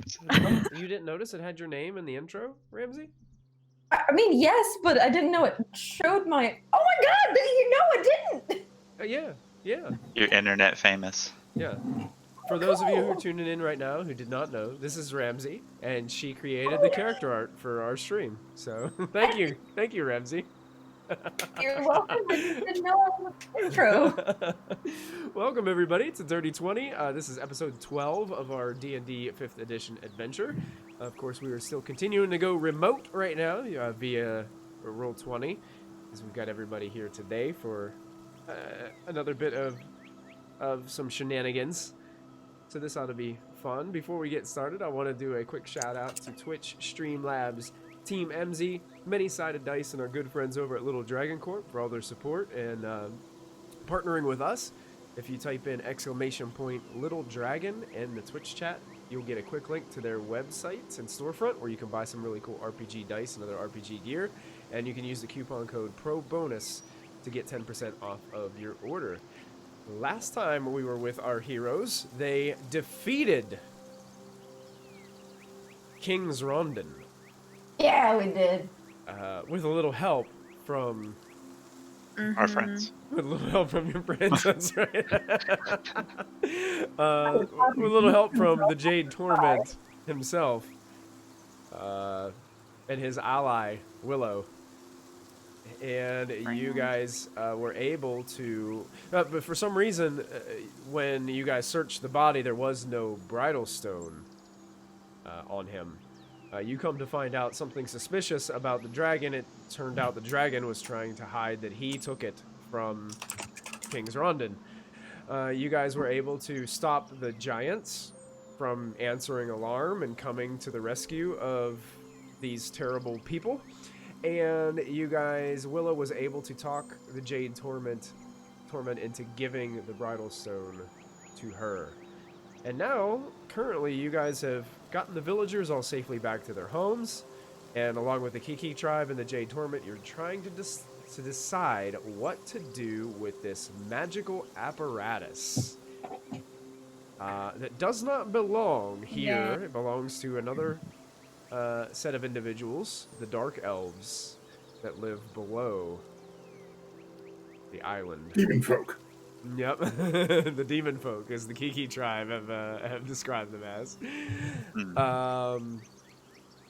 You didn't notice it had your name in the intro, Ramsey? I mean, yes, but I didn't know it showed my. Oh my god! It didn't. Yeah. You're internet famous. Yeah. For those of you who are tuning in right now who did not know, this is Ramsey, and she created the character art for our stream. So thank you, Ramsey. You're welcome. I just didn't know I was in the intro. Welcome everybody to Dirty 20. This is episode 12 of our D&D 5th edition adventure. Of course, we are still continuing to go remote right now via Roll20, as we've got everybody here today for another bit of some shenanigans. So this ought to be fun. Before we get started, I want to do a quick shout out to Twitch, Streamlabs, Team MZ, Many-Sided Dice, and our good friends over at Little Dragon Corp for all their support and partnering with us. If you type in !Little Dragon in the Twitch chat, you'll get a quick link to their website and storefront where you can buy some really cool RPG dice and other RPG gear. And you can use the coupon code PROBONUS to get 10% off of your order. Last time we were with our heroes, they defeated King's Rondon. Yeah, we did. With a little help from... Our friends. With a little help from your friends, that's right. With a little help from the Jade Torment himself. And his ally, Willow. And you guys were able to... but for some reason, when you guys searched the body, there was no bridal stone on him. You come to find out something suspicious about the dragon. It turned out the dragon was trying to hide that he took it from King's Rondon. You guys were able to stop the giants from answering alarm and coming to the rescue of these terrible people. And you guys, Willow was able to talk the Jade Torment into giving the bridal stone to her. And now, currently, you guys have gotten the villagers all safely back to their homes. And along with the Kiki tribe and the Jade Torment, you're trying to decide what to do with this magical apparatus. That does not belong here. Yeah. It belongs to another set of individuals, the Dark Elves, that live below the island. Demon folk. Yep, the demon folk, as the Kiki tribe have described them as.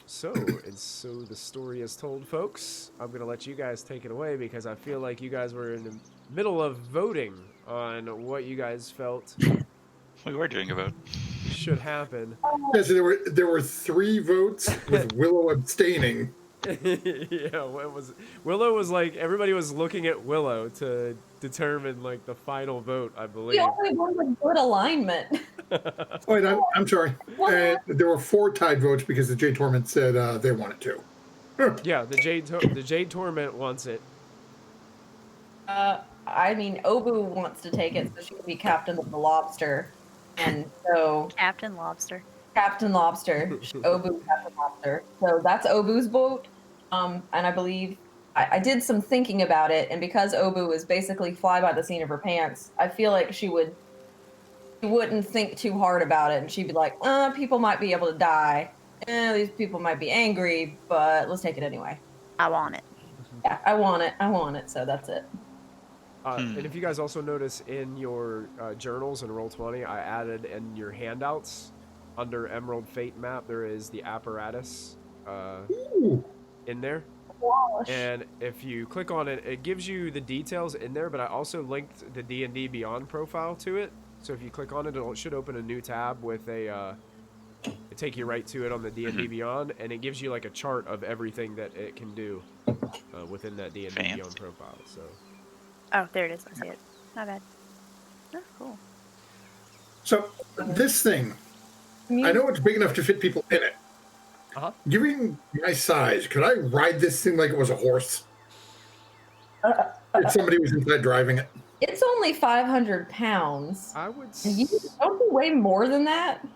So the story is told, folks. I'm gonna let you guys take it away because I feel like you guys were in the middle of voting on what you guys felt. We were doing a vote. Should happen. Yeah, so there were 3 votes with Willow abstaining. Yeah, Willow was like, everybody was looking at Willow to determine like the final vote, I believe. The only one with good alignment. Oh, wait, I'm sorry. There were 4 tied votes because the Jade Torment said they wanted to. Yeah, the Jade Torment wants it. I mean, Obu wants to take it so she can be captain of the lobster. And so... Captain Lobster. Obu, Captain Lobster. So that's Obu's vote. And I believe I did some thinking about it, and because Obu is basically fly by the seat of her pants, I feel like she wouldn't think too hard about it, and she'd be like, people might be able to die. These people might be angry, but let's take it anyway. I want it. Yeah, I want it, so that's it. And if you guys also notice in your journals in Roll20, I added in your handouts, under Emerald Fate map, there is the apparatus in there. Gosh. And if you click on it, it gives you the details in there, but I also linked the D&D Beyond profile to it. So if you click on it, it should open a new tab with a... take you right to it on the D&D Beyond, and it gives you like a chart of everything that it can do within that D&D Beyond profile. So. Oh, there it is. I see it. Not bad. Oh, cool. So this thing, I know it's big enough to fit people in it. Given my size, could I ride this thing like it was a horse? If somebody was inside driving it. It's only 500 pounds. I would. Don't you weigh more than that?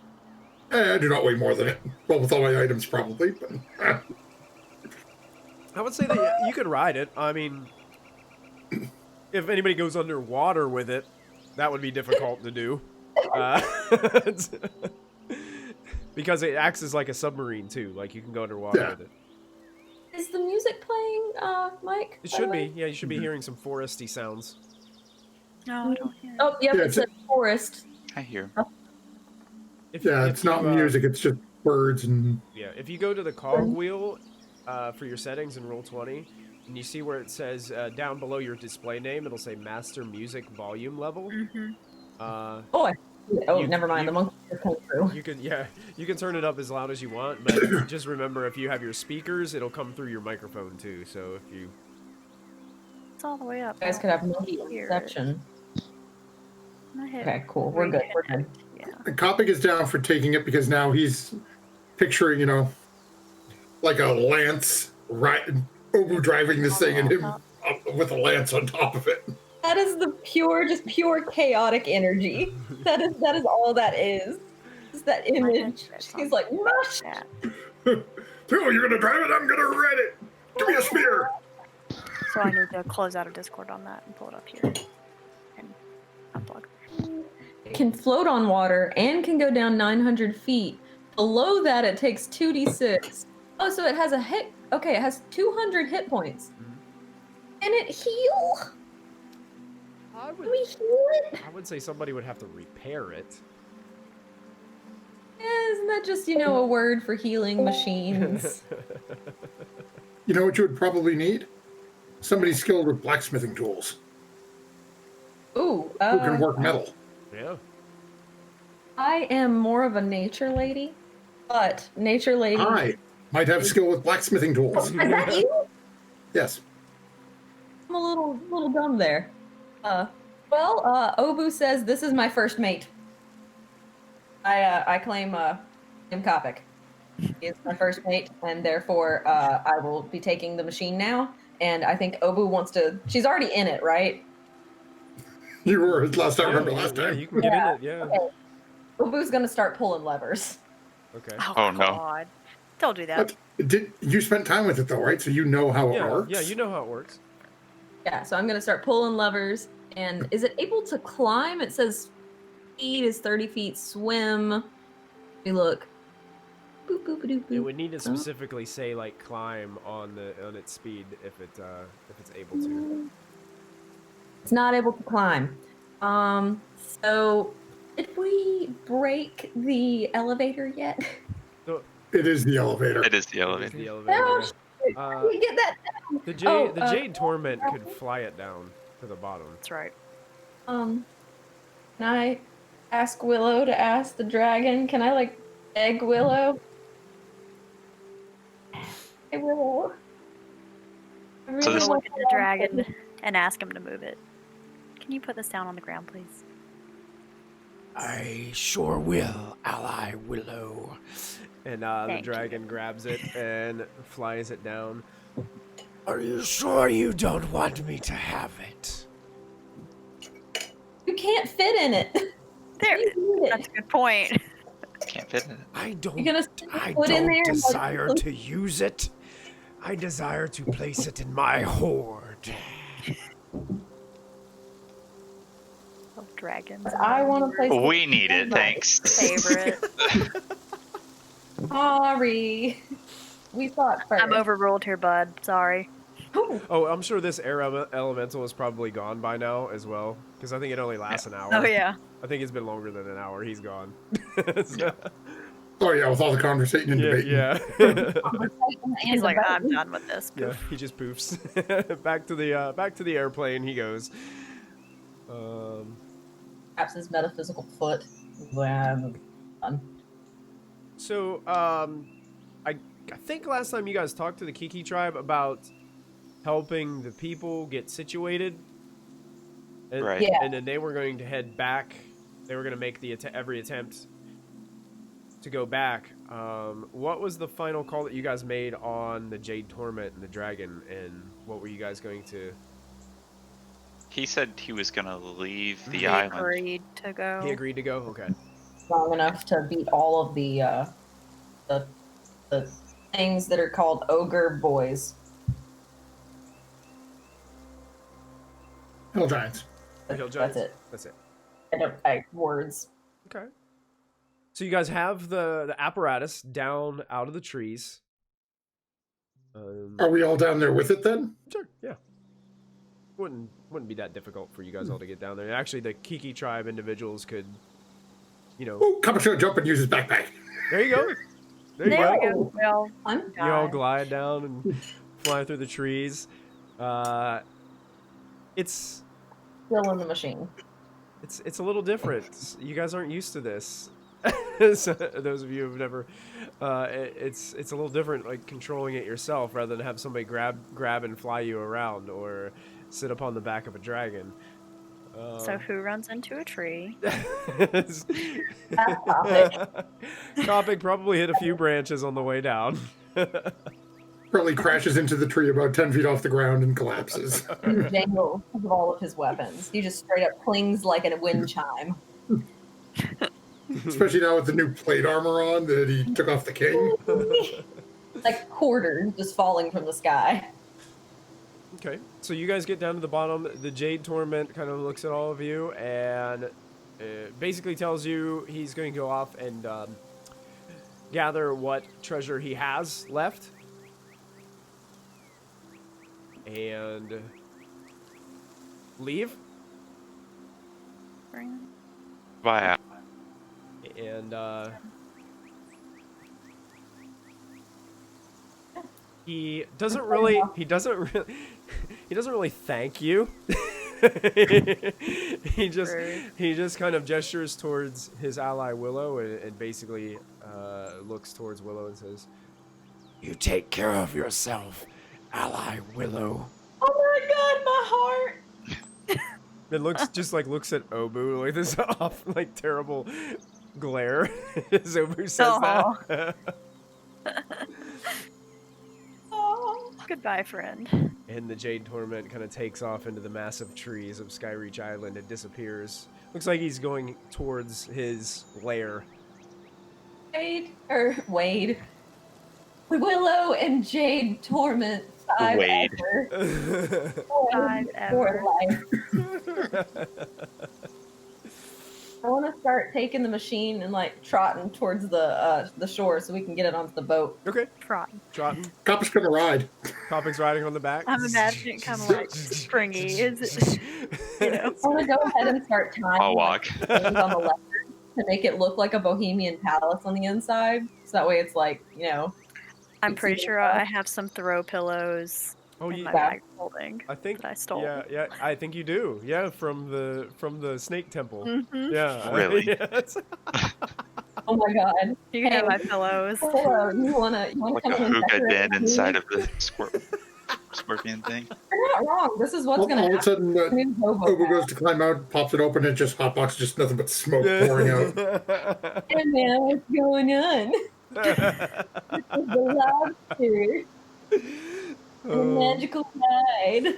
I do not weigh more than it. Well, with all my items, probably. But, I would say that you could ride it. I mean, if anybody goes underwater with it, that would be difficult to do. because it acts as like a submarine too. Like you can go underwater Yeah. with it. Is the music playing, Mike? It by should the be. way? Yeah, you should be hearing some foresty sounds. No, I don't hear it. Oh, yep, Yeah, it's a forest. I hear. If, Yeah, if it's not you, music. It's just birds and. Yeah, if you go to the cog wheel for your settings in Roll20, and you see where it says down below your display name, it'll say Master Music Volume Level. Mm-hmm. Oh, You- never mind. you- The monkey just came through. You can turn it up as loud as you want, but just remember if you have your speakers, it'll come through your microphone too. So if you It's all the way up. You guys could have monkey Here. reception. I hit Okay, cool. We're good. We're good. Yeah. And Kopic is down for taking it because now he's picturing, like a lance, right? Obu driving this thing and him up with a lance on top of it. That is just pure chaotic energy. That is all that is. It's that image. He's like, mush. Yeah. Oh, you're gonna drive it? I'm gonna ride it. Give me a spear. So I need to close out of Discord on that and pull it up here and unplug. It can float on water and can go down 900 feet. Below that, it takes 2d6. Oh, so it has a hit. Okay, it has 200 hit points. Can it heal? I Can we heal it? would say somebody would have to repair it. Isn't that just, a word for healing machines? You know what you would probably need? Somebody skilled with blacksmithing tools Ooh, who can work metal. Yeah. I am more of a nature lady, but nature lady. I might have skill with blacksmithing tools. Is that you? Yes. I'm a little dumb there. Obu says this is my first mate. I claim Kopic. He is my first mate, and therefore I will be taking the machine now. And I think Obu wants to. She's already in it, right? You were last time. I remember last Yeah, time. you can get in it. Yeah. Okay. Obu's gonna start pulling levers. Okay. Oh, no. God. Don't do that. Did you spent time with it though, right? So you know how it Yeah, works. yeah, you know how it works. Yeah, so I'm gonna start pulling levers. And is it able to climb? It says speed is 30 feet. Swim. Let me look. Boop, boop, boop, It boop. would need to specifically say like climb on its speed if it's able to. It's not able to climb. So did we break the elevator yet? So, It is the elevator. It is the it's elevator. the No, elevator. shit, how do you get that down? The Jade Torment could fly it down to the bottom. That's right. Can I ask Willow to ask the dragon? Can I beg Willow? Hey Willow. I really So this- want Look at the dragon and ask him to move it. Can you put this down on the ground, please? I sure will, Ally Willow. And the Thank dragon grabs it and flies it down. Are you sure you don't want me to have it? You can't fit in it. There. You need That's it. a good point. Can't fit in it. I don't. You're gonna stick your I foot in don't there and, desire to use it. I desire to place it in my hoard. Oh, dragons. I want to place. We need it, thanks. Favorite. Sorry. We thought first. I'm overruled here, bud. Sorry. Ooh, Oh, I'm sure this air elemental is probably gone by now as well, because I think it only lasts an hour. Oh yeah. I think it's been longer than an hour. He's gone. Oh yeah, with all the conversating and debating. yeah. He's like, I'm done with this. Yeah, he just poofs. back to the airplane he goes. Perhaps his metaphysical foot. Wow. So, I think last time you guys talked to the Kiki tribe about helping the people get situated. And, Right. Yeah. And then they were going to head back. They were going to make every attempt to go back. What was the final call that you guys made on the Jade Torment and the dragon, and what were you guys going to... He said he was gonna leave the He island. agreed to go. He agreed to go? Okay. Strong enough to beat all of the things that are called ogre boys. Hill Giants. The Hill That's Giants? it. That's it. Words. Okay. So you guys have the apparatus down out of the trees. Are we all down there with it then? Sure, yeah. Wouldn't be that difficult for you guys all to get down there. Actually, the Kiki tribe individuals could, you know. Oh, Copper's gonna jump and use his backpack. There you go. There you There go. we go. Well, I'm You all glide down and fly through the trees. It's still in the machine. it's a little different. You guys aren't used to this. So, those of you who've never, it's a little different, like controlling it yourself rather than have somebody grab and fly you around or sit up on the back of a dragon. so who runs into a tree? Topic probably hit a few branches on the way down. Probably crashes into the tree about 10 feet off the ground and collapses. And jangles of all of his weapons. He just straight up clings like a wind chime. Especially now with the new plate armor on that he took off the king. Like quarters just falling from the sky. Okay, so you guys get down to the bottom. The Jade Torment kind of looks at all of you and basically tells you he's going to go off and gather what treasure he has left. And leave. Bye. And he doesn't really thank you. he just kind of gestures towards his ally Willow and basically looks towards Willow and says, You take care of yourself, ally Willow. Oh my god, my heart! and looks at Obu like this off like terrible glare as Obu says that. Goodbye, friend. And the Jade Torment kind of takes off into the massive trees of Skyreach Island and disappears. Looks like he's going towards his lair. Wade. Willow and Jade Torment. Wade. Five ever. I want to start taking the machine and like trotting towards the shore so we can get it onto the boat. Okay. Trotting. Trotting. Copper's gonna ride. Copic's riding on the back. I'm imagining it kind of like springy. Is it? You know. I want to go ahead and start tying I'll walk. things on the left to make it look like a bohemian palace on the inside. So that way it's like, you know. I'm pretty sure I have some throw pillows Oh, in my yeah. bag holding. I think that I stole. Yeah, I think you do. Yeah, from the snake temple. Mm-hmm. Yeah. Really? Yes. Oh my god. You can have my pillows. Hello, you wanna Like come a in and hookah decorate den me? inside of the scorpion thing. You're not wrong. This is what's gonna All of a happen. sudden, New Bobo Obu Pass. goes to climb out, pops it open, and just hotbox, just nothing but smoke pouring out. Hey man, what's going on? The lobster. The magical guide.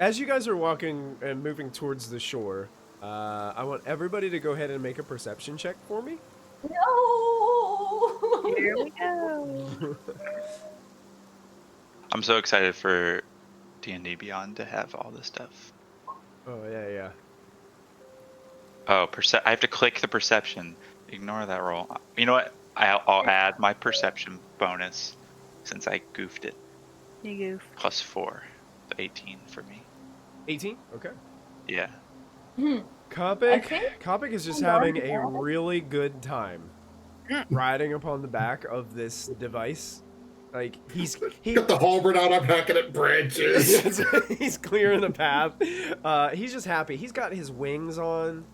As you guys are walking and moving towards the shore, I want everybody to go ahead and make a perception check for me. No. Here we go. I'm so excited for D&D Beyond to have all this stuff. Oh yeah. Oh, I have to click the perception. Ignore that roll. You know what? I'll add my perception bonus since I goofed it. You goof. Plus 4. So 18 for me. 18. Okay. Yeah. I Copic think is just I'm having already a on it. really good time riding upon the back of this device. Like he Got the halberd out, I'm hacking at branches. he's clearing the path. He's just happy. He's got his wings on.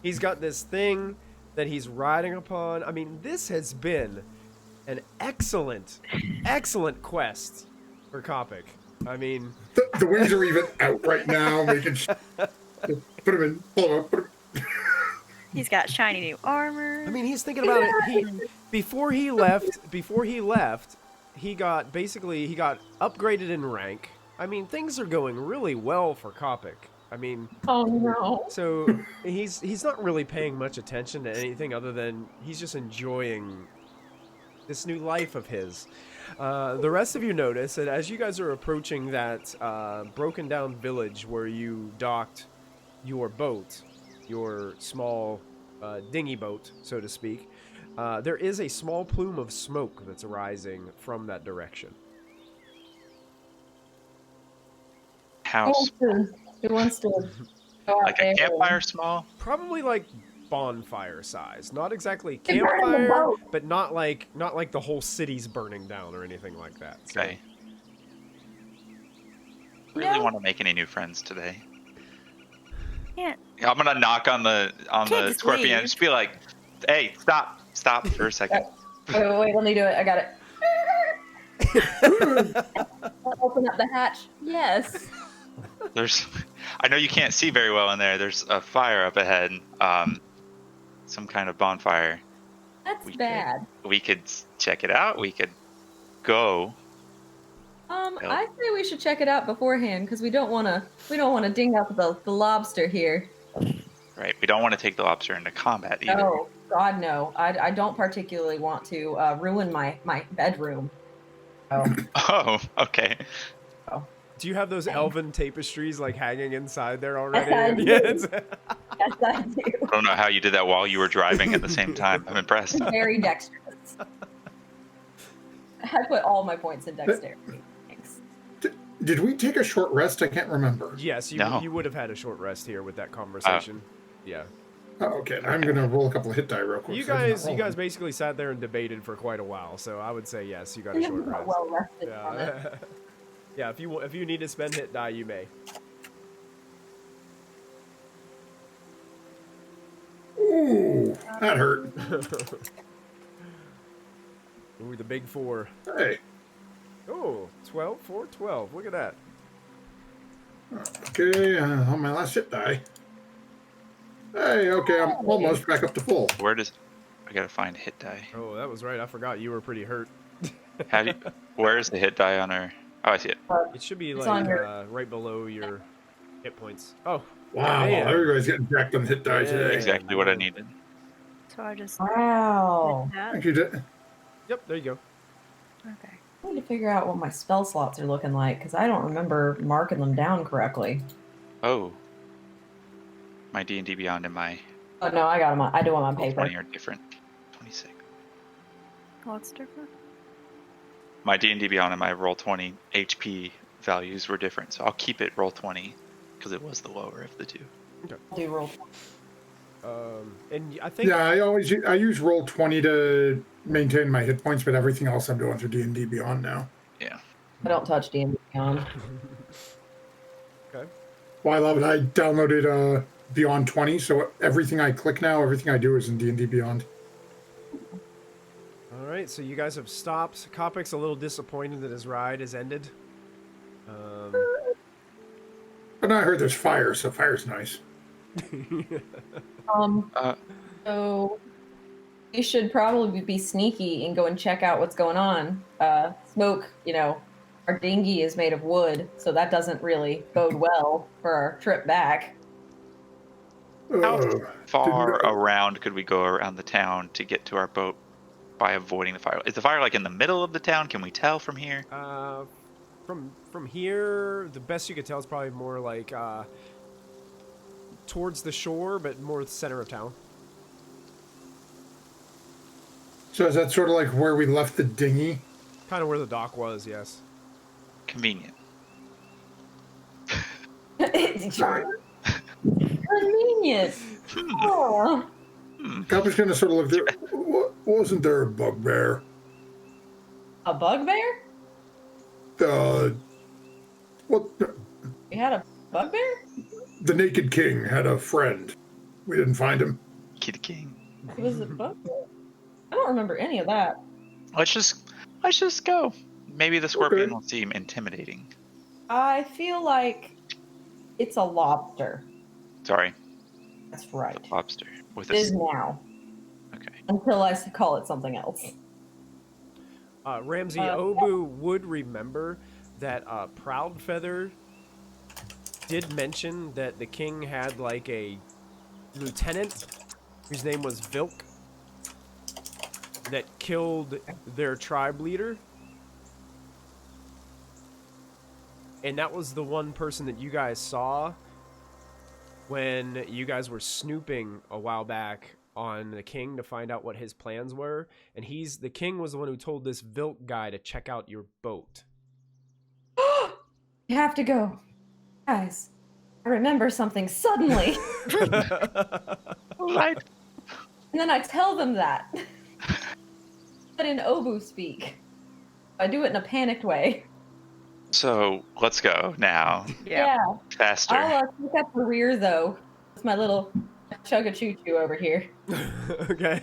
He's got this thing that he's riding upon. I mean, this has been an excellent quest for Copic. I mean, The wings are even out right now, making put him in, pull him up, put him. He's got shiny new armor. I mean, he's thinking about it. Before he left, he got upgraded in rank. I mean, things are going really well for Copic. I mean, Oh no. so he's not really paying much attention to anything other than he's just enjoying this new life of his. The rest of you notice that as you guys are approaching that broken down village where you docked your boat, your small dinghy boat, so to speak, there is a small plume of smoke that's arising from that direction. How Who wants to go out like there a and- campfire small? Probably like bonfire size. Not exactly They're burning the campfire, boat. but not like the whole city's burning down or anything like that. So, Okay. Really Yeah. want to make any new friends today. Can't. I'm gonna knock on the Can't just scorpion and leave. just be like, "Hey, stop for a second." Wait, let me do it. I got it. I'll open up the hatch. Yes. I know you can't see very well in there. There's a fire up ahead. Some kind of bonfire. That's We could- bad. We could check it out. We could go. I say we should check it out beforehand because we don't want to ding up the lobster here. Right. We don't want to take the lobster into combat either. No, God no. I don't particularly want to ruin my bedroom. Oh. Oh, okay. do you have those elven tapestries like hanging inside there already? I do. Yes. Yes, I do. I don't know how you did that while you were driving at the same time. I'm impressed. Very dexterous. I put all my points in dexterity. Thanks. Did we take a short rest? I can't remember. Yes, No. you would have had a short rest here with that conversation. Yeah. Oh, okay, I'm gonna roll a couple of hit die real quick. You so I'm not guys rolling. basically sat there and debated for quite a while, so I would say yes, you got a I'm short not rest. well rested from it. Yeah. Yeah, if you need to spend hit die, you may. Ooh, that hurt. Ooh, the big 4. Hey, Oh, 12, 4, 12. Look at that. okay, on my last hit die. Hey, okay, I'm almost back up to full. Where does I gotta find hit die? Oh, that was right. I forgot you were pretty hurt. How do you, where is the hit die on our? Oh, I see it. It should be It's like on your- right below your hit points. Oh, Wow, Man. everybody's getting jacked on hit die Yeah. today. Exactly what I needed. So I just Wow. did that. Thank you. yep, there you go. Okay. I need to figure out what my spell slots are looking like because I don't remember marking them down correctly. Oh, my D&D Beyond and my Oh no, I got them. I do them on paper. 20 are different. 26. What's different? My D&D Beyond and my roll 20 HP values were different, so I'll keep it roll 20 because it was the lower of the two. I'll do roll. And I think Yeah, I use roll 20 to maintain my hit points, but everything else I'm doing through D&D Beyond now. Yeah. I don't touch D&D Beyond. okay. Well, I love it. I downloaded Beyond 20, so everything I click now, everything I do is in D&D Beyond. All right, so you guys have stopped. Kopic's a little disappointed that his ride has ended. But now I heard there's fire, so fire's nice. So you should probably be sneaky and go and check out what's going on. Smoke, our dinghy is made of wood, so that doesn't really bode well for our trip back. How Ugh. far Didn't- around could we go around the town to get to our boat by avoiding the fire? Is the fire like in the middle of the town? Can we tell from here? From here, the best you could tell is probably more like towards the shore, but more the center of town. So is that sort of like where we left the dinghy? Kind of where the dock was, yes. Convenient. Convenient. Oh. I was going to sort of look there. Wasn't there a bugbear? A bugbear? What? We had a bugbear? The Naked King had a friend. We didn't find him. Kid King. It was a bugbear. I don't remember any of that. Let's just go. Maybe the scorpion Okay. will seem intimidating. I feel like it's a lobster. Sorry, That's right. lobster with It is a. now. Okay. Until I call it something else. Ramsey, Obu would remember that Proudfeather did mention that the king had like a lieutenant whose name was Vilk that killed their tribe leader. And that was the one person that you guys saw when you guys were snooping a while back on the king to find out what his plans were, and the king was the one who told this Vilk guy to check out your boat. You have to go. Guys, I remember something suddenly. Right. And then I tell them that. But in Obu speak. I do it in a panicked way. So let's go now. Yeah. Faster. I'll pick up the rear, though. It's my little chug-a-choo-choo over here. Okay.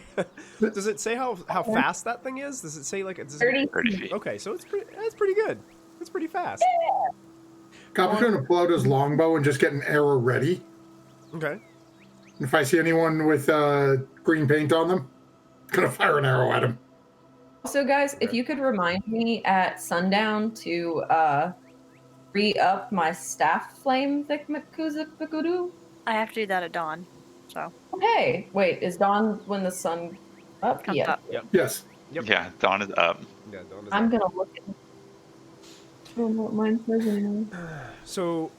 Does it say how fast that thing is? Does it say like it's 30. 30 feet. Okay, so that's pretty good. It's pretty fast. Copper's going to pull out his longbow and just get an arrow ready. Okay. If I see anyone with green paint on them, gonna fire an arrow at him. Also, guys, if you could remind me at sundown to re-up my staff flame Vikmakuzukudu. I have to do that at dawn. So Okay. Wait, is dawn when the sun up? comes Yeah. up. Yes. Yep. Yeah, dawn is up. Yeah, don't I'm gonna look at I don't know what mine says anymore. So,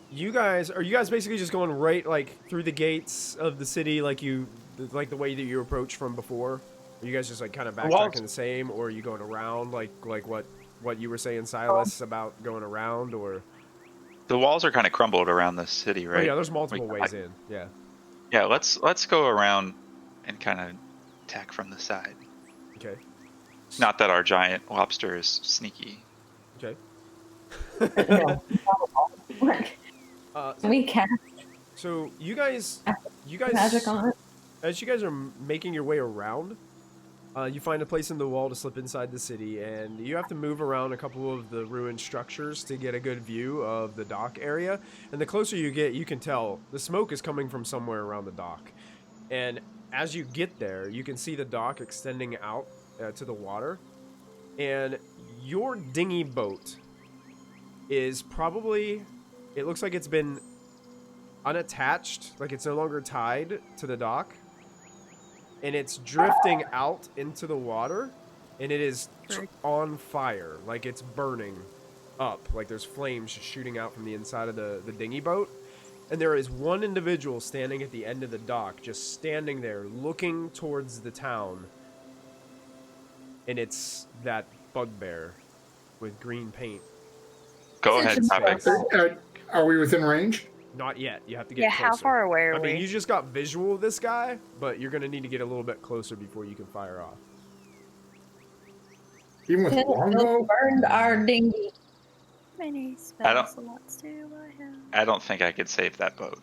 are you guys basically just going right like through the gates of the city like the way that you approached from before? Are you guys just like kind of backtracking the same, or are you going around like what you were saying, Silas, about going around, or? The walls are kind of crumbled around the city, right? Oh, yeah, there's multiple ways in. Yeah. Yeah, let's go around and kind of attack from the side. Okay. Not that our giant lobster is sneaky. Okay. No. Like, can we cast So you guys magic on it? as you guys are making your way around, you find a place in the wall to slip inside the city, and you have to move around a couple of the ruined structures to get a good view of the dock area. And the closer you get, you can tell the smoke is coming from somewhere around the dock. And as you get there, you can see the dock extending out to the water. And your dinghy boat is probably, it looks like it's been unattached, like it's no longer tied to the dock. And it's drifting out into the water, and it is on fire, like it's burning up, like there's flames shooting out from the inside of the dinghy boat. And there is one individual standing at the end of the dock, just standing there looking towards the town. And it's that bugbear with green paint. Go ahead, Topic. Are we within range? Not yet. You have to get Yeah, closer. how far away are I mean, we? you just got visual of this guy, but you're going to need to get a little bit closer before you can fire off. Even with longbow? Burned our dinghy. Many I don't- spell slots do I have? I don't think I could save that boat.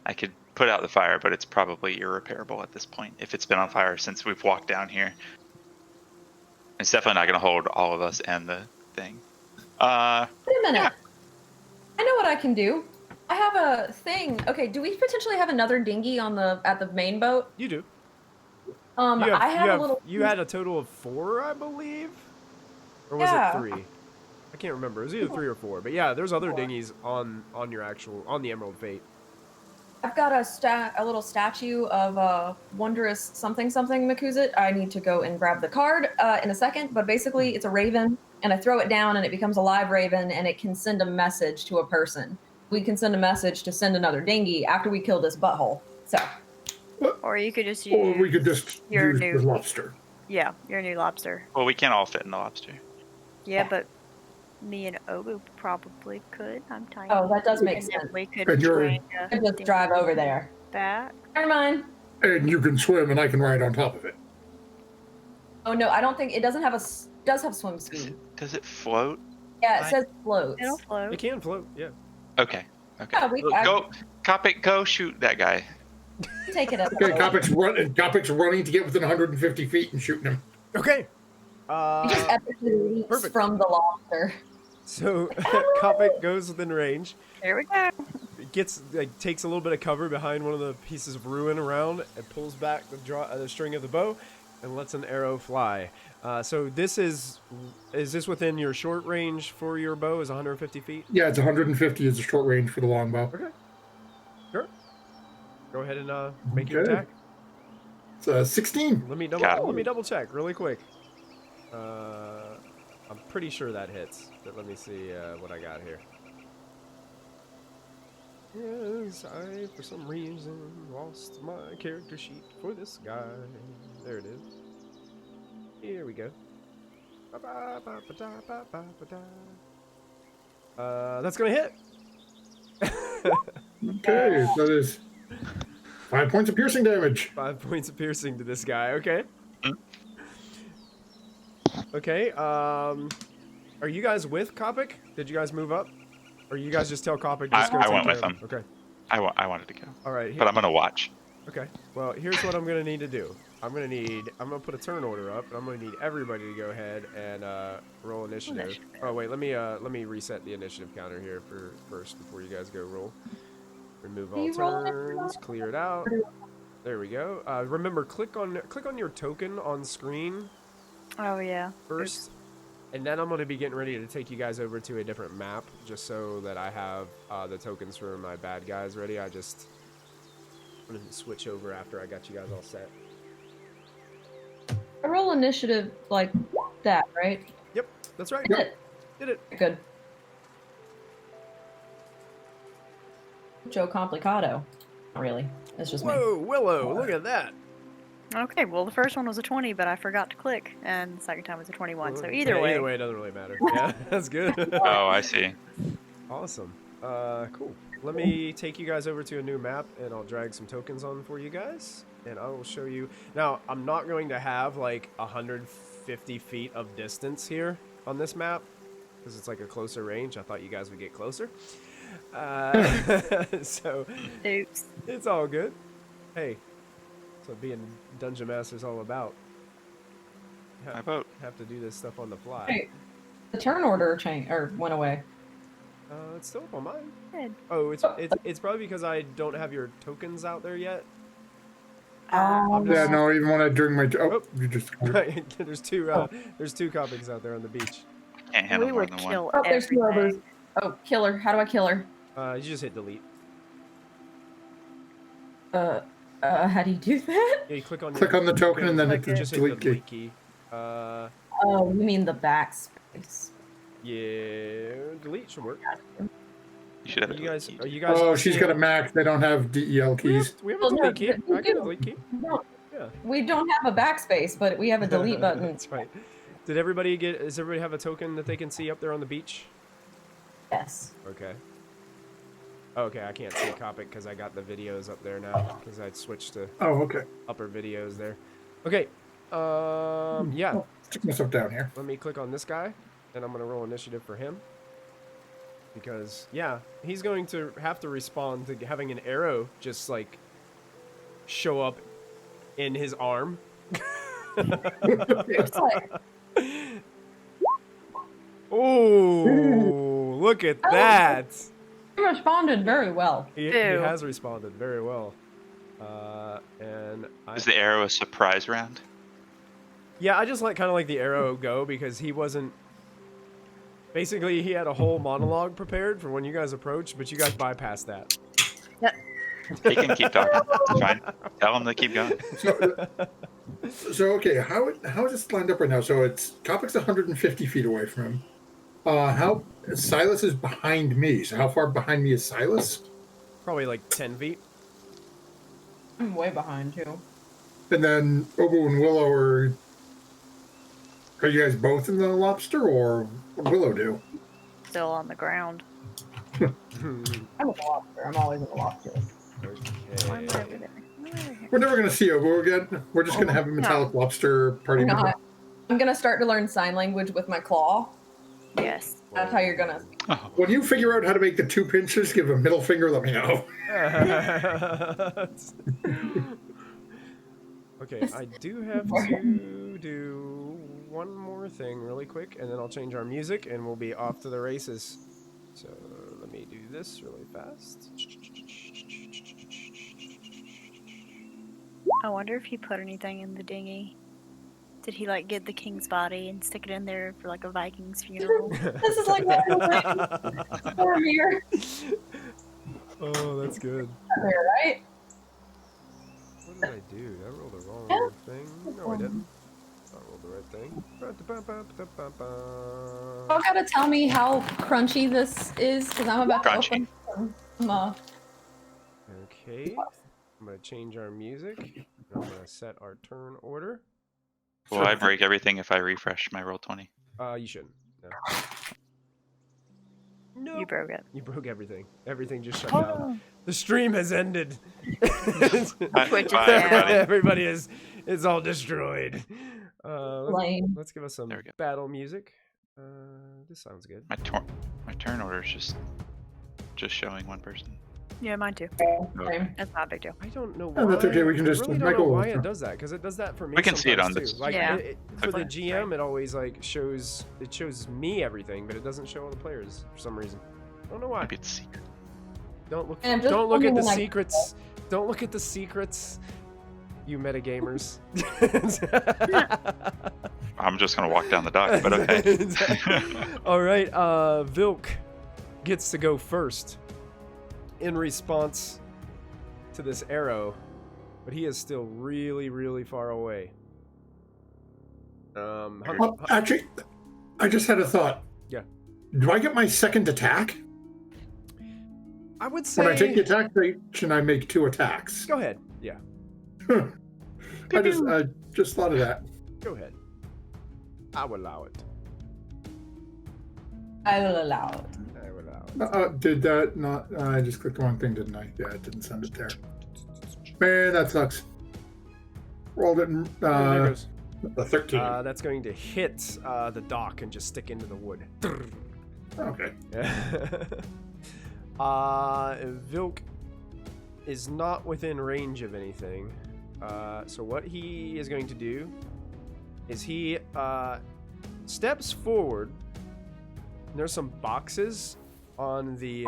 I could put out the fire, but it's probably irreparable at this point if it's been on fire since we've walked down here. It's definitely not going to hold all of us and the thing. Wait a minute. Yeah. I know what I can do. I have a thing. Okay, do we potentially have another dinghy at the main boat? You do. I have a little. You had a total of 4, I believe? Or was Yeah. it 3? I can't remember. It was either 3 or 4. But yeah, there's other dinghies on the Emerald Fate. I've got a little statue of wondrous something Makuzit. I need to go and grab the card in a second, but basically it's a raven, and I throw it down and it becomes a live raven, and it can send a message to a person. We can send a message to send another dinghy after we kill this butthole. So Or you could just use Or we could just your use new the lobster. Yeah, your new lobster. Well, we can't all fit in the lobster. Yeah, but me and Obu probably could. I'm tiny. Oh, that does make And then sense. we could And you're- bring I can just drive over there. back. Never mind. And you can swim, and I can ride on top of it. Oh no, I don't think it doesn't have does have swim speed. Does it float? Yeah, it says floats. It'll float. It can float, yeah. Okay. Okay. Yeah, Go, Copic, go shoot that guy. Take it up. Okay, Copic's running to get within 150 feet and shooting him. Okay. He just epically leaps perfect. from the lobster. So Kopic goes within range. There we go. It takes a little bit of cover behind one of the pieces of ruin around and pulls back the string of the bow and lets an arrow fly. So this is this within your short range for your bow? Is 150 feet? Yeah, it's 150 is the short range for the longbow. Okay. Sure. Go ahead and make your Okay. attack. It's 16. Let me double check really quick. I'm pretty sure that hits, but let me see what I got here. Yes, I, for some reason, lost my character sheet for this guy. There it is. Here we go. That's gonna hit. Okay, so there's 5 points of piercing damage. 5 points of piercing to this guy. Okay. Okay. Are you guys with Kopic? Did you guys move up? Or you guys just tell Kopic to just go I take went care with of him. Okay. I wanted to go, All right. but I'm gonna watch. Okay. Well, here's what I'm gonna need to do. I'm gonna put a turn order up, and I'm gonna need everybody to go ahead and roll initiative. Oh wait, let me reset the initiative counter here first before you guys go roll. Remove all turns, clear it out. There we go. Remember, click on your token on screen Oh yeah. first, and then I'm gonna be getting ready to take you guys over to a different map, just so that I have the tokens for my bad guys ready. I'm gonna switch over after I got you guys all set. I roll initiative like that, right? Yep, that's right. Did it. Did it. Good. Joe Complicado. Not really. It's just me. Whoa, Willow, look at that. Okay, well the first one was a 20, but I forgot to click, and the second time was a 21. So either Yeah, way. Either way, it doesn't really matter. Yeah, that's good. Oh, I see. Awesome. Cool. Let me take you guys over to a new map, and I'll drag some tokens on for you guys, and I will show you. Now, I'm not going to have like 150 feet of distance here on this map, because it's like a closer range. I thought you guys would get closer. So, Oops. it's all good. Hey, that's what being Dungeon Master is all about. I vote. Have to do this stuff on the fly. Hey, the turn order changed or went away. It's still up on mine. Good. Oh, it's probably because I don't have your tokens out there yet. Yeah, no, even when I drink my... Oh, you just... there's two copics out there on the beach. Can't handle We more would than one. kill Oh, there's two others. everything. Oh, kill her. How do I kill her? You just hit delete. How do you do that? Yeah, you click on Click on the token and then hit Click the just hit the delete key. delete key. Oh, you mean the backspace. Yeah, delete should work. You should have Are a you guys? key. Are you guys? Oh, all she's seeing- got a Mac. They don't have DEL keys. We have a Well, no, delete key. we I got a do. delete key. No, Yeah. we don't have a backspace, but we have a delete button. That's right. Does everybody have a token that they can see up there on the beach? Yes. Okay. Okay, I can't see Copic because I got the videos up there now because I switched to Oh, okay. upper videos there. Okay. Yeah. Stick myself down here. Let me click on this guy, and I'm gonna roll initiative for him. Because yeah, he's going to have to respond to having an arrow just like show up in his arm. It's like, Oh, look at that! he responded very well. He Ew. has responded very well. And Is the arrow a surprise round? yeah, I just kind of like the arrow go because he wasn't. Basically, he had a whole monologue prepared for when you guys approached, but you guys bypassed that. He can keep talking. It's fine. Tell him to keep going. So okay, how is this lined up right now? So it's Kopic's 150 feet away from him. How Silas is behind me. So how far behind me is Silas? Probably like 10 feet. I'm way behind too. And then Obo and Willow are you guys both in the lobster, or what would Willow do? Still on the ground. I'm a lobster. I'm always in the lobster. Why am I over there? Why am I over here? We're never going to see Obo again. We're just going to have a metallic lobster party I'm member. not. I'm gonna start to learn sign language with my claw. Yes. That's how you're gonna. Oh, When you figure out how to make the two pinches, give a middle finger, let me know. Okay, I do have to do one more thing really quick, and then I'll change our music, and we'll be off to the races. So let me do this really fast. I wonder if he put anything in the dinghy. Did he like get the king's body and stick it in there for like a Viking's funeral? This is like over here, Oh, that's good. right? What did I do? I rolled the wrong thing. No, I didn't. I rolled the right thing. Y'all gotta tell me how crunchy this is, because I'm about to Crunchy. open some Okay. I'm gonna change our music. I'm gonna set our turn order. Will I break everything if I refresh my roll 20? You shouldn't. No. You Nope. broke it. You broke everything. Everything just shut Oh. down. The stream has ended. Twitch is Bye, down. everybody. Everybody is all destroyed. Lame. Let's give us some There we go. battle music. This sounds good. My turn order is just showing one person. Yeah, mine too. Same. That's not a big deal. I don't know why. Oh, that's okay, we can just- I really don't know Michael will why it throw- does that, because it does that for me. We can see it on sometimes, this. too. Like Yeah. for the Okay. GM, it always like shows me everything, but it doesn't show all the players for some reason. I don't know why. Maybe it's secret. Don't look. And I'm just Don't look at the wondering, like- secrets. Don't look at the secrets. You metagamers. I'm just gonna walk down the dock, but okay. All right. Vilk gets to go first in response to this arrow, but he is still really, really far away. Well, actually, I just had a thought. Yeah. Do I get my second attack? I would say. When I take the attack action, I make 2 attacks. Go ahead. Yeah. I just thought of that. Go ahead. I will allow it. I will allow it. I will allow it. Did that not? I just clicked the wrong thing, didn't I? Yeah, it didn't send it there. Man, that sucks. Rolled it in There it goes. the 13. That's going to hit the dock and just stick into the wood. Okay. Vilk is not within range of anything. So what he is going to do is he steps forward. There's some boxes on the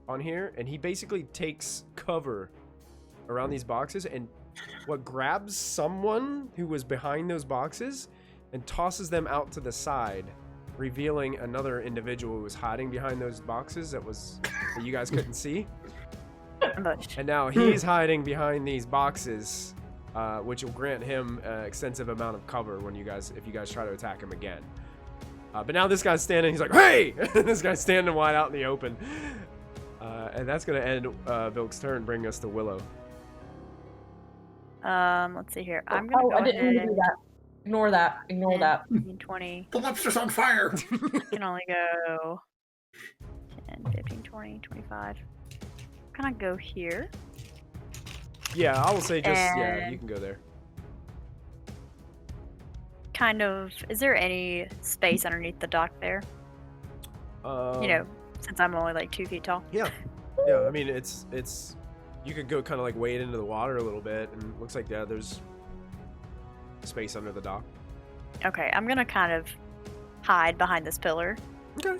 on here, and he basically takes cover around these boxes and grabs someone who was behind those boxes and tosses them out to the side, revealing another individual who was hiding behind those boxes that you guys couldn't see. And now he's hiding behind these boxes, which will grant him an extensive amount of cover if you guys try to attack him again. But now this guy's standing. He's like, "Hey!" This guy's standing wide out in the open, and that's gonna end Vilk's turn, bring us to Willow. Let's see here. I'm gonna go I didn't mean to ahead. do that. Ignore that. Ignore that. 15, 20. The lobster's on fire. Can only go 10, 15, 20, 25. Can I go here? Yeah, I will say just yeah, And- you can go there. Kind of. Is there any space underneath the dock there? You know, since I'm only like 2 feet tall. Yeah. I mean, it's you could go kind of like wade into the water a little bit, and it looks like there's space under the dock. Okay, I'm gonna kind of hide behind this pillar Okay.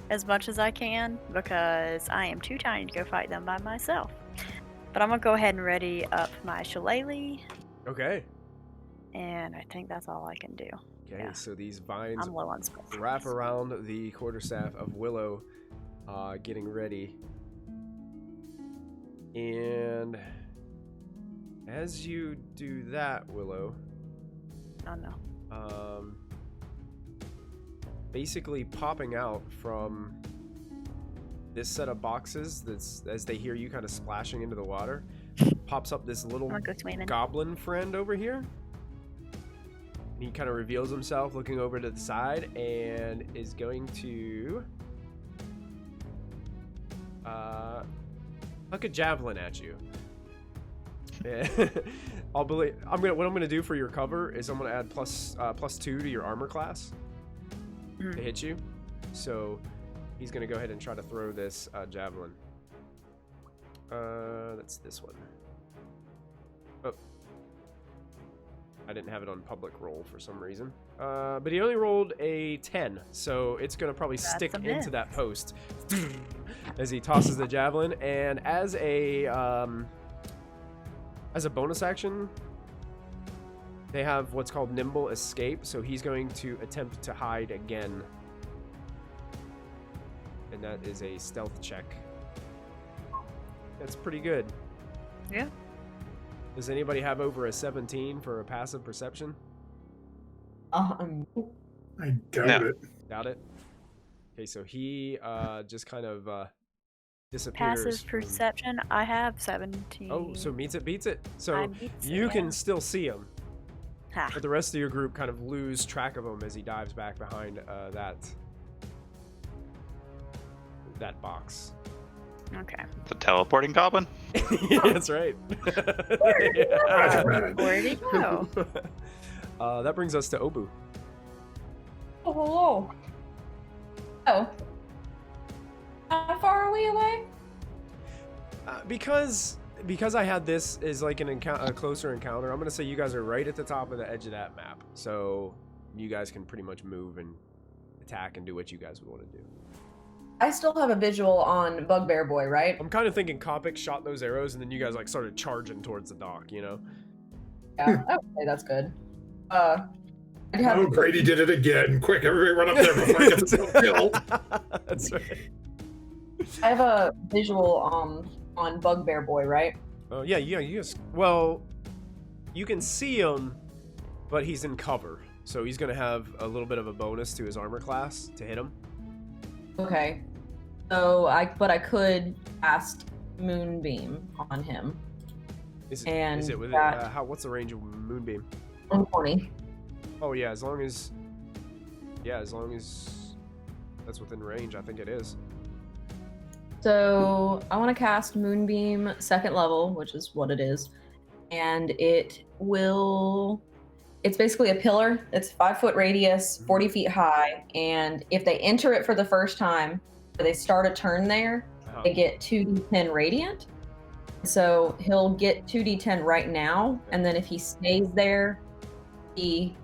as much as I can because I am too tiny to go fight them by myself. But I'm gonna go ahead and ready up my shillelagh, Okay. and I think that's all I can do. Okay. Yeah. So these vines I'm low on space. wrap around the quarterstaff of Willow, getting ready. And as you do that, Willow, Oh no. basically popping out from this set of boxes, that's as they hear you kind of splashing into the water, pops up this little I'm gonna go swimming. goblin friend over here. He kind of reveals himself looking over to the side and is going to huck a javelin at you. What I'm gonna do for your cover is I'm gonna add +2 to your armor class to hit you. So he's gonna go ahead and try to throw this javelin. That's this one. Oh, I didn't have it on public roll for some reason. But he only rolled a 10, so it's gonna probably That's stick a into miss. that post as he tosses the javelin. And as a bonus action, they have what's called nimble escape, so he's going to attempt to hide again. And that is a stealth check. That's pretty good. Yeah. Does anybody have over a 17 for a passive perception? I doubt No. it. Doubt it. Okay, so he just kind of disappears. Passive perception, I have 17. Oh, so meets it, beats it. I So beats it, you yeah. can still see him, Ha. but the rest of your group kind of lose track of him as he dives back behind that box. Okay. The teleporting goblin? Yeah, that's right. Roger, man. Where'd he go? That brings us to Obu. Oh, hello. Oh. How far are we away? Because I had this as like a closer encounter, I'm gonna say you guys are right at the top of the edge of that map, so you guys can pretty much move and attack and do what you guys would want to do. I still have a visual on Bugbear Boy, right? I'm kind of thinking Kopic shot those arrows and then you guys like started charging towards the dock, you know? Yeah. Okay, that's good. I'd have Oh, Grady did it again. Quick, everybody run up there before I get killed. That's right. I have a visual on Bugbear Boy, right? Oh yeah, you just, well, you can see him, but he's in cover, so he's gonna have a little bit of a bonus to his armor class to hit him. Okay. So I could cast Moonbeam on him. Is And it with that- what's the range of Moonbeam? 120. Oh yeah, as long as that's within range, I think it is. So I want to cast Moonbeam 2nd level, which is what it is, and it's basically a pillar. It's 5-foot radius, 40 feet high, and if they enter it for the first time, or they start a turn there, Uh-huh. they get 2d10 radiant. So he'll get 2d10 right now, and then if he stays there, he,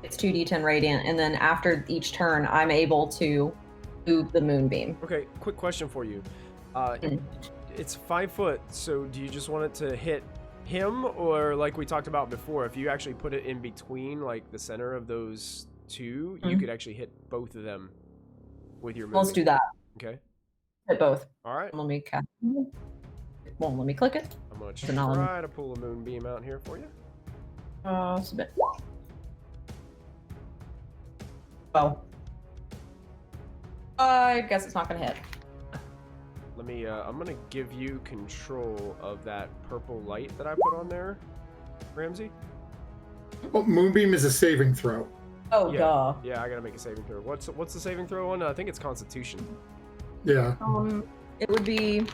it's 2d10 radiant, and then after each turn, I'm able to move the Moonbeam. Okay, quick question for you. It's 5 foot, so do you just want it to hit him, or like we talked about before, if you actually put it in between like the center of those two, you could actually hit both of them with your Let's do that. Okay. Hit both. All right. Let me cast. Won't let me click it. I'm gonna So now try to pull a moonbeam out here for you. It's a bit. Well, I guess it's not gonna hit. Let me. I'm gonna give you control of that purple light that I put on there, Ramsey. Well, Moonbeam is a saving throw. Oh, Yeah. duh. Yeah, I gotta make a saving throw. What's the saving throw on? I think it's Constitution. Yeah. It would be.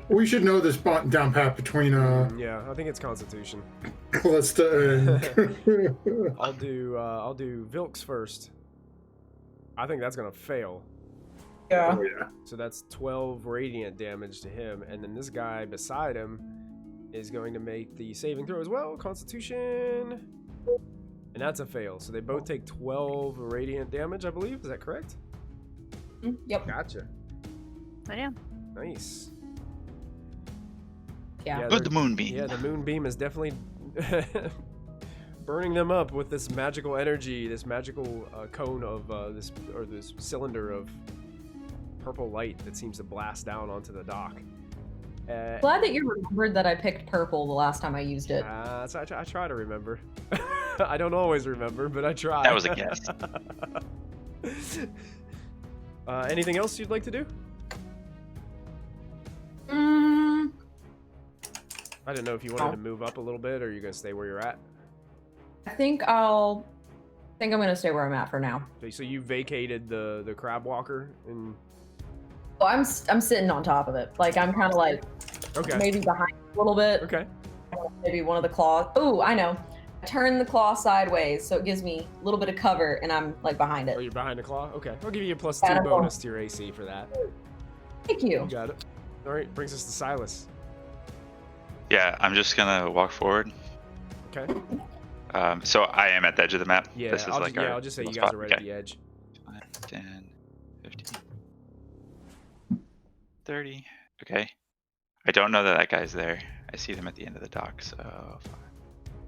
We should know this down pat between Yeah, I think it's Constitution. Callista and I'll do Vilks first. I think that's gonna fail. Yeah. Oh yeah. So that's 12 radiant damage to him, and then this guy beside him is going to make the saving throw as well, Constitution, and that's a fail. So they both take 12 radiant damage, I believe. Is that correct? Yep. Gotcha. I am. Nice. Yeah. With the moonbeam. Yeah, the moonbeam is definitely burning them up with this magical energy, this magical cone of this cylinder of purple light that seems to blast down onto the dock. Glad that you remembered that I picked purple the last time I used it. So I try to remember. I don't always remember, but I try. That was a guess. Anything else you'd like to do? I didn't know if you wanted to move up a little bit, or you're gonna stay where you're at. I think I'm gonna stay where I'm at for now. Okay, so you vacated the crab walker, and Well, I'm sitting on top of it. Like I'm kind of like okay, maybe behind it a little bit. okay, Maybe one of the claws. Oh, I know. I turn the claw sideways, so it gives me a little bit of cover, and I'm like behind oh, it. you're behind the claw. Okay, I'll give you a +2 Yeah, bonus to your AC for that. Thank You you. got it. All right, brings us to Silas. Yeah, I'm just gonna walk forward. Okay. So I am at the edge of the map. Yeah, This is I'll like just, our I'll just say you little guys spot. are right at Okay. the edge. 5, 10, 15, 30. Okay. I don't know that guy's there. I see them at the end of the dock, so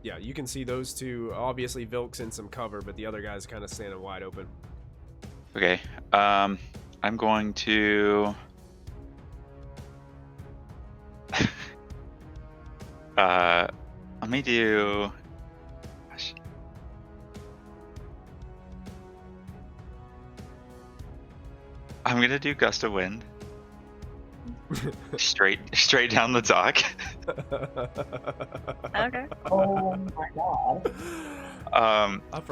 Yeah, you can see those two. Obviously, Vilk's in some cover, but the other guy's kind of standing wide open. okay. I'm going to let me do gosh. I'm gonna do gust of wind. straight down the dock. Okay. Oh my god.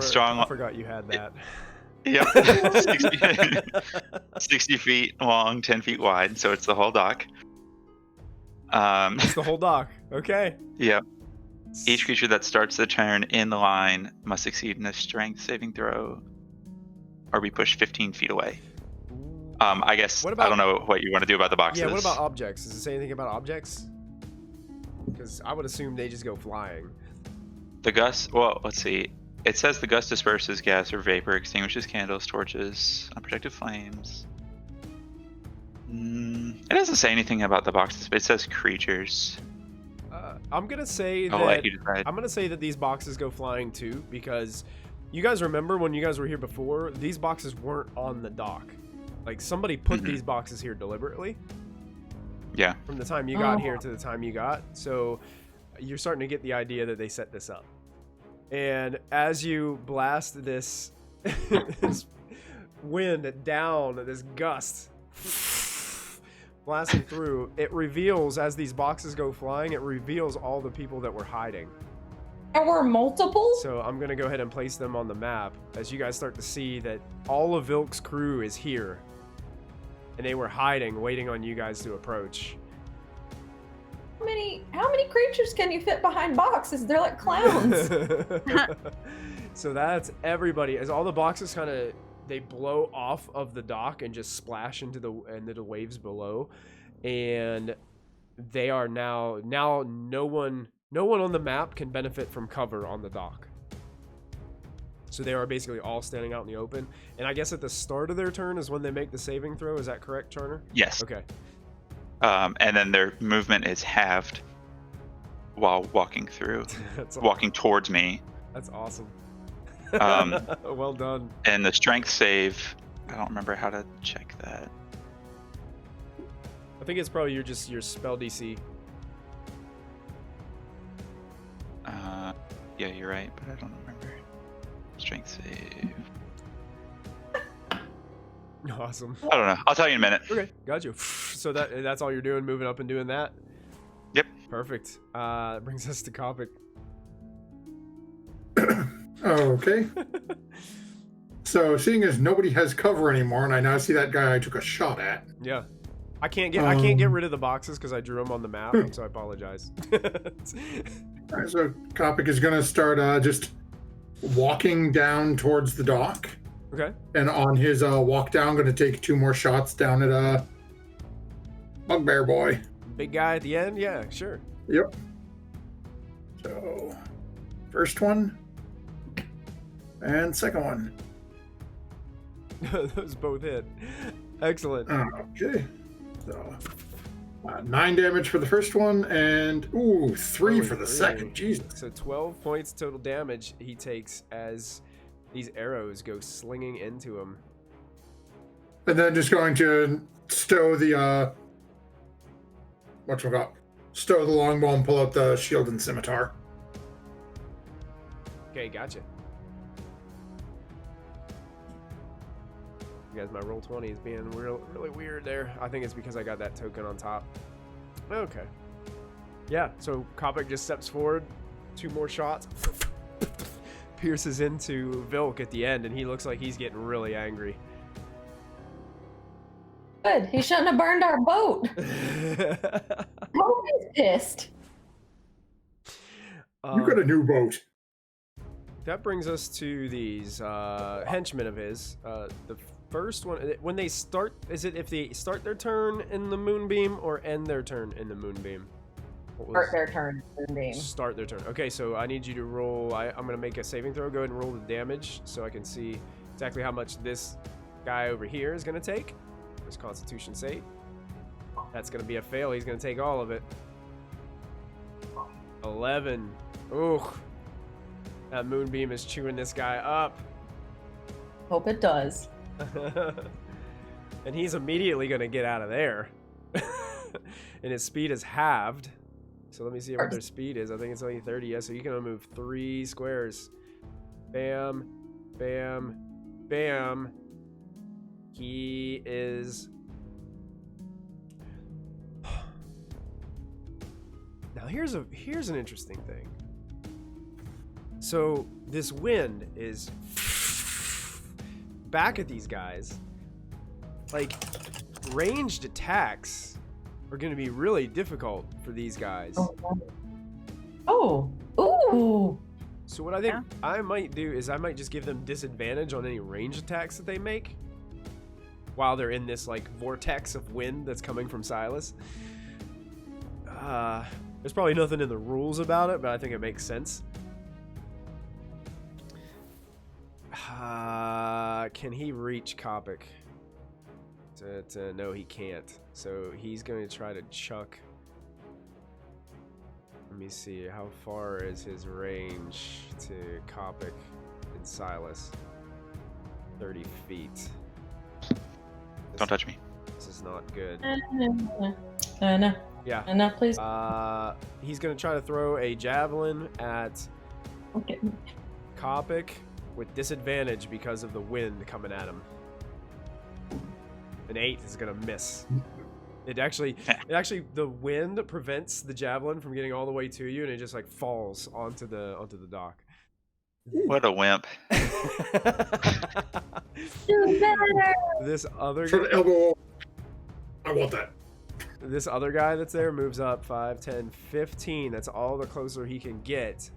Strong. I forgot you had that. Yep. 60 feet long, 10 feet wide, so it's the whole dock. It's the whole dock. Okay. Yep. Each creature that starts the turn in the line must succeed in a strength saving throw or be pushed 15 feet away. I guess What about- I don't know what you want to do about the boxes. Yeah, what about objects? Does it say anything about objects? Because I would assume they just go flying. The gust? Well, let's see. It says the gust disperses gas or vapor, extinguishes candles, torches, unprotected flames. It doesn't say anything about the boxes, but it says creatures. I'm gonna say I'll that let you decide. I'm gonna say that these boxes go flying too, because you guys remember when you guys were here before, these boxes weren't on the dock. Like somebody put these boxes here deliberately. Yeah. From the time you got here to the time you got, so you're starting to get the idea that they set this up. And as you blast this, this wind down, this gust blasting through, it reveals, as these boxes go flying, it reveals all the people that were hiding. There were multiple? So I'm going to go ahead and place them on the map as you guys start to see that all of Vilk's crew is here. And they were hiding, waiting on you guys to approach. How many creatures can you fit behind boxes? They're like clowns. So that's everybody. As all the boxes kind of, they blow off of the dock and just splash into the waves below, and they are now no one on the map can benefit from cover on the dock. So they are basically all standing out in the open. And I guess at the start of their turn is when they make the saving throw. Is that correct, Charner? Yes. Okay. And then their movement is halved while walking walking towards me. That's awesome. Um, Well done. And the strength save, I don't remember how to check that. I think it's probably your spell DC. Yeah, you're right, but I don't remember. Strength save. Awesome. I don't know. I'll tell you in a minute. Okay, got you. So that's all you're doing, moving up and doing that? Yep. Perfect. Brings us to Kopic. Okay. So seeing as nobody has cover anymore, and I now see that guy I took a shot at. Yeah. I can't get rid of the boxes because I drew them on the map, so I apologize. All right, so Kopic is going to start just walking down towards the dock. Okay. And on his walk down, going to take 2 more shots down at Bugbear Boy. Big guy at the end? Yeah, sure. Yep. So, first one. And second one. Those both hit. Excellent. Okay. So, 9 damage for the first one, and 3 for the second. Jesus. So 12 points total damage he takes as these arrows go slinging into him. And then just going to stow the stow the longbow and pull out the shield and scimitar. Okay, gotcha. You guys, my roll 20 is being really weird there. I think it's because I got that token on top. Okay. Yeah, so Kopic just steps forward, 2 more shots, pierces into Vilk at the end, and he looks like he's getting really angry. Good. He shouldn't have burned our boat. Oh, he's pissed. You got a new boat. That brings us to these henchmen of his. The first one, when they start, is it if they start their turn in the moonbeam or end their turn in the moonbeam? Start their turn. Moonbeam. Start their turn. Okay, so I need you to roll. I'm going to make a saving throw. Go ahead and roll the damage so I can see exactly how much this guy over here is going to take. His Constitution save. That's going to be a fail. He's going to take all of it. 11. Ooh. That moonbeam is chewing this guy up. Hope it does. And he's immediately going to get out of there. And his speed is halved. So let me see what their speed is. I think it's only 30. Yeah, so you can only move 3 squares. Bam, bam, bam. He is... Now here's an interesting thing. So this wind is back at these guys. Like, ranged attacks are going to be really difficult for these guys. Oh. Ooh. So what I think I might do is I might just give them disadvantage on any ranged attacks that they make while they're in this like vortex of wind that's coming from Silas. There's probably nothing in the rules about it, but I think it makes sense. Can he reach Kopic? No, he can't. So he's going to try to chuck. Let me see. How far is his range to Kopic and Silas? 30 feet. Don't touch me. This is not good. No. Yeah. No, please. He's going to try to throw a javelin at Okay. Kopic with disadvantage because of the wind coming at him. An 8 is going to miss. It actually, the wind prevents the javelin from getting all the way to you, and it just like falls onto the dock. What a wimp. Do better. This other For the elbow. I want that. This other guy that's there moves up 5, 10, 15. That's all the closer he can get.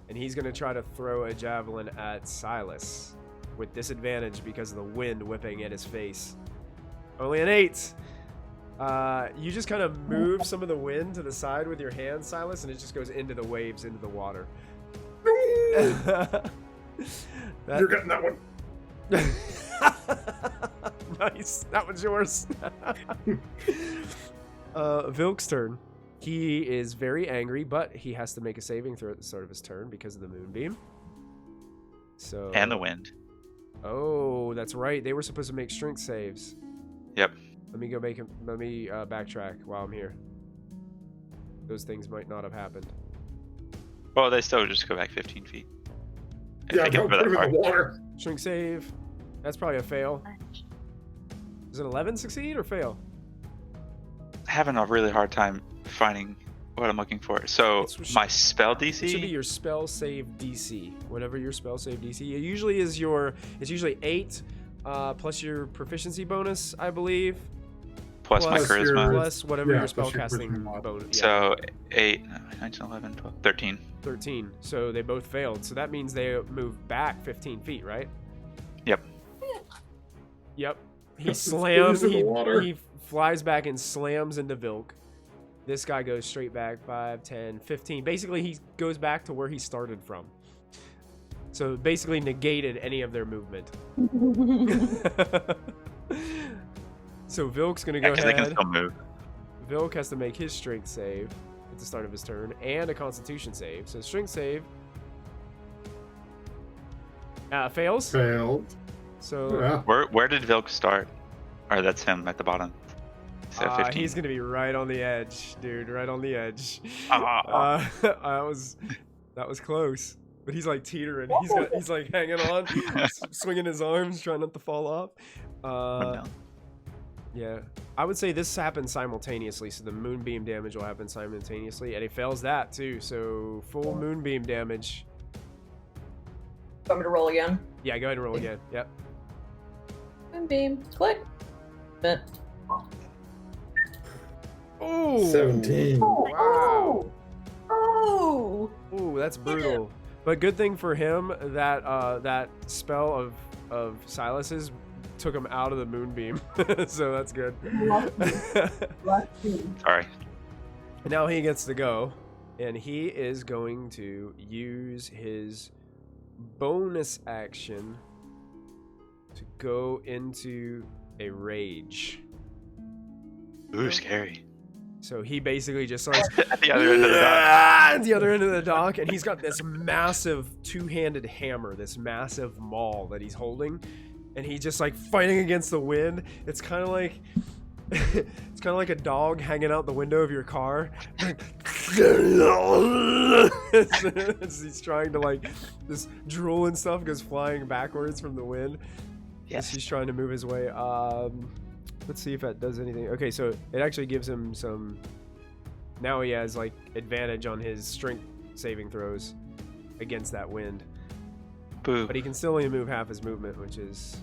And he's going to try to throw a javelin at Silas with disadvantage because of the wind whipping at his face. Only an 8. You just kind of move some of the wind to the side with your hand, Silas, and it just goes into the waves, into the water. You're getting that one. Nice. That one's yours. Vilk's turn. He is very angry, but he has to make a saving throw at the start of his turn because of the moonbeam. So And the wind. Oh, that's right. They were supposed to make strength saves. Yep. Let me go make him. Let me backtrack while I'm here. Those things might not have happened. Well, they still just go back 15 feet. If Yeah, they get don't over put that him in the far. water. Strength save. That's probably a fail. Does an 11 succeed or fail? Having a really hard time finding what I'm looking for. So my spell DC. It should be your spell save DC. Whatever your spell save DC. It usually is your. It's usually 8 plus your proficiency bonus, I believe. Plus my charisma. Plus whatever Yeah, your plus your spellcasting charisma mod. bonus. Yeah. So 8, 19, 11, 12, 13. 13. So they both failed. So that means they move back 15 feet, right? Yep. Yep. He slams. in the water. He flies back and slams into Vilk. This guy goes straight back 5, 10, 15. Basically, he goes back to where he started from. So basically negated any of their movement. So Vilk's going to go Yeah, because they ahead. can still move. Vilk has to make his strength save at the start of his turn and a constitution save. So strength save fails. Failed. So Yeah. Where did Vilk start? Or that's him at the bottom. So 15. he's going to be right on the edge, dude. Right on the edge. That was close. But he's like teetering. He's like hanging on, swinging his arms, trying not to fall off. No. Yeah, I would say this happens simultaneously, so the moonbeam damage will happen simultaneously, and he fails that too. So full moonbeam damage. Want me to roll again? Yeah, go ahead and roll again. Yep. Moonbeam. Click. But Oh, 17. Wow. Oh. Ooh, that's brutal. But good thing for him that that spell of Silas's took him out of the moonbeam, so that's good. Sorry. Now he gets to go, and he is going to use his bonus action to go into a rage. Ooh, scary. So he basically just starts At the other end of the dock. at the other end of the dock, and he's got this massive two-handed hammer, this massive maul that he's holding, and he's just like fighting against the wind. It's kind of like a dog hanging out the window of your car. He's trying to like this drool and stuff goes flying backwards from the wind. Yes. He's trying to move his way. Let's see if that does anything. Okay, so it actually gives him some... Now he has, like, advantage on his strength saving throws against that wind. Boo. But he can still only move half his movement, which is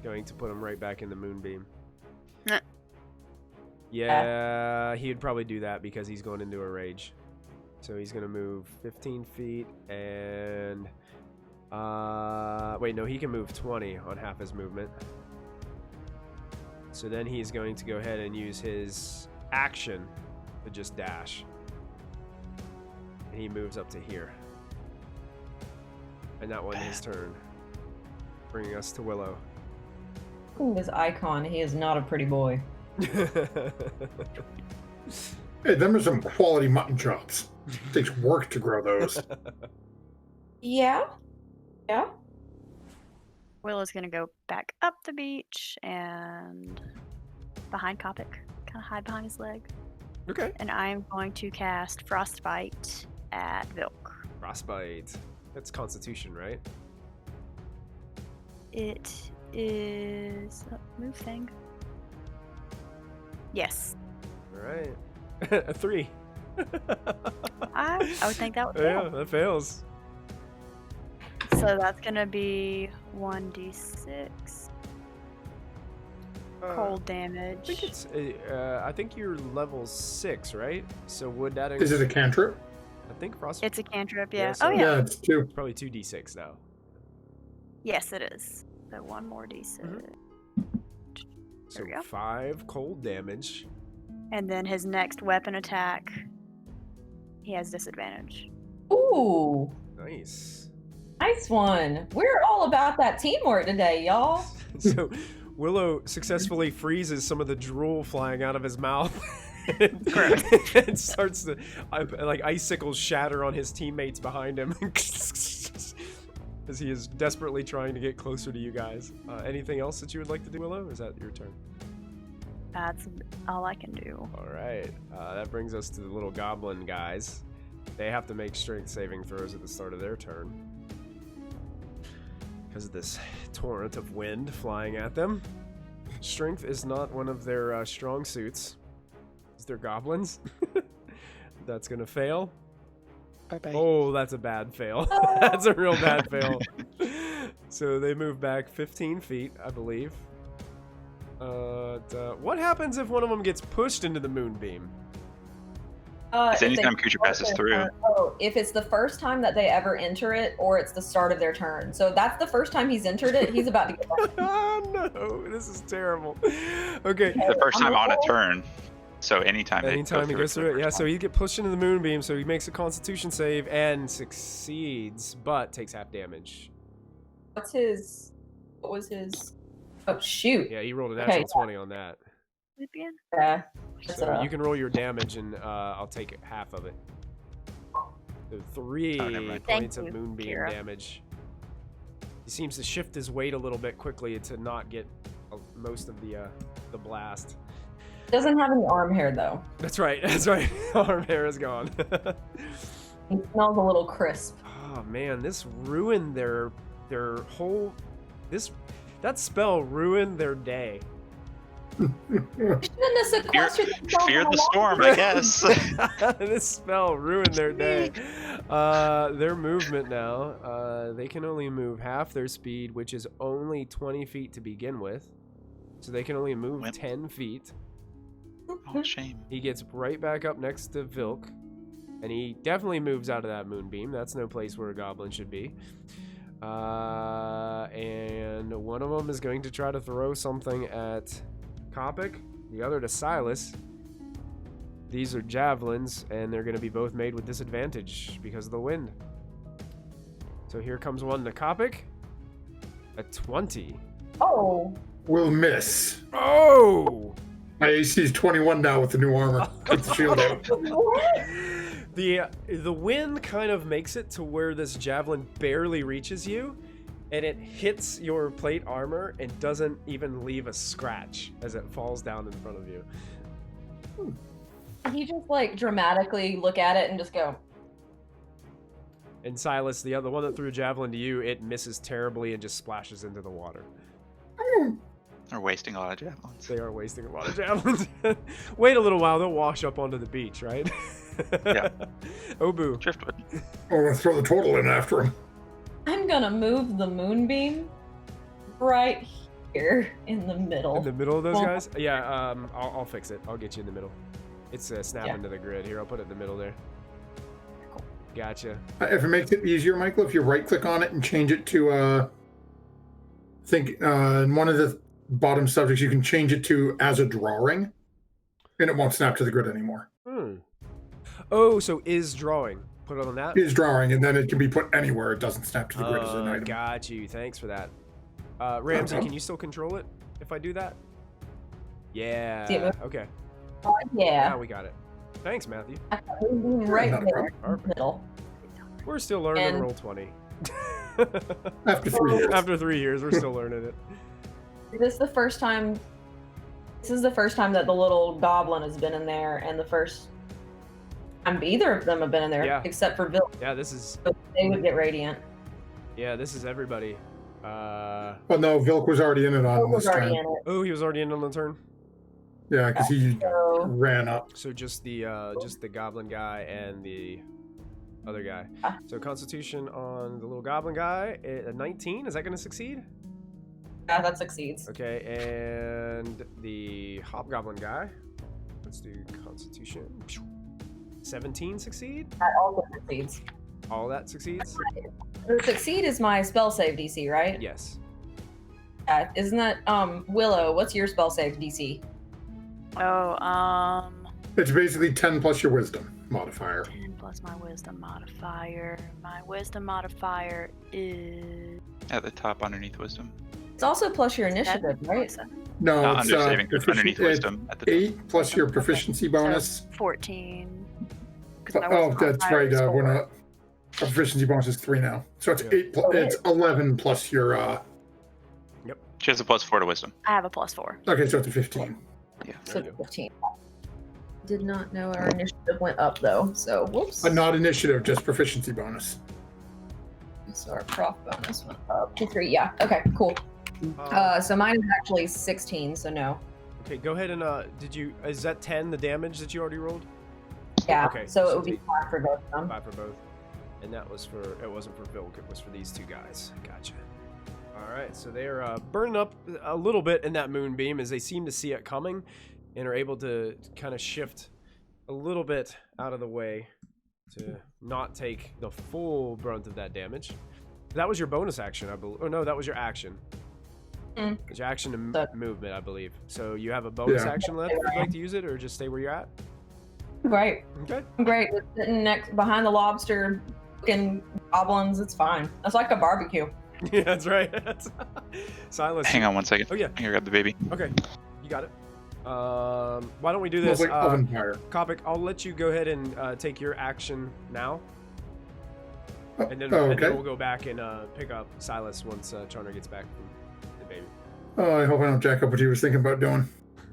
going to put him right back in the moonbeam. Nah. Yeah, he would probably do that because he's going into a rage. So he's going to move 15 feet and... wait, no, he can move 20 on half his movement. So then he's going to go ahead and use his action to just dash. And he moves up to here. And that one his turn. Bringing us to Willow. Ooh, this icon, he is not a pretty boy. Hey, them are some quality mutton chops. It takes work to grow those. Yeah. Yeah. Willow's gonna go back up the beach and behind Kopic, kind of hide behind his leg. Okay. And I'm going to cast Frostbite at Vilk. Frostbite. That's Constitution, right? It is a move thing. Yes. All right. A 3. I would think that would Yeah, fail. that fails. So that's gonna be 1d6 cold damage. I think it's. I think you're level 6, right? So would that? Is it a cantrip? I think frost. It's a cantrip, Yeah, yeah. so- Oh yeah. Yeah, it's 2. It's probably 2d6 now. Yes, it is. So one more d6. So we go. 5 cold damage. And then his next weapon attack, he has disadvantage. Ooh, Nice. nice one. We're all about that teamwork today, y'all. So Willow successfully freezes some of the drool flying out of his mouth. And starts to like icicles shatter on his teammates behind him as he is desperately trying to get closer to you guys. Anything else that you would like to do, Willow? Or is that your turn? That's all I can do. All right, that brings us to the little goblin guys. They have to make strength saving throws at the start of their turn because of this torrent of wind flying at them. Strength is not one of their strong suits. They're goblins. That's gonna fail. Bye-bye. Oh, that's a bad fail. That's a real bad fail. So they move back 15 feet, I believe. What happens if one of them gets pushed into the moonbeam? It's If they- anytime creature passes through. Oh, if it's the first time that they ever enter it, or it's the start of their turn. So that's the first time he's entered it. He's about to get back. Oh no, this is terrible. Okay. The first time on a turn. So anytime Anytime he goes it's the through it, yeah. first So one. he get pushed into the moonbeam. So he makes a Constitution save and succeeds, but takes half damage. What was his? Oh shoot. Yeah, he rolled a Okay, natural yeah. 20 on that. Again? Yeah. So you can roll your damage, and I'll take half of it. So 3 Oh, never mind. points Thank of you, moonbeam Kira. damage. He seems to shift his weight a little bit quickly to not get most of the blast. Doesn't have any arm hair though. That's right. That's right. Arm hair is gone. He smells a little crisp. Oh man, this ruined their whole. That spell ruined their day. Shouldn't have sequestered themselves Fear in a the wall? storm, I guess. This spell ruined their day. Their movement now. They can only move half their speed, which is only 20 feet to begin with. So they can only move Wimp. 10 feet. Oh, shame. He gets right back up next to Vilk. And he definitely moves out of that moonbeam. That's no place where a goblin should be. And one of them is going to try to throw something at Kopic, the other to Silas. These are javelins, and they're going to be both made with disadvantage because of the wind. So here comes one to Kopic. A 20. Oh. Will miss. Oh! My AC is 21 now with the new armor. With the shield out. The wind kind of makes it to where this javelin barely reaches you, and it hits your plate armor and doesn't even leave a scratch as it falls down in front of you. He just like dramatically look at it and just go. And Silas, the other one that threw a javelin to you, it misses terribly and just splashes into the water. They're wasting a lot of javelins. They are wasting a lot of javelins. Wait a little while, they'll wash up onto the beach, right? Yeah. Obu. Driftwood. I'm gonna throw the total in after him. I'm gonna move the moonbeam right here in the middle. In the middle of those Well- guys? Yeah, I'll fix it. I'll get you in the middle. It's snapping Yeah. to the grid. Here, I'll put it in the middle there. Gotcha. If it makes it easier, Michael, if you right click on it and change it to, in one of the bottom subjects, you can change it to as a drawing, and it won't snap to the grid anymore. Oh, so is drawing. Put it on that? It is drawing, and then it can be put anywhere. It doesn't snap to the grid as an item. Got you. Thanks for that. Ramsey, can you still control it if I do that? Yeah. Yeah. Okay. Oh, yeah. Now we got it. Thanks, Matthew. Moonbeam right Not a there in problem. the middle. We're still learning And- roll 20. After 3 years. After 3 years, we're still learning it. This is the first time. This is the first time that the little goblin has been in there, and the first time either of them have been in there, Yeah. except for Bill. Yeah, this is They would get radiant. everybody. Well, no, Vilk was already in it Bill on was this already time. in it. Oh, he was already in on the turn. Yeah, because he So ran up. So just the goblin guy and the other guy. Ah. So Constitution on the little goblin guy, 19. Is that going to succeed? yeah, that succeeds. Okay, and the hobgoblin guy. Let's do Constitution. 17 succeed. That also succeeds. All that succeeds. The succeed is my spell save DC, right? Yes. Yeah. Isn't that Willow? What's your spell save DC? Oh, It's basically 10 plus your wisdom modifier. 10 plus my wisdom modifier. My wisdom modifier is At the top underneath wisdom. It's also plus your initiative, right? No, Not it's under saving, but underneath it's wisdom. At the top. 8 plus your proficiency bonus. 14. 'Cause my Oh, wisdom that's modifier right. is We're 4. not. Our proficiency bonus is 3 now, so it's Yeah. 8. It's 11 plus your. She has a +4 to wisdom. I have a +4. Okay, so it's a 15. Yeah. So There you go. 15. Did not know our initiative went up though, so whoops. Not initiative, just proficiency bonus. So our prof bonus went up to 3. Yeah. Okay. Cool. Uh, So mine is actually 16. So no. okay, go ahead and is that 10 the damage that you already rolled? Yeah. Okay, So so it would be take- 5 for both of them. 5 for both. And that was it wasn't for Vilk, it was for these two guys. Gotcha. Alright, so they're burning up a little bit in that moonbeam as they seem to see it coming and are able to kind of shift a little bit out of the way to not take the full brunt of that damage. That was your bonus action, I believe. Oh no, that was your action. Mm. It's your action and That- movement, I believe. So you have a bonus Yeah. action left if you'd like to use it, or just stay where you're at? Right. Okay. Great. We're sitting next behind the lobster looking goblins. It's fine. It's like a barbecue. Yeah, that's right. Silas. Hang on one second. Oh yeah. Here, grab the baby. Okay, you got it. Why don't we do Smells this? like oven fire. Kopic, I'll let you go ahead and take your action now, and then, Oh, and okay. then we'll go back and pick up Silas once Charner gets back from the baby. Oh, I hope I don't jack up what he was thinking about doing.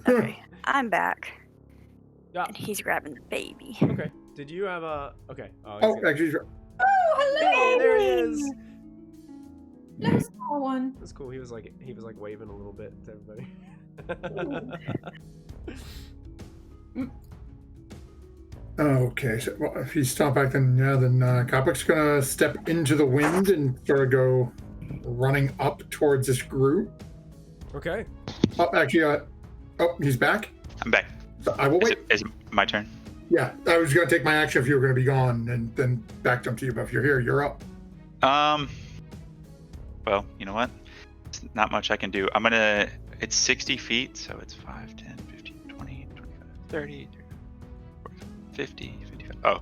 Okay, I'm back. Yeah. And he's grabbing the baby. Okay. Did you have a? Okay. Oh, actually, Oh, hello. Hey, there he is. No small one. That's cool. He was like waving a little bit to everybody. okay. So well, if he's stopped back, then Kopic's gonna step into the wind and sort of go running up towards this group. Okay. Oh, actually, he's back. I'm back. So I will wait. Is it my turn? Yeah, I was gonna take my action if you were gonna be gone, and then back jump to you. But if you're here, you're up. Well, you know what? It's not much I can do. It's 60 feet, so it's 5, 10, 15, 20, 25, 30, 50, 55. Oh,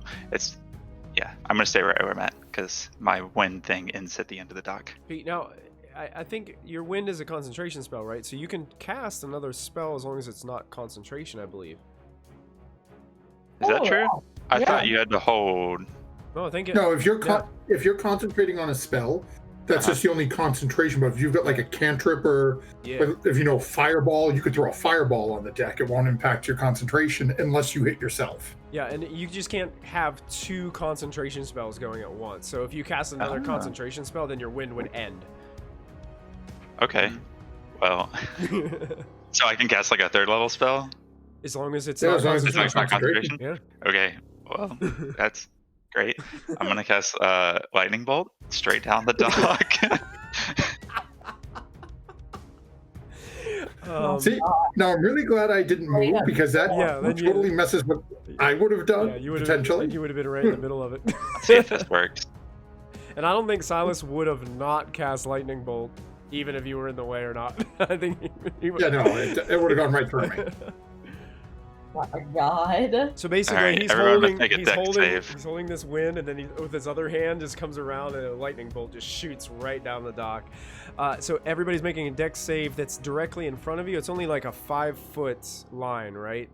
I'm gonna stay right where I'm at, because my wind thing ends at the end of the dock. Pete, now, I think your wind is a concentration spell, right? So you can cast another spell as long as it's not concentration, I believe. Is that Oh, true? I yeah. thought you had to hold. No, I think it. No, if you're Yeah. if you're concentrating on a spell, That's just the only concentration. But if you've got like a cantrip or if you know fireball, you could throw a fireball on the deck. It won't impact your concentration unless you hit yourself. Yeah, and you just can't have 2 concentration spells going at once. So if you cast another concentration spell, then your wind would end. Okay. Well, so I can cast like a 3rd level spell? As long as it's as long as it's not concentration? Yeah. Okay. Well, that's great. I'm going to cast lightning bolt straight down the dock. See, now I'm really glad I didn't move because that totally messes with what I would have done. Yeah, you would potentially. have. You would have been right in the middle of it. Let's see if this works. And I don't think Silas would have not cast lightning bolt, even if you were in the way or not. I think he would. Yeah, no, it would have gone right through me. Oh my god. So basically, Right, he's everyone must make a dex holding save. he's holding this wind, and then he, with his other hand, just comes around and a lightning bolt just shoots right down the dock. So everybody's making a dex save that's directly in front of you. It's only like a 5-foot line, right?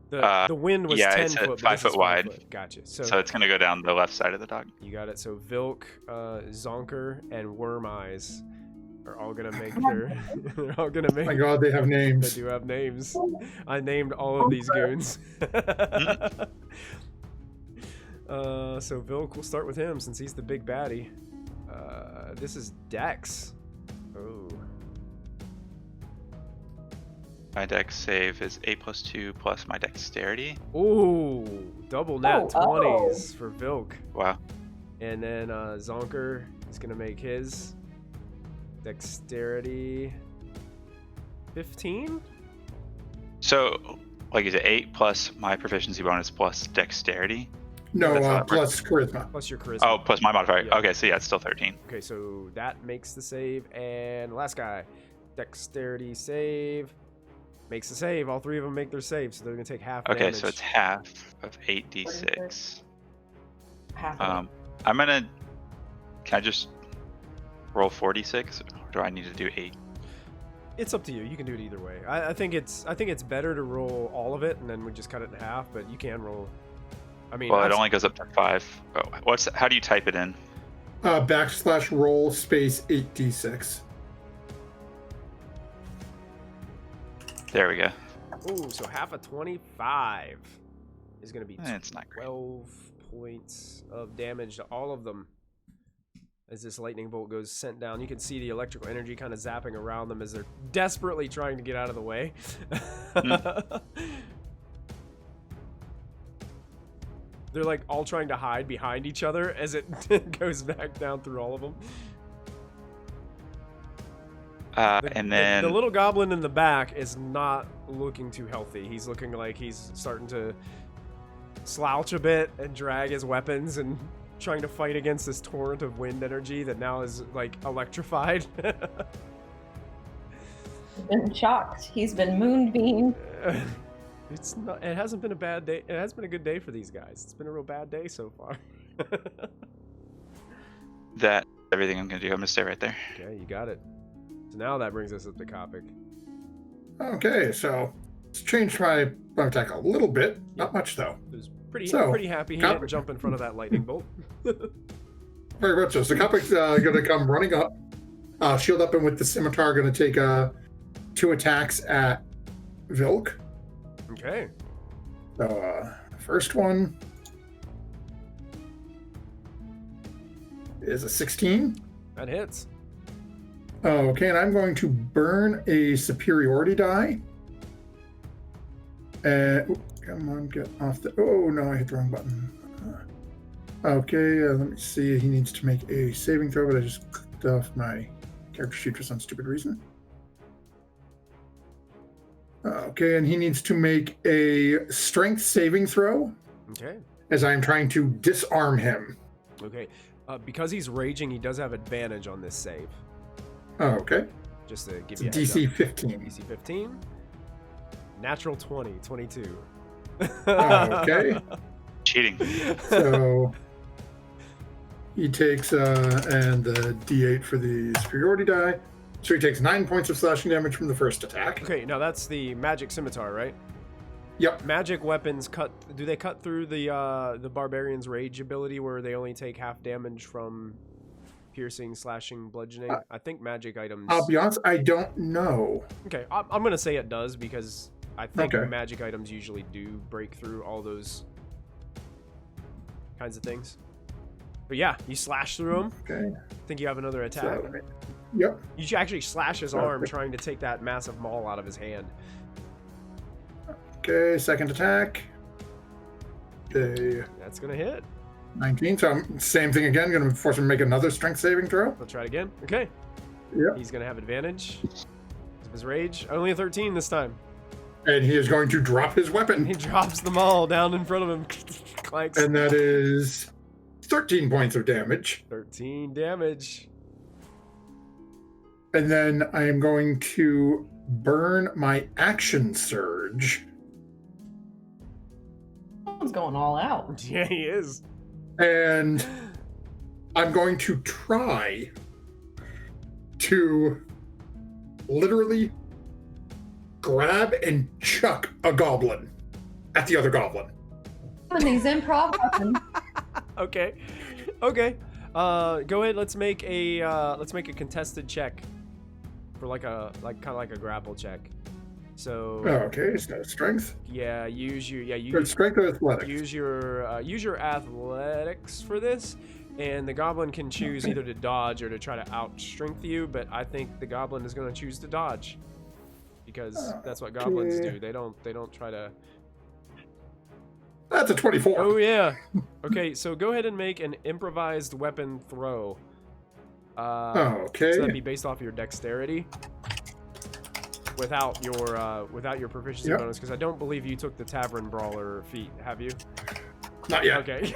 The wind was 10 it's foot. at 5 foot wide. Gotcha. So it's going to go down the left side of the dock. You got it. So Vilk, Zonker, and Worm Eyes are all gonna make they're all gonna make. My God, they have names. They do have names. I named all of these goons. So Vilk, we'll start with him since he's the big baddie. This is Dex. Oh. My dex save is 8 + 2 plus my dexterity. Ooh, double nat 20s for Vilk. Wow. And then Zonker is gonna make his dexterity 15. So, like, is it 8 plus my proficiency bonus plus dexterity? No, plus charisma. Plus your charisma. Oh, plus my modifier. Yeah. Okay, so yeah, it's still 13. Okay, so that makes the save. And last guy, dexterity save. Makes the save. All 3 of them make their save, so they're going to take half Okay, damage. so it's half of 8d6. Half I'm going to... Can I just roll 46? Or do I need to do 8? It's up to you. You can do it either way. I think it's better to roll all of it, and then we just cut it in half, but you can roll... I mean, Well, it only goes up to 5. Oh, how do you type it in? /roll space 8d6. There we go. Ooh, so half of 25 is going to be It's not great. 12 points of damage to all of them. As this lightning bolt goes sent down, you can see the electrical energy kind of zapping around them as they're desperately trying to get out of the way. They're like all trying to hide behind each other as it goes back down through all of them. And then... The little goblin in the back is not looking too healthy. He's looking like he's starting to slouch a bit and drag his weapons and trying to fight against this torrent of wind energy that now is like electrified. He's been shocked. He's been moonbeamed. It's not. It hasn't been a bad day. It has been a good day for these guys. It's been a real bad day so far. That's everything I'm going to do. I'm going to stay right there. Okay, you got it. So now that brings us up to Kopic. Okay, so let's change my attack a little bit. Not much, though. It was pretty happy he Kopic- didn't jump in front of that lightning bolt. Very much so. So Kopic's going to come running up, shield up, and with the scimitar, going to take 2 attacks at Vilk. Okay. So the first one is a 16. That hits. Okay, and I'm going to burn a superiority die. Come on, get off the... Oh, no, I hit the wrong button. Okay, let me see. He needs to make a saving throw, but I just clicked off my character sheet for some stupid reason. Okay, and he needs to make a strength saving throw. Okay. As I'm trying to disarm him. Okay. Because he's raging, he does have advantage on this save. Oh, okay. Just to give It's you a heads DC up. 15. DC 15. Natural 20, 22. Okay. Cheating. So he takes and the D8 for the superiority die. So he takes 9 points of slashing damage from the first attack. Okay, now that's the magic scimitar, right? Yep. Magic weapons do they cut through the barbarian's rage ability where they only take half damage from Piercing, slashing, bludgeoning. I think magic items. I'll be honest, I don't know. Okay, I'm gonna say it does because I think Okay. magic items usually do break through all those kinds of things. But yeah, you slash through him. Okay. I think you have another attack. So, yep. You should actually slash his arm, Okay. trying to take that massive maul out of his hand. Okay, second attack. Okay, That's gonna hit. 19. So same thing again. Going to force him to make another strength saving throw. I'll try it again. Okay. Yep. He's gonna have advantage of his rage. Only a 13 this time. And he is going to drop his weapon. He drops them all down in front of him. Clanks. And that is 13 points of damage. 13 damage. And then I am going to burn my action surge. Someone's going all out. Yeah, he is. And I'm going to try to literally grab and chuck a goblin at the other goblin. These improv weapons. Okay. Okay. Go ahead. Let's make a contested check for kind of like a grapple check. So Okay, so strength. yeah, use Strength or athletics? use your athletics for this, and the goblin can choose either to dodge or to try to outstrength you. But I think the goblin is going to choose to dodge because that's what goblins Okay. do. They don't try to. That's a 24. Oh yeah. Okay, so go ahead and make an improvised weapon throw. Okay. So that'd be based off your dexterity, without your proficiency Yep. bonus, because I don't believe you took the tavern brawler feat, have you? Not yet. Okay.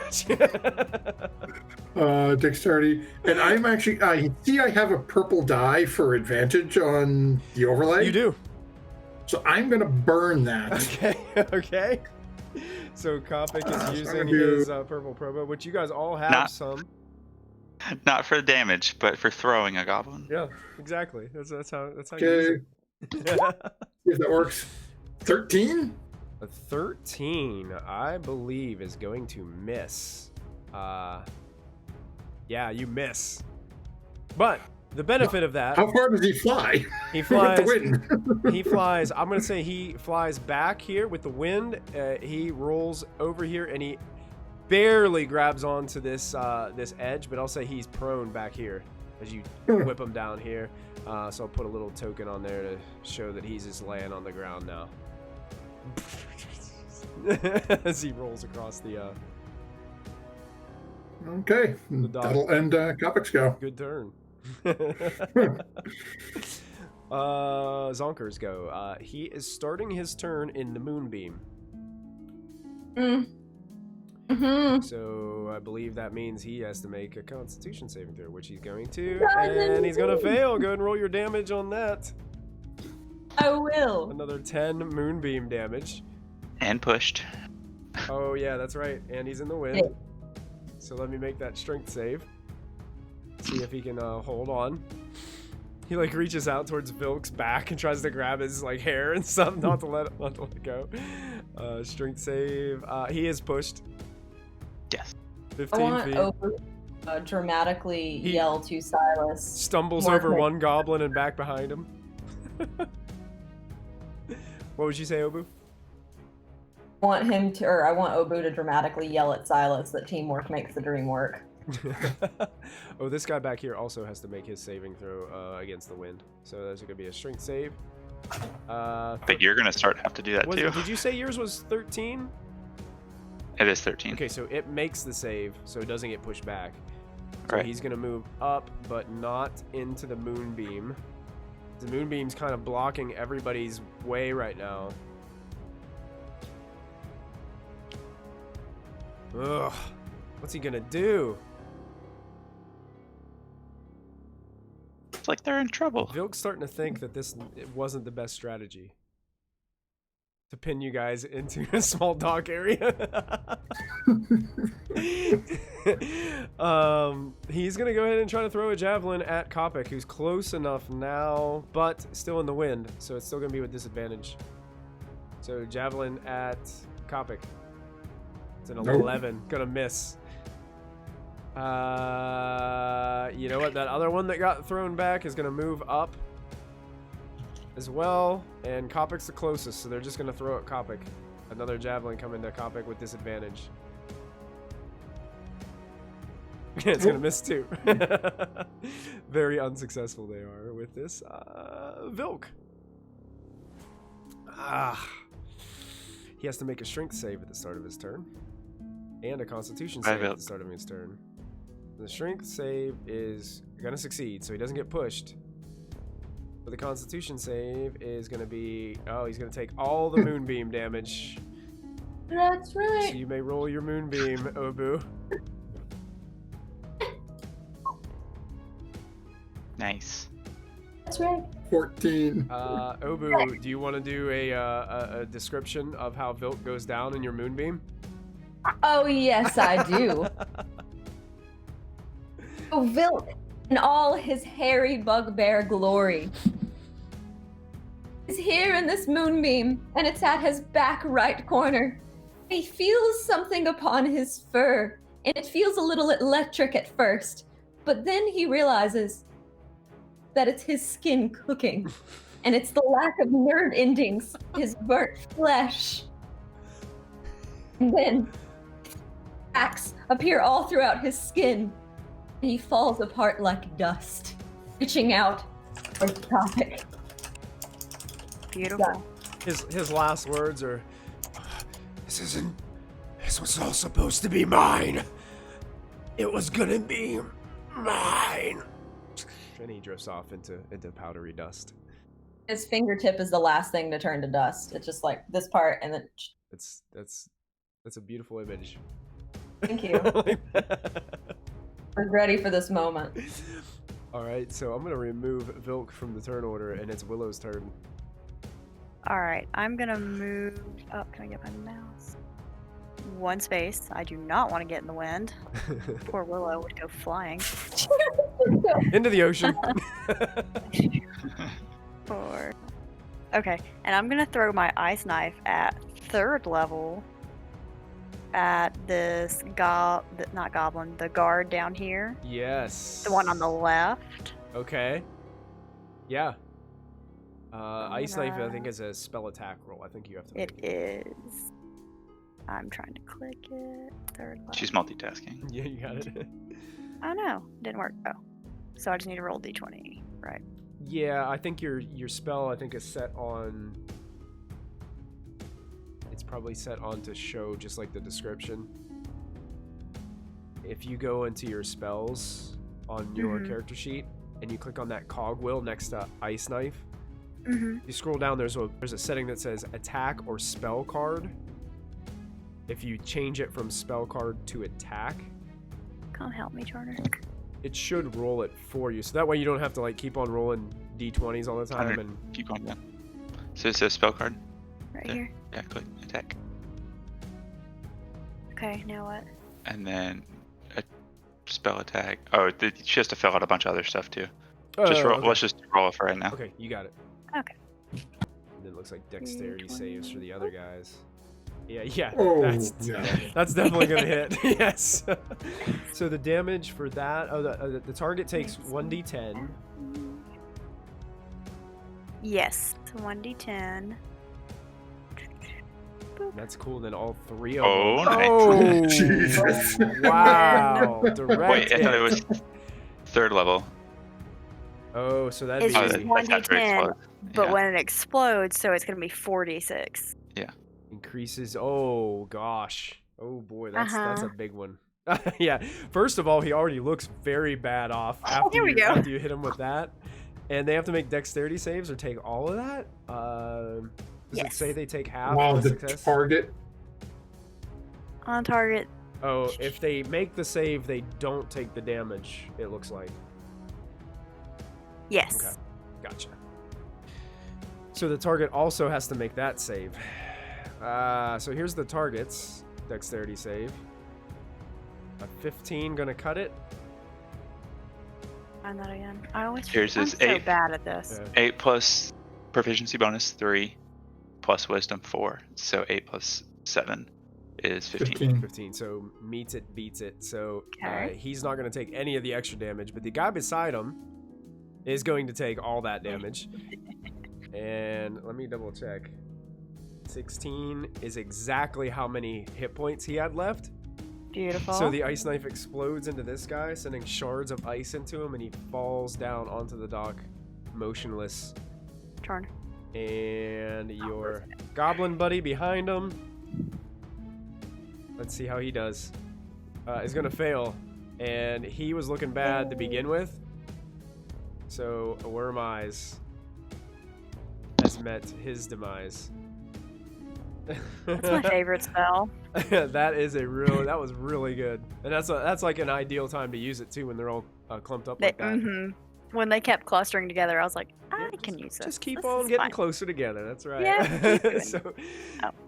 Dexterity. And I'm actually, I see I have a purple die for advantage on the overlay. You do. So I'm going to burn that. Okay. Okay. So Kopic is I'm using gonna do- his purple promo, which you guys all have Not- some. Not for damage, but for throwing a goblin. Yeah, exactly. That's how you Okay. use it. If that works. 13? A 13, I believe, is going to miss. Yeah, you miss. But the benefit of that, How far does he fly? he With flies. the wind. He flies. I'm gonna say he flies back here with the wind. He rolls over here and he barely grabs onto this this edge, but I'll say he's prone back here as you whip him down here. So I'll put a little token on there to show that he's just laying on the ground now. As he rolls across the Okay. dog. That'll end Kopic's go. good turn. Zonkers go. He is starting his turn in the moonbeam. Mm-hmm. So I believe that means he has to make a Constitution saving throw, which he's going to, Doesn't and he's gonna he? fail. Go ahead and roll your damage on that. I will. Another 10 moonbeam damage. And pushed. Oh yeah, that's right. And he's in the wind. Yeah. So let me make that strength save. See if he can hold on. He like reaches out towards Vilk's back and tries to grab his like hair and stuff, not to let go. Strength save. He is pushed. Yes. I 15 want feet. Obu dramatically He- yell to Silas. Stumbles More over quick. one goblin and back behind him. What would you say, Obu? I want Obu to dramatically yell at Silas that teamwork makes the dream work. Oh, this guy back here also has to make his saving throw against the wind. So there's going to be a strength save. But you're gonna have to do that too. Did you say yours was 13? It is 13. Okay, so it makes the save, so it doesn't get pushed back. So Right. he's going to move up, but not into the moonbeam. The moonbeam's kind of blocking everybody's way right now. Ugh. What's he going to do? It's like they're in trouble. Vilk's starting to think that it wasn't the best strategy to pin you guys into a small dock area. He's gonna go ahead and try to throw a javelin at Kopic, who's close enough now, but still in the wind, so it's still gonna be with disadvantage. So javelin at Kopic. It's an Nope. 11, gonna miss. You you know what? That other one that got thrown back is gonna move up as well, and Kopik's the closest, so they're just gonna throw at Kopik. Another javelin coming to Kopik with disadvantage. It's gonna miss too. Very unsuccessful they are with this. Vilk. He has to make a strength save at the start of his turn, and a Constitution save at the start of his turn. The strength save is gonna succeed, so he doesn't get pushed. But the Constitution save is gonna be, he's gonna take all the moonbeam damage. That's right. So you may roll your moonbeam, Obu. Nice. That's right. 14. Obu, do you want to do a description of how Vilk goes down in your moonbeam? Oh, yes, I do. Oh, Vilk, in all his hairy bugbear glory, is here in this moonbeam, and it's at his back right corner. He feels something upon his fur, and it feels a little electric at first, but then he realizes that it's his skin cooking, and it's the lack of nerve endings, his burnt flesh. And then cracks appear all throughout his skin, and he falls apart like dust, reaching out for the topic. Beautiful. His last words are, This was all supposed to be mine. It was gonna be mine. and he drifts off into powdery dust. His fingertip is the last thing to turn to dust. It's just like this part, and then. That's a beautiful image. Thank you. We're ready for this moment. All right, so I'm gonna remove Vilk from the turn order, and it's Willow's turn. All right, I'm gonna move up. Can I get my mouse? One space. I do not want to get in the wind. Poor Willow would go flying. Into the ocean. Okay, and I'm gonna throw my ice knife at 3rd level at this not goblin, the guard down here. Yes. The one on the left. Okay. Yeah. Ice knife, I think, is a spell attack roll. I think you have to. It is. I'm trying to click it. 3rd level. She's multitasking. Yeah, you got it. Oh no, didn't work. Oh, so I just need to roll d20, right? Yeah, I think your spell, I think, is set on. It's probably set on to show just like the description. If you go into your spells on your character sheet and you click on that cogwheel next to ice knife, you scroll down. There's a setting that says attack or spell card. If you change it from spell card to attack, Come help me, Charter. it should roll it for you. So that way you don't have to like keep on rolling d20s all the time. And Keep going down. So it says spell card. Right There. here. Yeah, click attack. Okay, now what? And then a spell attack. Oh, she has to fill out a bunch of other stuff too. Just roll. okay. Let's just roll it for right now. Okay, you got it. Okay. And then it looks like dexterity saves for the other guys. Yeah, Oh, that's yeah. that's definitely gonna hit. Yes. So the damage for that, the target takes 1d10. Yes, it's 1d10. That's cool. Then all three of Oh, them. nice. Oh, Jesus. wow! Direct Wait, I thought it hit. was 3rd level. Oh, so that'd It's be just that's after it 1d10, explodes. but Yeah. when it explodes, so it's gonna be 4d6. increases. Oh gosh. Oh boy, that's a Uh-huh. big one. Yeah. First of all, he already looks very bad off There we go. after you hit him with that, and they have to make dexterity saves or take all of that. Does it Yes. say they take half Wow, of the the success? target. On target. Oh, if they make the save, they don't take the damage. It looks like. Yes. Okay. Gotcha. So the target also has to make that save. So here's the target's dexterity save. A 15 gonna cut it. Find that again. I always. Yours I'm is so 8. bad at this. Yeah. 8 plus proficiency bonus 3 plus wisdom 4. So 8 plus 7 is 15. 15. So meets it, beats it. So Okay. he's not going to take any of the extra damage, but the guy beside him is going to take all that damage. And let me double check. 16 is exactly how many hit points he had left. Beautiful. So the ice knife explodes into this guy, sending shards of ice into him, and he falls down onto the dock, motionless. Turn. And your goblin buddy behind him, let's see how he does, is going to fail. And he was looking bad to begin with. So a Worm Eyes has met his demise. That's my favorite spell. That was really good. And that's like an ideal time to use it too, when they're all clumped up like that. When they kept clustering together, I was like, I can use this. Just keep This on is getting fine. closer together. That's right. Yeah, keep doing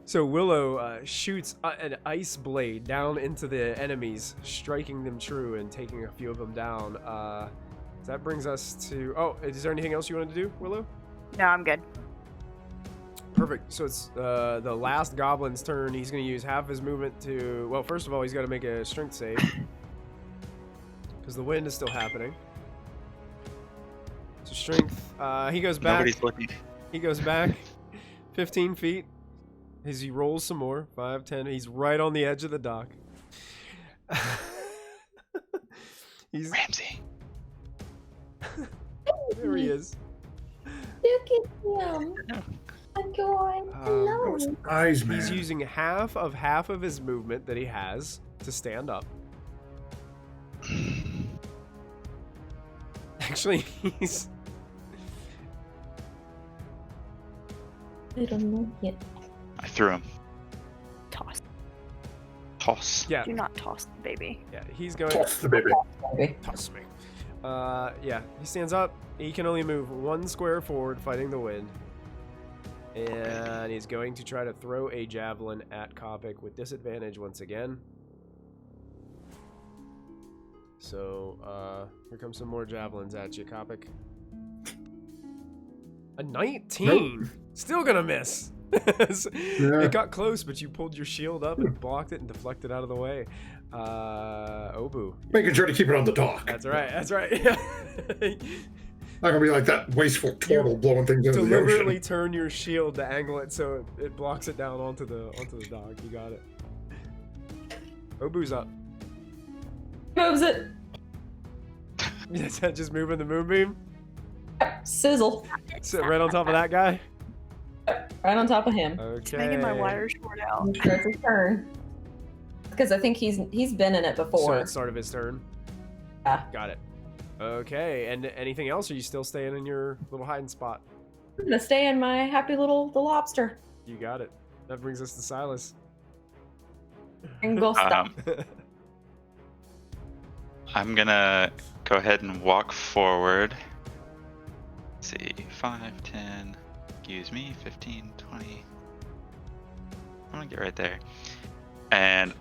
so Willow shoots an ice blade down into the enemies, striking them true and taking a few of them down. That brings us to... Oh, is there anything else you wanted to do, Willow? No, I'm good. Perfect. So it's the last goblin's turn. He's going to use half his movement to... Well, first of all, he's got to make a strength save. Because the wind is still happening. So strength... he goes back. Nobody's looking. He goes back 15 feet. As he rolls some more. 5, 10. He's right on the edge of the dock. He's... Ramsey. There he is. Look at him. I'm going hello. Those eyes, man. He's using half of his movement that he has to stand up. Actually, he's... I don't know yet. I threw him. Toss. Toss. Yeah, Do not toss the baby. yeah, he's going... Toss the baby. Okay. Toss me. Yeah, he stands up. He can only move 1 square forward, fighting the wind. And he's going to try to throw a javelin at Kopic with disadvantage once again. So, here comes some more javelins at you, Kopic. A 19! Nope. Still gonna miss! Yeah. It got close, but you pulled your shield up and blocked it and deflected out of the way. Obu. Making sure to keep it on the dock. That's right, that's right. Not gonna be like that wasteful turtle blowing things into the Deliberately ocean. turn your shield to angle it so it blocks it down onto the dock. You got it. Obu's up. Moves it. Is that just moving the moonbeam? Sizzle. Sit right on top of that guy? Right on top of him. It's Okay. making my wire short out. He starts his turn. Because I think he's been in it So before. it's start of his turn? Yeah. Got it. Okay, and anything else, or are you still staying in your little hiding spot? I'm gonna stay in my happy little the lobster You got it. That brings us to Silas. and go stop. I'm gonna go ahead and walk forward. Let's see, 5, 10, excuse me, 15, 20. I'm gonna get right there. And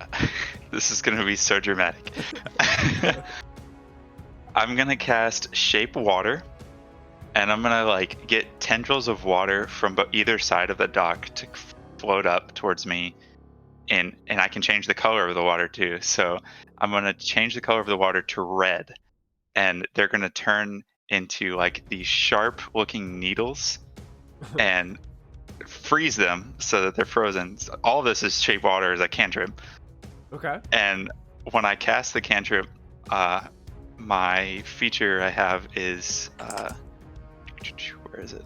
this is gonna be so dramatic. I'm gonna cast Shape Water, and I'm gonna like get tendrils of water from either side of the dock to float up towards me, and I can change the color of the water too. So I'm gonna change the color of the water to red, and they're gonna turn into like these sharp-looking needles, and freeze them so that they're frozen. So all this is Shape Water as a cantrip. Okay. And when I cast the cantrip, my feature I have is where is it?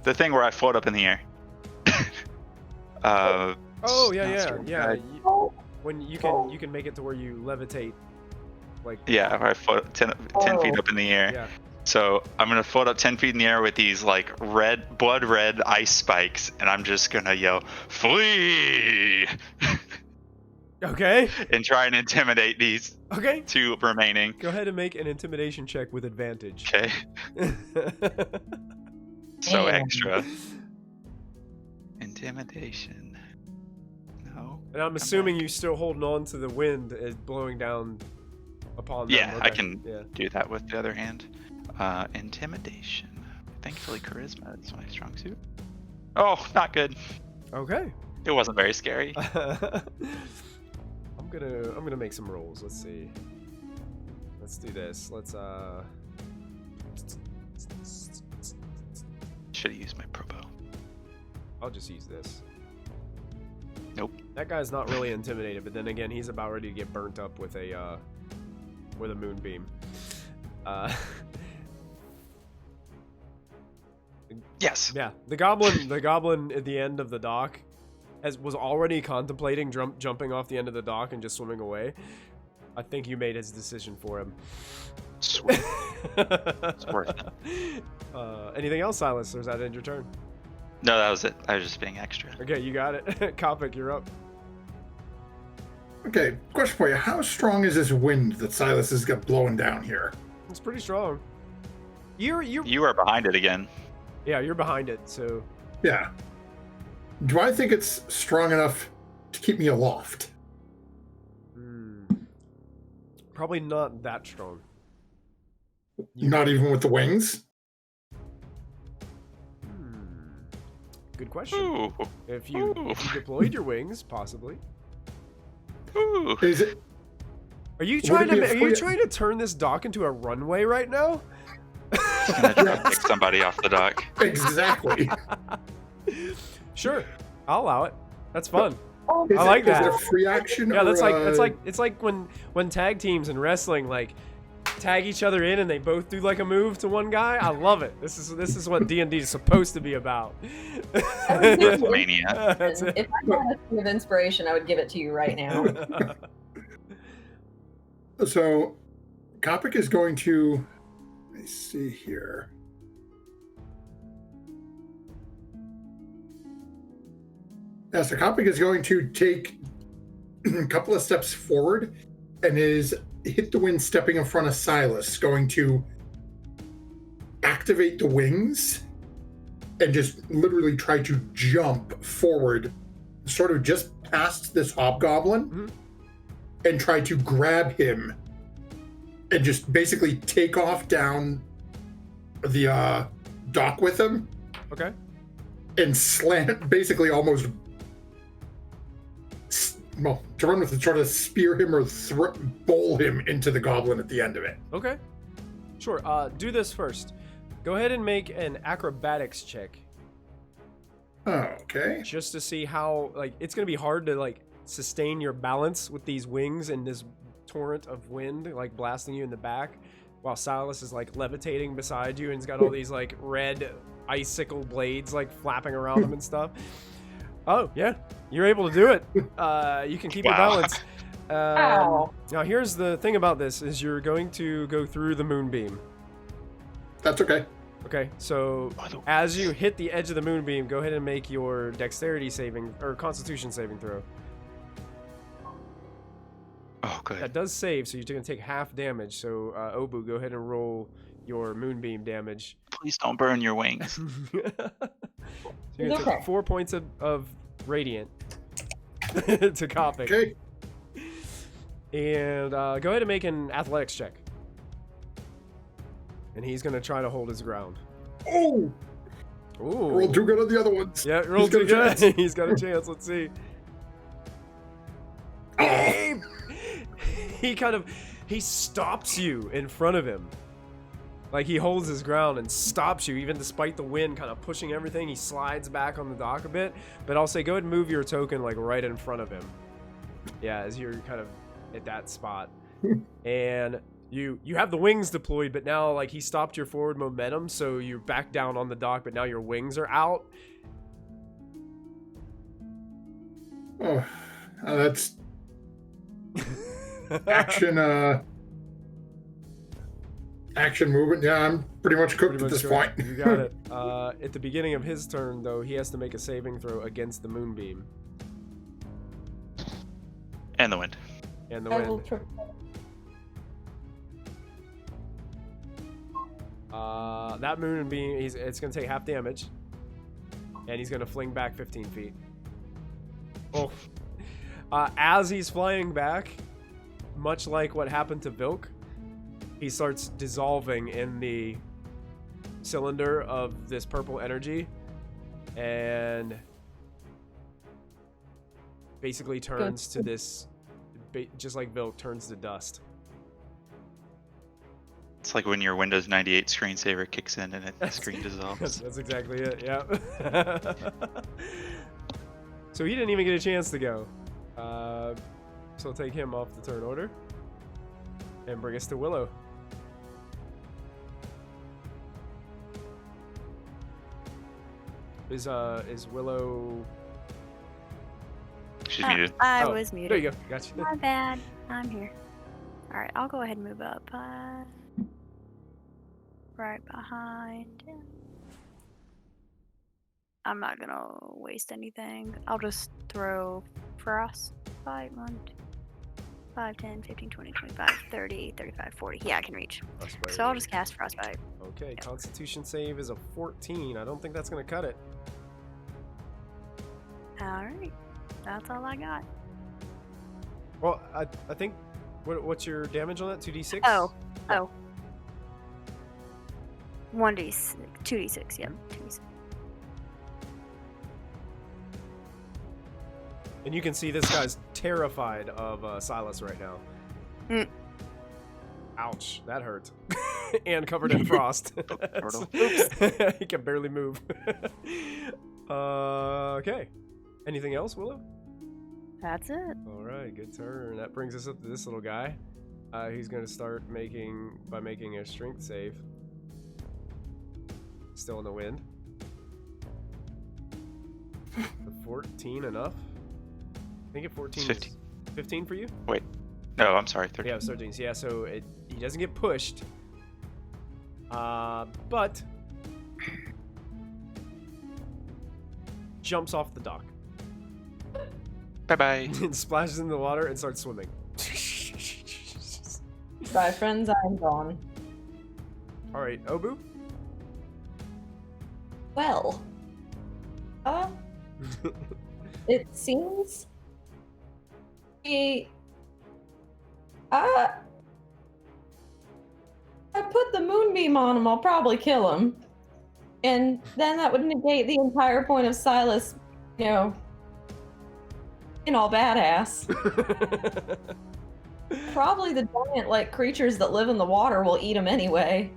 The thing where I float up in the air. Oh yeah, Master yeah. Guide. When you can make it to where you levitate, like Yeah, where I float 10 feet up in the air. yeah. So I'm gonna float up 10 feet in the air with these like blood red ice spikes, and I'm just gonna yell, "Flee!" Okay. and try and intimidate these Okay. 2 remaining. Go ahead and make an intimidation check with advantage. Okay, so Damn. extra. Intimidation. No. And I'm assuming you're still holding on to the wind as blowing down upon them. Yeah, I Okay. can Yeah. do that with the other hand. Intimidation. Thankfully, charisma is my strong suit. Oh, not good. Okay. It wasn't very scary. I'm gonna make some rolls. Let's see. Let's do this. Let's Should have used my pro bow. I'll just use this. Nope. That guy's not really intimidated, but then again, he's about ready to get burnt up with a moonbeam. Yes. Yeah, the goblin at the end of the dock was already contemplating jumping off the end of the dock and just swimming away. I think you made his decision for him. Sweet. It's worth it. Anything else, Silas, or is that end your turn? No, that was it. I was just being extra. Okay, you got it. Kopic, you're up. Okay, question for you. How strong is this wind that Silas has got blowing down here? It's pretty strong. You are behind it again. Yeah, you're behind it, so Yeah. Do I think it's strong enough to keep me aloft? probably not that strong. Not even with the wings? Good question. Ooh. If you Ooh. deployed your wings, possibly. Ooh. Is it? Are you Would trying it be to a are you free- trying to turn this dock into a runway right now? Gonna try to pick somebody off the dock. Exactly. Sure, I'll allow it. That's fun. Is I like is that. it a free action? Yeah, or, that's like it's like when tag teams in wrestling like tag each other in and they both do like a move to one guy. I love it. This is what D&D is supposed to be about. Mania. That's it. If I had a thing of inspiration, I would give it to you right now. So, Kopic is going to. Let me see here. Yeah, so Kopic is going to take a couple of steps forward and is hit the wind stepping in front of Silas, going to activate the wings and just literally try to jump forward, sort of just past this hobgoblin, and try to grab him and just basically take off down the dock with him Okay. and slant, basically almost, well, to run with it, sort of spear him or bowl him into the goblin at the end of it. Okay. Sure. Do this first. Go ahead and make an acrobatics check Okay. just to see how like it's gonna be hard to like sustain your balance with these wings and this torrent of wind like blasting you in the back while Silas is like levitating beside you and he's got all these like red icicle blades like flapping around him and stuff. Oh yeah, you're able to do it. You can keep your Wow. balance. Ow. Now here's the thing about this is you're going to go through the moonbeam. That's okay. Okay, so By the- as you hit the edge of the moonbeam, go ahead and make your dexterity saving or constitution saving throw. Oh, good. That does save, so you're going to take half damage. So Obu, go ahead and roll your moonbeam damage. Please don't burn your wings. So you're going to Okay. take 4 points of radiant to Kopic. Okay. And go ahead and make an athletics check. And he's going to try to hold his ground. Oh, Ooh. rolled too good on the other ones. Yeah, roll He's got too a good. chance. He's got a chance. Let's see. Oh, He stops you in front of him. Like he holds his ground and stops you, even despite the wind kind of pushing everything. He slides back on the dock a bit. But I'll say go ahead and move your token like right in front of him. Yeah, as you're kind of at that spot. And you have the wings deployed, but now like he stopped your forward momentum, so you're back down on the dock, but now your wings are out. oh, that's action. Action movement. Yeah, I'm pretty much cooked Pretty at much this correct. point. You got it. At the beginning of his turn, though, he has to make a saving throw against the moonbeam And the wind. and the I will wind. That moonbeam, it's going to take half damage, and he's going to fling back 15 feet. Oh. As he's flying back, much like what happened to Vilk, he starts dissolving in the cylinder of this purple energy, and basically turns to this, just like Vilk turns to dust. It's like when your Windows 98 screensaver kicks in and the screen dissolves. That's exactly it. Yeah. So he didn't even get a chance to go. So I'll take him off the turn order and bring us to Willow. Is Willow? She's muted. I Oh, was muted. There you go. Gotcha. My bad. I'm here. All right, I'll go ahead and move up. Right behind him. I'm not gonna waste anything. I'll just throw frostbite. 1, 2, 5, 10, 15, 20, 25, 30, 35, 40. Yeah, I can reach. Frostbite. So I'll just cast frostbite. Okay, Constitution save is a 14. I don't think that's gonna cut it. All right, that's all I got. Well, I think. What's your damage on that? 2d6. Oh. 1d6, 2d6. Yep, 2d6. And you can see this guy's terrified of Silas right now. Mm. Ouch, that hurt. And covered in frost. He can barely move. Okay. Anything else, Willow? That's it. All right, good turn. That brings us up to this little guy. He's going to start making a strength save. Still in the wind. The 14 enough? I think at 14 15. 15 for you? Wait. No, I'm sorry. 13. Yeah, 13. Yeah, so he doesn't get pushed. But jumps off the dock. Bye-bye. And splashes in the water and starts swimming. Bye, friends. I'm gone. All right, Obu. Well, it seems I put the moonbeam on him. I'll probably kill him, and then that would negate the entire point of Silas, being all badass. Probably the giant creatures that live in the water will eat him anyway.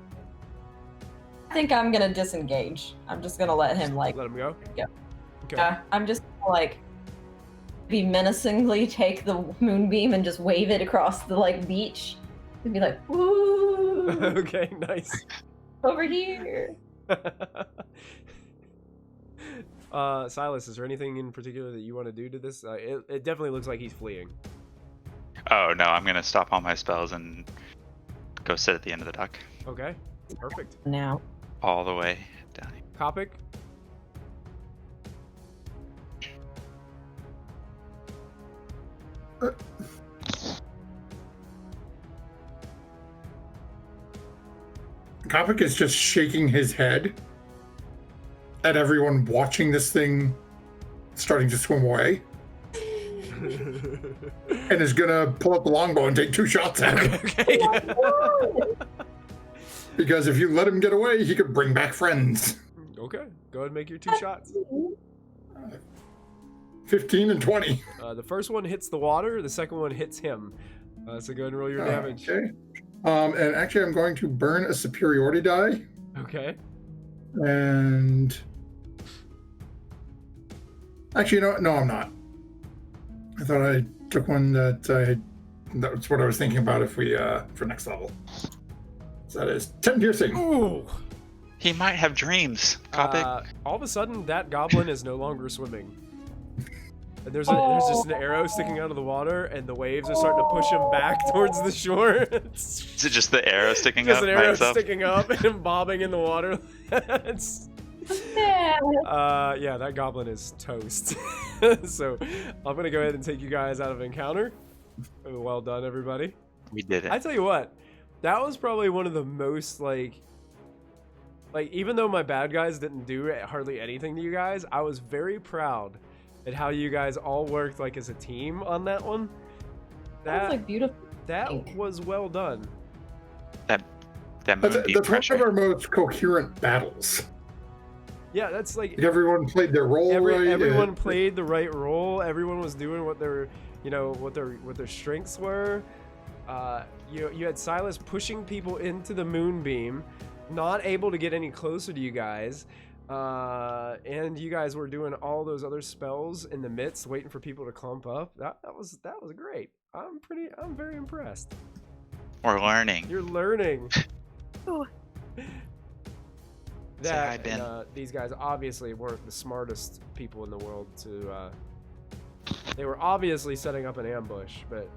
I think I'm gonna disengage. I'm just gonna let him Let him go? go. Okay. I'm just gonna be menacingly take the moonbeam and just wave it across the beach and be like, woo, Okay, nice. over here. Silas, is there anything in particular that you want to do to this? It definitely looks like he's fleeing. Oh, no, I'm going to stop all my spells and go sit at the end of the dock. Okay, perfect. Now. All the way down here. Copic? Kopic is just shaking his head at everyone watching this thing starting to swim away. And is gonna pull up the longbow and take 2 shots at him. Okay. Because if you let him get away, he could bring back friends. Okay, go ahead and make your 2 shots. 15 and 20. The first one hits the water, the second one hits him. So go ahead and roll your damage. Okay. And actually, I'm going to burn a superiority die. Okay. And actually, no, I'm not. I thought I took one that's what I was thinking about if we for next level. So that is 10 piercing. Ooh. He might have dreams. Kopic. All of a sudden, that goblin is no longer swimming. And there's just an arrow sticking out of the water, and the waves are starting to push him back towards the shore. Is it just the arrow sticking Just up an by arrow itself? sticking up and bobbing in the water. Yeah, that goblin is toast. So I'm gonna go ahead and take you guys out of encounter. Well done, everybody. We did it. I tell you what, that was probably one of the most even though my bad guys didn't do hardly anything to you guys, I was very proud at how you guys all worked as a team on that one. That was beautiful. That was well done. That That's moonbeam one pressure. of our most coherent battles. Yeah, that's like Everyone played their role right. everyone played the right role. Everyone was doing what their, you know, what their strengths were. You had Silas pushing people into the moonbeam, not able to get any closer to you guys, and you guys were doing all those other spells in the midst, waiting for people to clump up. That was great. I'm very impressed. We're learning. You're learning. Ooh. Say hi, That Ben. and, these guys obviously weren't the smartest people in the world to. They were obviously setting up an ambush, but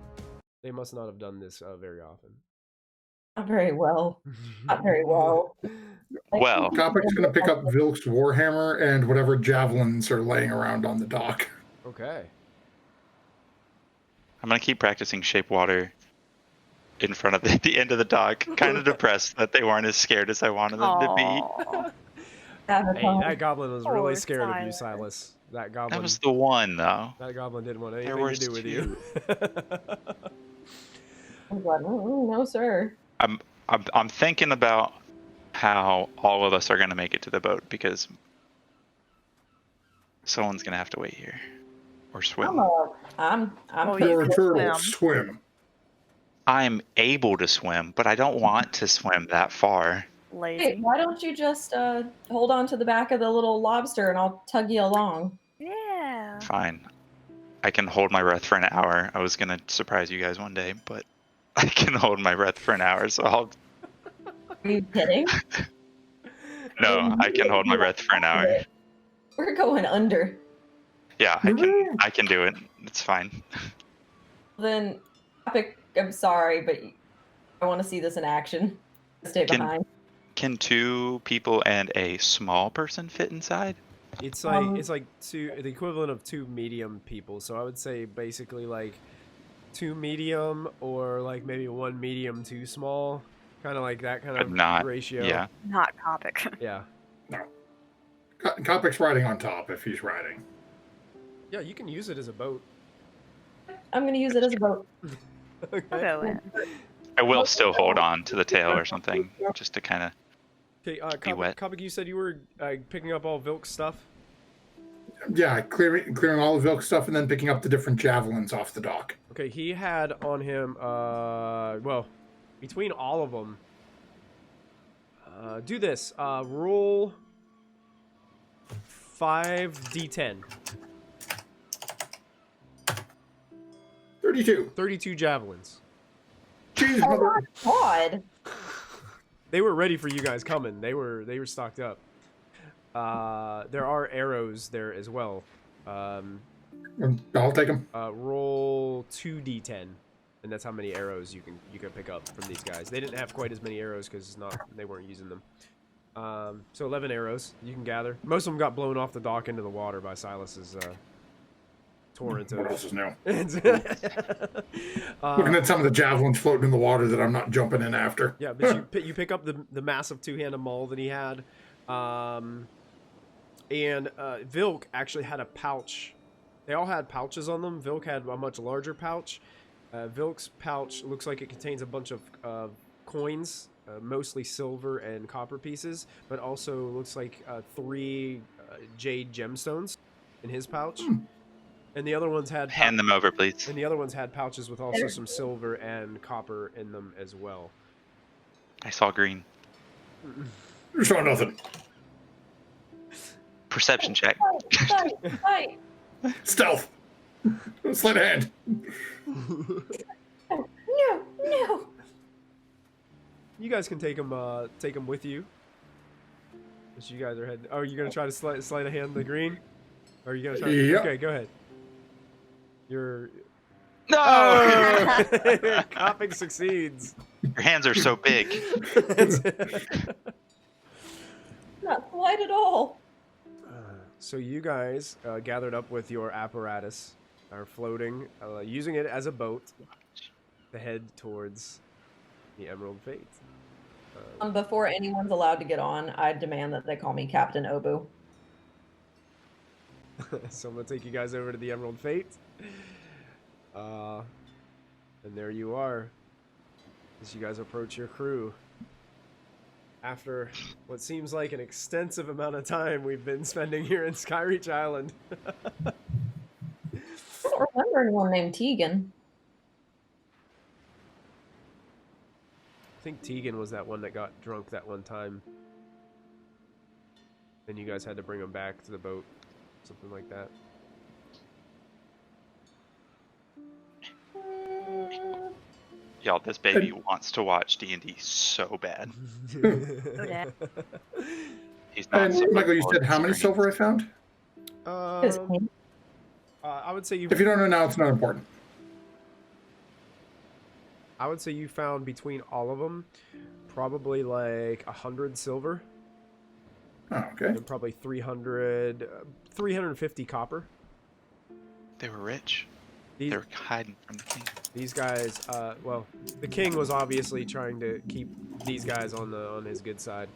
they must not have done this very often. Not very well. Not very well. Well, Kopic's going to pick up Vilk's warhammer and whatever javelins are laying around on the dock. Okay. I'm gonna keep practicing shape water in front of the end of the dock. Kind of depressed that they weren't as scared as I wanted them to be. Aw. Hey, that goblin was really Poor scared of you, Silas. Silas. That goblin. That was the one, though. That goblin didn't want There anything to was do with you. I'm like, no, sir. I'm thinking about how all of us are gonna make it to the boat because someone's gonna have to wait here or swim. I'm Oh, pretty you Or a can turtle swim. swim. I'm able to swim, but I don't want to swim that far. Hey, Lazy. why don't you just hold on to the back of the little lobster and I'll tug you along? Yeah. Fine. I can hold my breath for an hour. I was gonna surprise you guys one day, but I can hold my breath for an hour, so I'll. Are you kidding? No, I can hold my breath for an hour. We're going under. Yeah, I can do it. It's fine. Then, I'm sorry, but I want to see this in action. Stay Can- behind. Can 2 people and a small person fit inside? It's like the equivalent of 2 medium people. So I would say basically like 2 medium or like maybe 1 medium, 2 small, kind of like that kind But of not. ratio. Yeah. Not Copic. Yeah. Kopic's riding on top if he's riding. Yeah, you can use it as a boat. I'm going to use it as a boat. I'll go in. I will still hold on to the tail or something, just to kind of. Okay, Be wet. Kopik, you said you were picking up all Vilk's stuff. Yeah, clearing all of Vilk's stuff and then picking up the different javelins off the dock. Okay, he had on him, well, between all of them, do this. Roll 5d10. 32. 32 javelins. Jeez, Oh mother. my god. They were ready for you guys coming. They were stocked up. There are arrows there as well. I'll take him. Roll 2d10, and that's how many arrows you can pick up from these guys. They didn't have quite as many arrows because they weren't using them. So 11 arrows you can gather. Most of them got blown off the dock into the water by Silas's torrent What of. else is new? Uh, Looking at some of the javelins floating in the water that I'm not jumping in after. Yeah, but you pick up the massive 2-handed maul that he had, and Vilk actually had a pouch. They all had pouches on them. Vilk had a much larger pouch. Vilk's pouch looks like it contains a bunch of coins, mostly silver and copper pieces, but also looks like 3 jade gemstones in his pouch. And the other ones had Hand them over, please. and the other ones had pouches with also some silver and copper in them as well. I saw green. You saw nothing. Perception check. Fight. Stealth. Sleight of hand. No. You guys can take them with you. As you guys are heading. Oh, you're gonna try to sleight a hand the green? Or are you gonna try? Yep. Okay, go ahead. You're. No! Copic succeeds. Your hands are so big. Not quite at all. So you guys gathered up with your apparatus, are floating, using it as a boat to head towards the Emerald Fate. Before anyone's allowed to get on, I demand that they call me Captain Obu. So I'm gonna take you guys over to the Emerald Fate. And there you are. As you guys approach your crew. after what seems like an extensive amount of time we've been spending here in Skyreach Island. I don't remember anyone named Tegan. I think Tegan was that one that got drunk that one time. And you guys had to bring him back to the boat. Something like that. Y'all, this baby wants to watch D&D so bad. Dad. He's not. And Michael, you said how many silver I found? I would say you. If you don't know now, it's not important. I would say you found between all of them, probably like 100 silver. Oh, okay. And probably 350 copper. They were rich. These, They were hiding from the king. these guys, well, the king was obviously trying to keep these guys on his good side.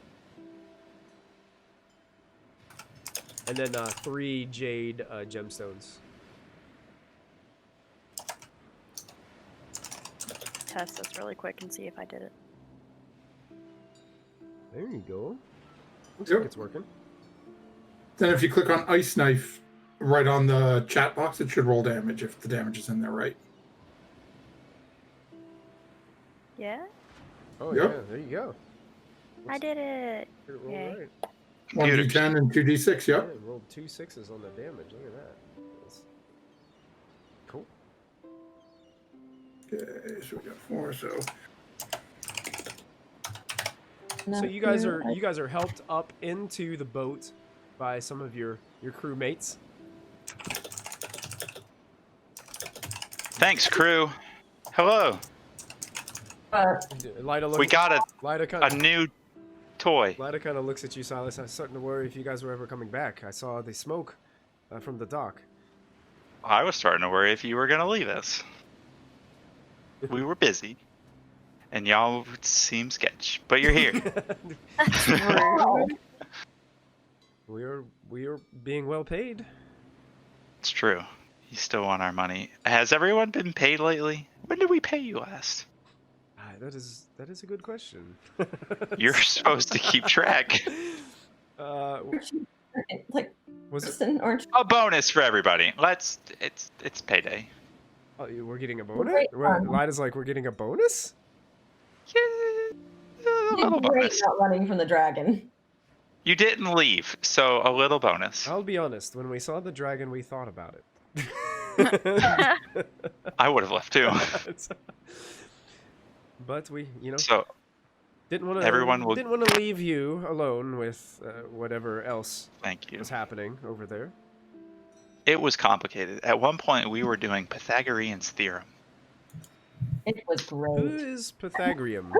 And then 3 jade gemstones. Test this really quick and see if I did it. There you go. Looks Yep. like it's working. Then if you click on Ice Knife right on the chat box, it should roll damage if the damage is in there, right? Yeah, Oh Yep. yeah, there you go. I did it. It rolled Yay. right. 1d10 and 2d6, Yeah, yep. it rolled 2 6s on the damage. Look at that. That's cool. Okay, so we got 4, so... So you guys are helped up into the boat by some of your crewmates. Thanks, crew. Hello. Lida We got Lida a kind new toy. of looks at you, Silas. I was starting to worry if you guys were ever coming back. I saw the smoke from the dock. I was starting to worry if you were going to leave us. We were busy. And y'all seem sketch. But you're here. We are being well paid. It's true. You still want our money. Has everyone been paid lately? When did we pay you last? That is a good question. You're supposed to keep track. Like, Was it? Kristen, orange. A bonus for everybody. It's payday. Oh, we're getting a bonus. Great. Lida's like, we're getting a bonus. Yeah, a little Great bonus. not running from the dragon. You didn't leave, so a little bonus. I'll be honest. When we saw the dragon, we thought about it. I would have left too. But we, So didn't want to. everyone will- Didn't want to leave you alone with whatever else thank you. was happening over there. It was complicated. At one point, we were doing Pythagorean's theorem. It was Who great. is Pythagorean?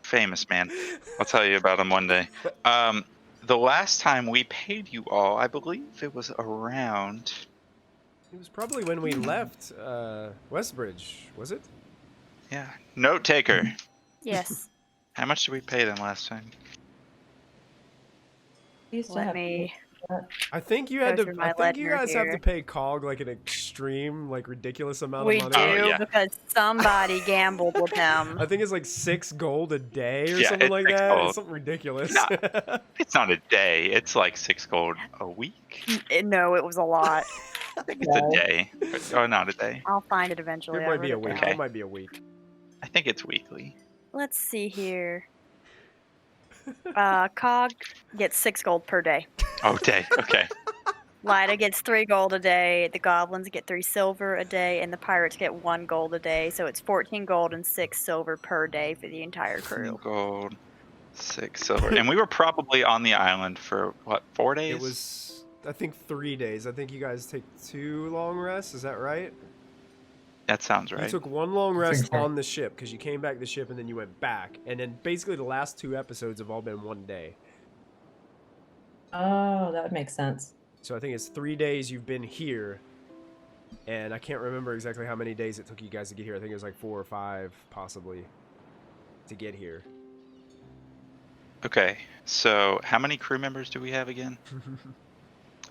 Famous man. I'll tell you about him one day. The last time we paid you all, I believe it was around. It was probably when we left Westbridge, was it? Yeah. Note taker. Yes. How much did we pay them last time? Used to Let have- me. I think you had Go to. through my I think you ledger guys have to here. pay COG like an extreme, like ridiculous amount We of do money. Oh, yeah. because somebody gambled with him. I think it's like 6 gold a day or Yeah, something it's like 6 that. gold. It's something ridiculous. No. It's not a day. It's like 6 gold a week. No, it was a lot. I think it's a day. Oh, not a day. I'll find it eventually. It I might be a wrote it week. down. It might be a week. I think it's weekly. Let's see here. Cog gets 6 gold per day. Oh, day. Okay. Lida gets 3 gold a day. The goblins get 3 silver a day, and the pirates get 1 gold a day. So it's 14 gold and 6 silver per day for the entire 3 crew. gold, 6 silver. And we were probably on the island for, what, 4 days? It was, I think, 3 days. I think you guys take 2 long rests. Is that right? That sounds You right. took 1 long I think rest so. on the ship because you came back to the ship and then you went back. And then basically the last 2 episodes have all been 1 day. Oh, that would make sense. So I think it's 3 days you've been here. And I can't remember exactly how many days it took you guys to get here. I think it was like 4 or 5 possibly to get here. Okay, so how many crew members do we have again?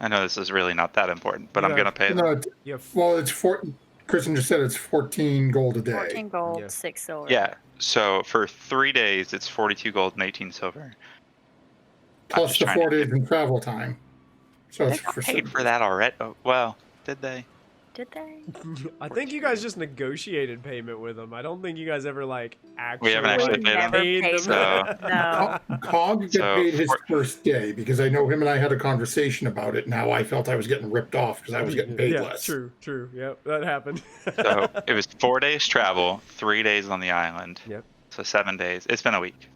I know this is really not that important, but You I'm going to have- pay them. No, You have well, it's Kristen just said it's 14 gold a day. 14 gold, Yeah. 6 silver. Yeah. So for 3 days, it's 42 gold and 18 silver. Plus just the trying to 4 days in travel time. So They it's got for paid 7 for days. that already. Oh, well, did they? Did they? I think you guys just negotiated payment with them. I don't think you guys ever like actually. We haven't actually We paid them. never paid paid them. So- No. Cog get So, paid his for- first day because I know him and I had a conversation about it. Now I felt I was getting ripped off because I was getting paid yeah, less. true. Yep, that happened. So it was 4 days travel, 3 days on the island. Yep. So 7 days. It's been a week.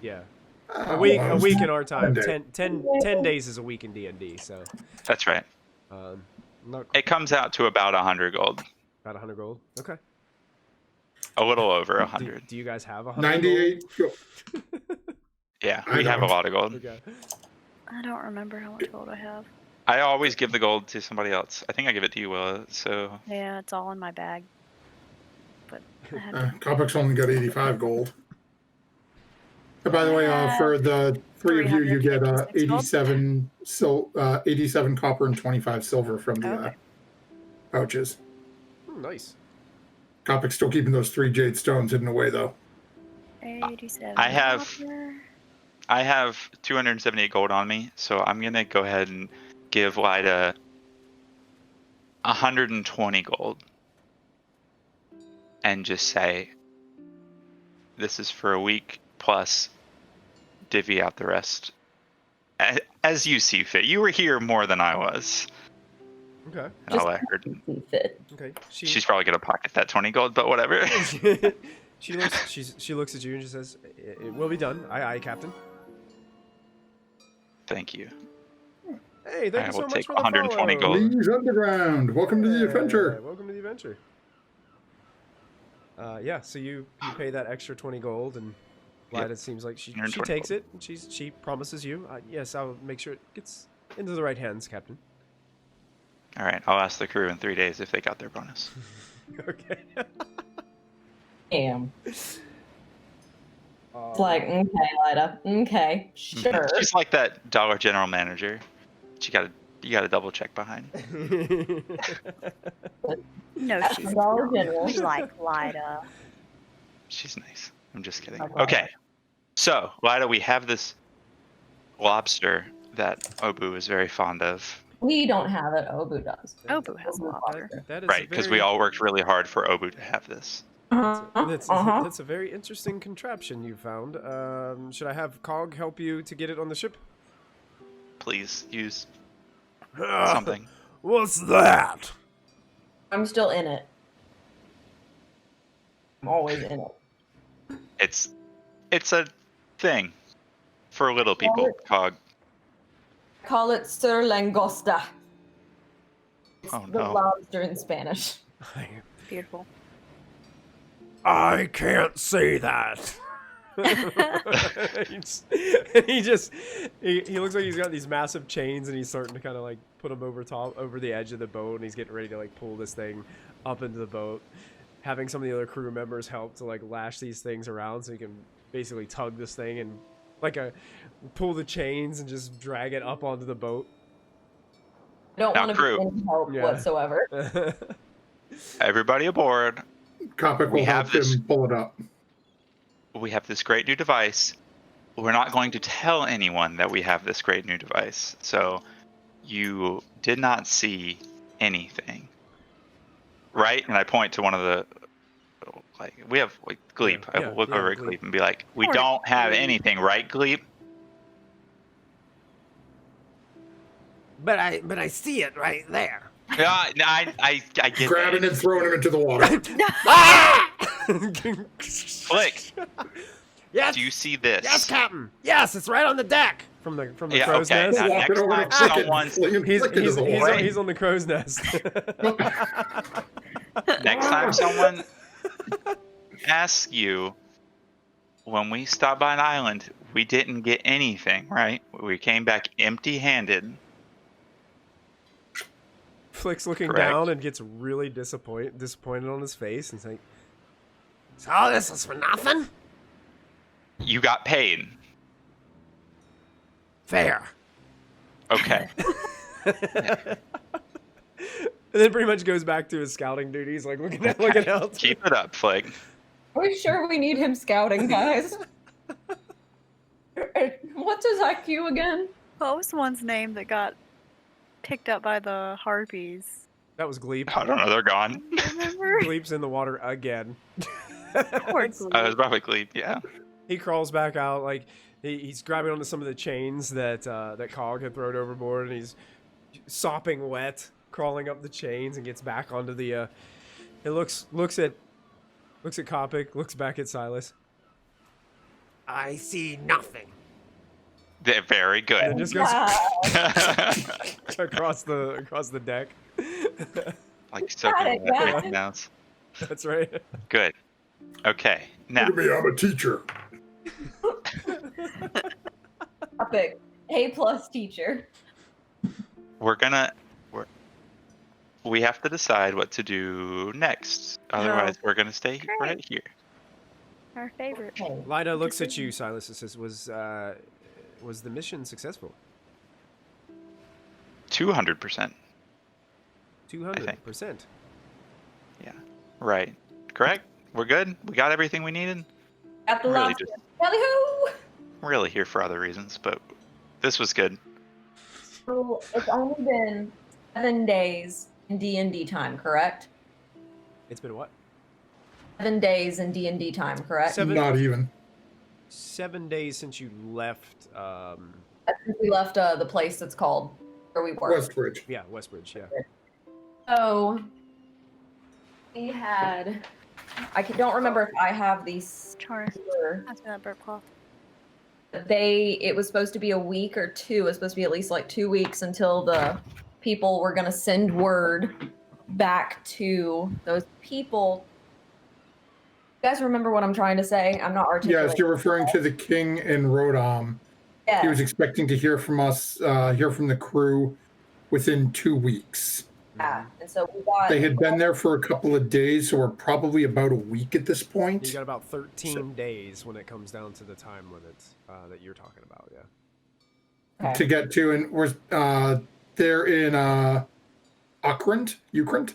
Yeah. Oh, A week well, in our time. Monday. 10 days is a week in D&D, so That's right. not It comes out to about 100 gold. about 100 gold. Okay. A little over Do, 100. do you guys have 100 98. Yeah, I we have a don't. lot of gold. gold? Okay. I don't remember how much gold I have. I always give the gold to somebody else. I think I give it to you, Willa. So Yeah, it's all in my bag. But I had Kopek's only got 85 gold. And by the way, for the 3 of you, you get 356 gold. 87 copper and 25 silver from the Okay. pouches. Nice. Kopek's still keeping those 3 jade stones hidden away, though. 87. I have- copper. I have 278 gold on me. So I'm going to go ahead and give Lida 120 gold. And just say, this is for a week plus divvy out the rest. As you see fit. You were here more than I was. Okay. And Just- I'll let her. See fit. Okay. She's probably gonna pocket that 20 gold, but whatever. she looks at you and she says, "It will be done. Aye, Captain." Thank you. Hey, I thank you so will much take for the 120 follow. gold. Please underground. Welcome to the Yeah, adventure. Welcome to the adventure. Yeah, so you pay that extra 20 gold, and Yep. Lida seems like she 120 takes gold. it, and she promises you, yes, I'll make sure it gets into the right hands, Captain. All right, I'll ask the crew in 3 days if they got their bonus. Okay. Damn. It's like, okay, Lida. Okay, sure. She's like that Dollar General manager. You gotta double check behind. No, That's she's Dollar not. General. She's like Lida. She's nice. I'm just kidding. Okay. Okay, so Lida, we have this lobster that Obu is very fond of. We don't have it. Obu does. Obu has a lobster. That is Right, because we all worked really hard for Obu to have this. That's a very interesting contraption you found. Should I have Cog help you to get it on the ship? Please use Ah, something. What's that? I'm still in it. I'm always in it. It's a thing for little people. Cog. Call it Sir Langosta. It's Oh, the no. lobster in Spanish. Beautiful. I can't say that. he looks like he's got these massive chains, and he's starting to kind of like put them over the edge of the boat, and he's getting ready to like pull this thing up into the boat, having some of the other crew members help to like lash these things around so he can basically tug this thing and pull the chains and just drag it up onto the boat. I don't Now, want to crew. be any help Yeah. whatsoever. Everybody aboard. Kopek We will have help this. him pull it up. We have this great new device. We're not going to tell anyone that we have this great new device. So you did not see anything. Right? And I point to one of the we have like Gleep. I Yeah, will look yeah, over at Gleep. Gleep and be like, we Or don't have Gleep. anything, right, Gleep? But I see it right there. Yeah, I get Grabbing that. and throwing him into the water. Flick, Yes. do you see this? Yes, Captain. Yes, it's right on the deck. from the Yeah, crow's okay. nest. Now, Walking next over time to Flick and someone's flinging He's Flick into the water. he's on the crow's nest. Next time someone asks you, when we stopped by an island, we didn't get anything, right? We came back empty-handed. Flick's looking Correct. down and gets really disappointed on his face and saying, So this is for nothing? You got paid. Fair. Okay. then pretty much goes back to his scouting duties, like looking out. Keep it up, Flag. Are we sure we need him scouting, guys? What's his IQ again? What was the one's name that got picked up by the harpies? That was Gleep. I don't know. They're gone. Remember? Gleep's in the water again. Poor I was probably Gleep. Yeah. He crawls back out, like he's grabbing onto some of the chains that that Cog had thrown overboard, and he's sopping wet, crawling up the chains, and gets back onto the. It looks at Kopic, looks back at Silas. I see nothing. They're very And good. just goes Wow. across the deck. Like so Got good it, at got making notes. That's right. Good. Okay. Now, Look at me, I'm a teacher. Epic. A+ teacher. we have to decide what to do next. Otherwise, we're gonna stay Great. right here. Our favorite. Okay. Lida looks at you, Silas, and says, was the mission successful? 200%. 200%. Yeah. Right. Correct. We're good. We got everything we needed. At the Really last just- Tally-ho! We're really here for other reasons, but this was good. So it's only been 7 days in D&D time, correct? It's been what? 7 days in D&D time, correct? Not even. 7 days since you left. Since we left the place that's called where we were. Westbridge. Yeah, Westbridge. Yeah. So we had. Don't remember if I have these. Char. here. Pass me that burp cloth. It was supposed to be a week or two. It was supposed to be at least like 2 weeks until the people were going to send word back to those people. You guys remember what I'm trying to say? I'm not articulating. Yes, you're referring to the king in Rodom. Yes. He was expecting to hear from us, hear from the crew within 2 weeks. Yeah. And so we got. They had been there for a couple of days, so we're probably about a week at this You point. got about 13 days when it comes down to the time limits that you're talking about. Yeah. Okay. To get to, and we're they're in Ukrant.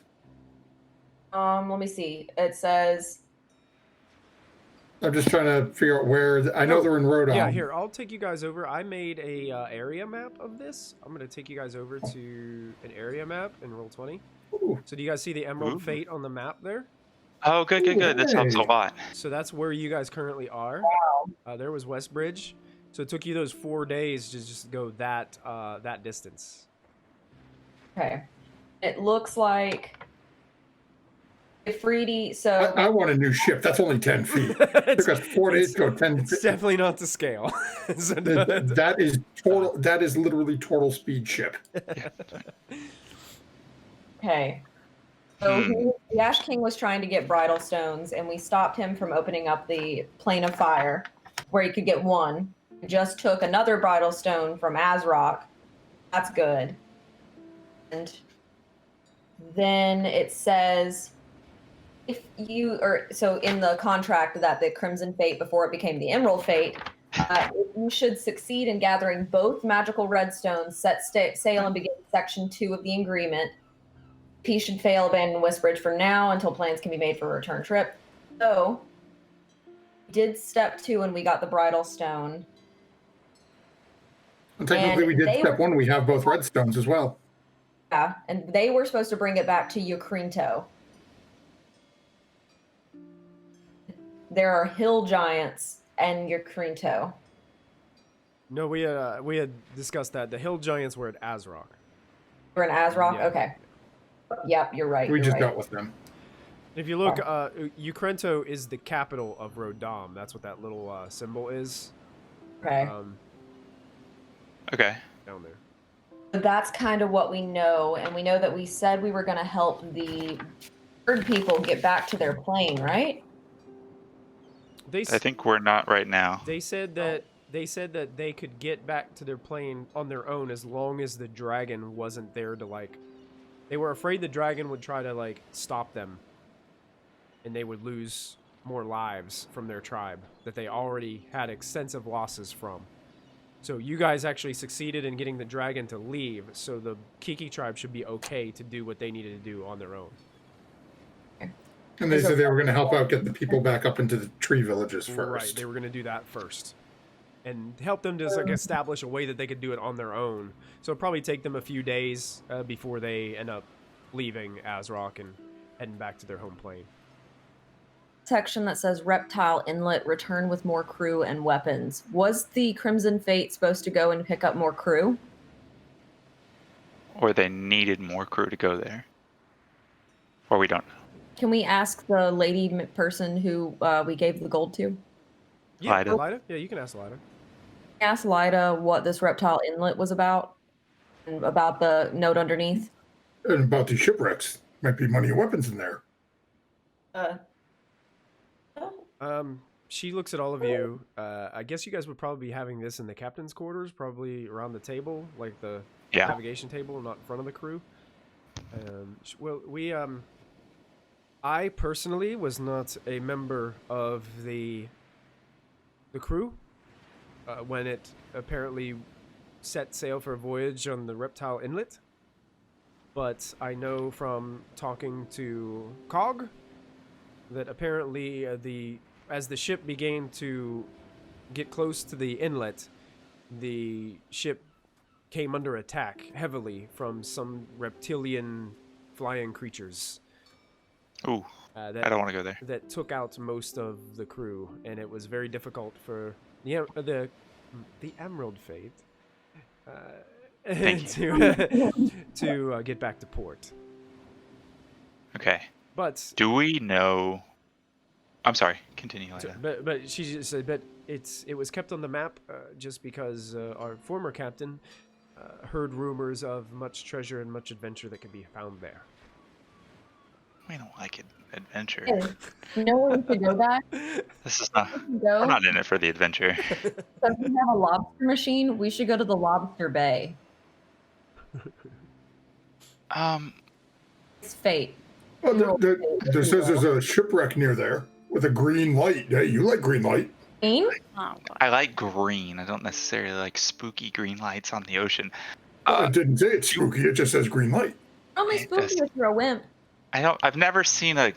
Let me see. It says. I'm just trying to figure out where. I know Oh, they're in Rodom. Yeah, here, I'll take you guys over. I made a area map of this. I'm going to take you guys over to an area map in Roll20. Ooh. So do you guys see the Emerald Ooh. Fate on the map there? Oh, good. This helps a Hey. lot. So that's where you guys currently are. There was Westbridge. So it took you those 4 days to just go that distance. Okay. It looks like. Ifriti. So. I want a new ship. That's only 10 feet. It took us 4 days to go 10 It's feet. definitely not to scale. So That is total. That is literally total speed ship. Okay. So the Ash King was trying to get bridal stones, and we stopped him from opening up the plane of fire, where he could get one. We just took another bridal stone from Azrock. That's good. And then it says, if you or so in the contract that the Crimson Fate before it became the Emerald Fate, if you should succeed in gathering both magical redstones, set sail and begin section 2 of the agreement. He should fail, abandon Westbridge for now until plans can be made for a return trip. So, we did step 2 and we got the bridal stone. And technically, And we did they step were- 1. We have both redstones as well. Yeah, and they were supposed to bring it back to Ukrinto. There are hill giants and Ukrinto. No, we had discussed that. The hill giants were at Azrock. We're in Azrock? Yeah. Okay. Yep, you're right. We you're just right. dealt with them. If you look, Ukrento is the capital of Rodom. That's what that little symbol is. Okay. Okay. Down there. But that's kind of what we know, and we know that we said we were going to help the bird people get back to their plane, right? They I think we're not right now. They said that they could get back to their plane on their own as long as the dragon wasn't there to like. They were afraid the dragon would try to like stop them, and they would lose more lives from their tribe that they already had extensive losses from. So you guys actually succeeded in getting the dragon to leave, so the Kiki tribe should be okay to do what they needed to do on their own. And they said they were going to help out get the people back up into the tree villages first. Right, they were going to do that first. And help them to like, establish a way that they could do it on their own. So it'll probably take them a few days before they end up leaving Azrock and heading back to their home plane. Section that says Reptile Inlet, return with more crew and weapons. Was the Crimson Fate supposed to go and pick up more crew? Or they needed more crew to go there. Or we don't know. Can we ask the lady person who we gave the gold to? Yeah, Lida? Lida? Yeah, you can ask Lida. Ask Lida what this Reptile Inlet was about, and about the note underneath. And about the shipwrecks. Might be money and weapons in there. She looks at all of you. I guess you guys would probably be having this in the captain's quarters, probably around the table, like the navigation table, not in front of the crew. I personally was not a member of the crew when it apparently set sail for a voyage on the Reptile Inlet. But I know from talking to Cog that apparently as the ship began to get close to the inlet, the ship came under attack heavily from some reptilian flying creatures. Ooh, I don't want to go there. That took out most of the crew, and it was very difficult for the Emerald Fate to get back to port. Okay. But do we know? I'm sorry. Continue. But she just said, but it was kept on the map just because our former captain heard rumors of much treasure and much adventure that could be found there. We don't like it. Adventure. Hey, you know where we could go back? This is not. I'm not in it for the adventure. So if we have a lobster machine, we should go to the Lobster Bay. It's fate. Oh, there says there's a shipwreck near there with a green light. Hey, you like green light? Green? Oh, I like green. I don't necessarily like spooky green lights on the ocean. It didn't say it's spooky. It just says green light. Only spooky if you're a wimp. I've never seen a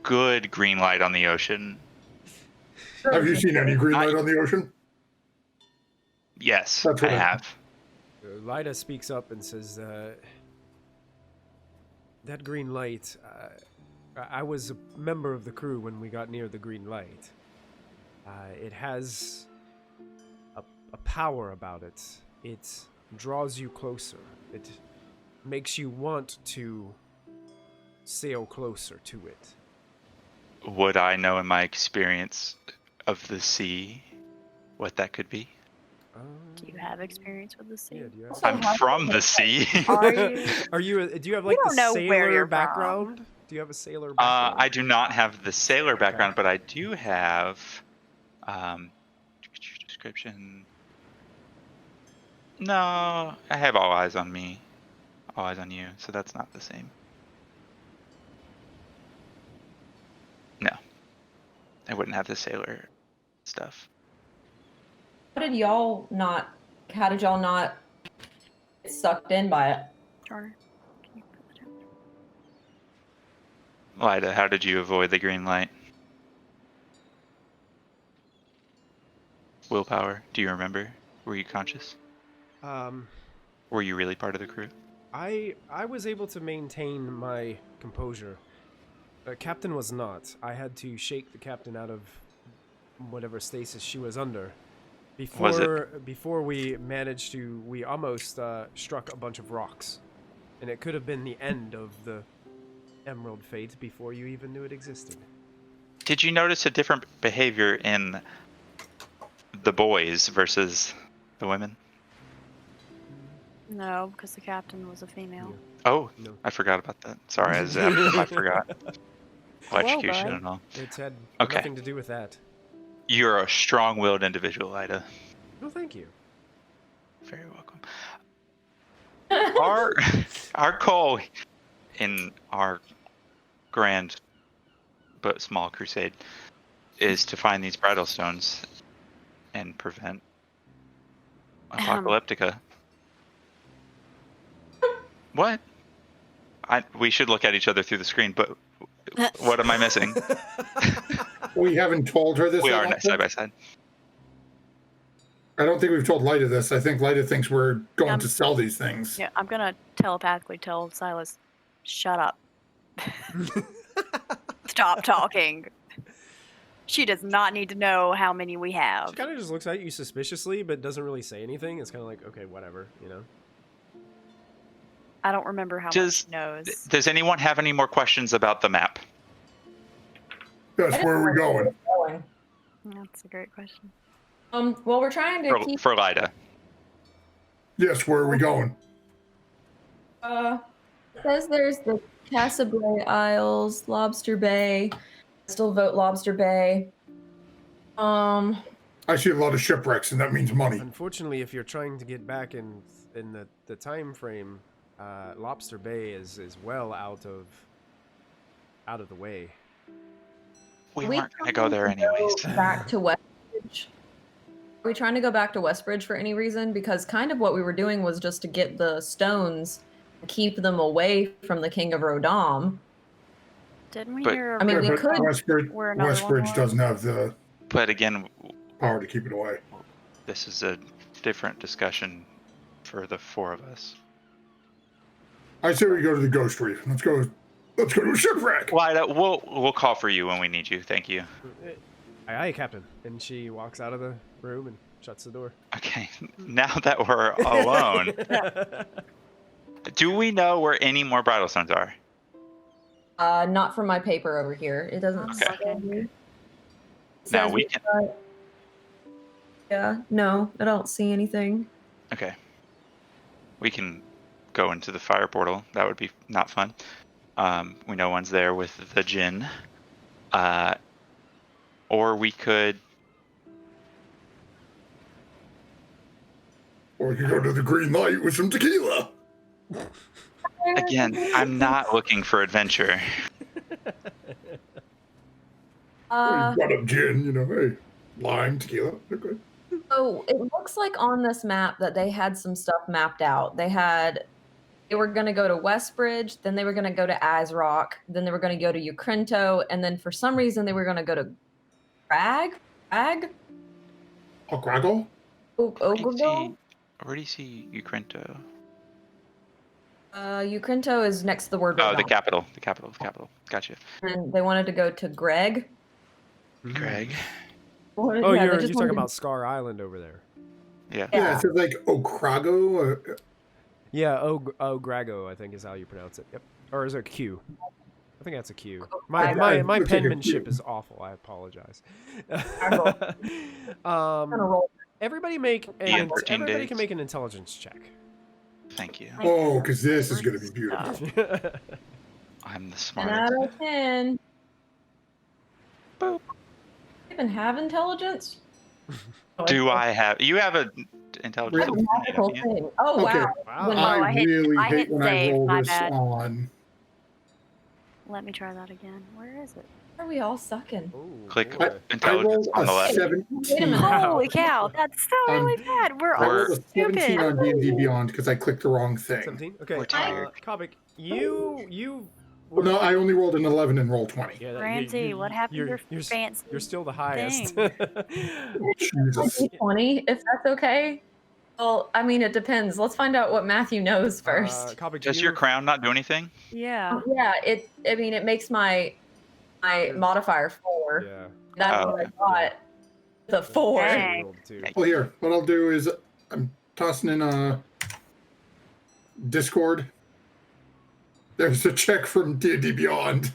good green light on the ocean. Have you seen any green light on the ocean? Yes, That's what I have. Lida speaks up and says, that green light, I was a member of the crew when we got near the green light. It has a power about it. It draws you closer. It makes you want to sail closer to it. Would I know in my experience of the sea what that could be? do you have experience with the sea? Yeah, do you have, I'm from the sea. Are you? do you have like don't the know where sailor you're background? Do you have a sailor background? I do not have the sailor background, but I do have description. No, I have all eyes on me, all eyes on you, so that's not the same. No, I wouldn't have the sailor stuff. How did y'all not get sucked in by it? Jordan, can you put that down? Lida, how did you avoid the green light? Willpower, do you remember? Were you conscious? Were you really part of the crew? I was able to maintain my composure. Captain was not. I had to shake the captain out of whatever stasis she was under. Before we managed to, we almost struck a bunch of rocks. And it could have been the end of the Emerald Fate before you even knew it existed. Did you notice a different behavior in the boys versus the women? No, because the captain was a female. Oh, No. I forgot about that. Sorry, I forgot. Electrocution bud. and all. It had Okay. nothing to do with that. You're a strong-willed individual, Ida. No, thank you. Very welcome. Our goal in our grand but small crusade is to find these bridal stones and prevent Apocalyptica. What? We should look at each other through the screen, but what am I missing? We haven't told her this. We yet, are I think. side by side. I don't think we've told Lyda this. I think Lyda thinks we're going to sell these things. Yeah, I'm gonna telepathically tell Silas, shut up. Stop talking. She does not need to know how many we have. She kind of just looks at you suspiciously, but doesn't really say anything. It's kind of like, okay, whatever, you know? I don't remember how much she knows. Does anyone have any more questions about the map? Yes, where are we going? That's a great question. Well, we're trying to keep. For Lyda. Yes, where are we going? It says there's the Casablanca Isles, Lobster Bay. I still vote Lobster Bay. I see a lot of shipwrecks, and that means money. Unfortunately, if you're trying to get back in the time frame, Lobster Bay is well out of the way. We weren't going to go there anyways. Back to Westbridge. Are we trying to go back to Westbridge for any reason? Because kind of what we were doing was just to get the stones and keep them away from the King of Rodam. Didn't we But- hear? I mean, we But could. where another one Westbridge was? doesn't have the But again, power to keep it away. this is a different discussion for the four of us. I say we go to the Ghost Reef. Let's go to a shipwreck. Lyda, we'll call for you when we need you. Thank you. Aye, aye, Captain. And she walks out of the room and shuts the door. Okay, now that we're alone, do we know where any more bridal stones are? Not from my paper over here. It doesn't. Okay. say here. It Now says we we've can. got- Yeah. No, I don't see anything. Okay. We can go into the fire portal. That would be not fun. We know one's there with the gin. Or we could. Or we could go to the Green Light with some tequila. Again, I'm not looking for adventure. Brought up gin, hey, lime, tequila. Okay. So it looks like on this map that they had some stuff mapped out. They were going to go to Westbridge, then they were going to go to Azrock, then they were going to go to Ucrinto, and then for some reason they were going to go to Crag? Okrago? Ogurgo? Where do you see Ucrinto? Ucrinto is next to the word. Oh, the Rodon. capital. The capital. Gotcha. And they wanted to go to Greg. Greg. Oh, Yeah, they you're just talking wanted- about Scar Island over there. Yeah. Yeah, it says like Okrago. Yeah, Grago, I think is how you pronounce it. Yep. Or is it a Q? I think that's a Q. My It my looks like a penmanship Q. is awful. I apologize. Gonna roll. Everybody make And 13 everybody days. can make an intelligence check. Thank you. Oh, because this is going to be beautiful. I'm the 10 smartest. out of 10. Boop. Even have intelligence? Do I have? You have a What intelligence. a magical Yeah. thing. Oh, Okay. wow. Wow. When I I hit- really I hate hit when I save, roll my this bad. on. Let me try that again. Where is it? Why are we all sucking? Ooh, Click boy. I intelligence rolled on the a left. 17. Wait a minute. Holy cow, that's so really bad. We're I all rolled a 17 stupid. on D&D Beyond because I clicked the wrong thing. 17. Okay. We're tired. Kovic, you. Well, no, I only rolled an 11 and rolled 20. Yeah, Ramsey, what happened to your s- fancy You're still the highest. thing? Jesus. 20, if that's okay. Well, I mean, it depends. Let's find out what Matthew knows first. Kovic, Does you- your crown not do anything? Yeah. Yeah, it makes my modifier 4. Yeah. That's Oh, what I got. The 4. Dang. Rolled two. Okay. Well, here, what I'll do is I'm tossing in a Discord. There's a check from D&D Beyond.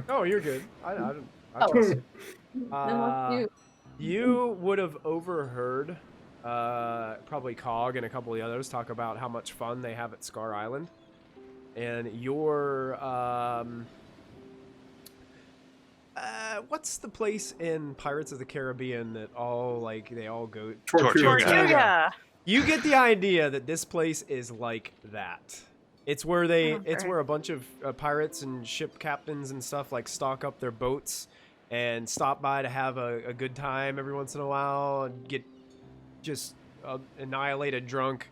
Oh, you're good. I Oh. trust you. Then let's do- You would have overheard probably Cog and a couple of the others talk about how much fun they have at Scar Island, and your what's the place in Pirates of the Caribbean that they all go? Tortuga. Tortuga. You get the idea that this place is like that. It's where it's where a bunch of pirates and ship captains and stuff like stock up their boats and stop by to have a good time every once in a while and get just annihilated drunk,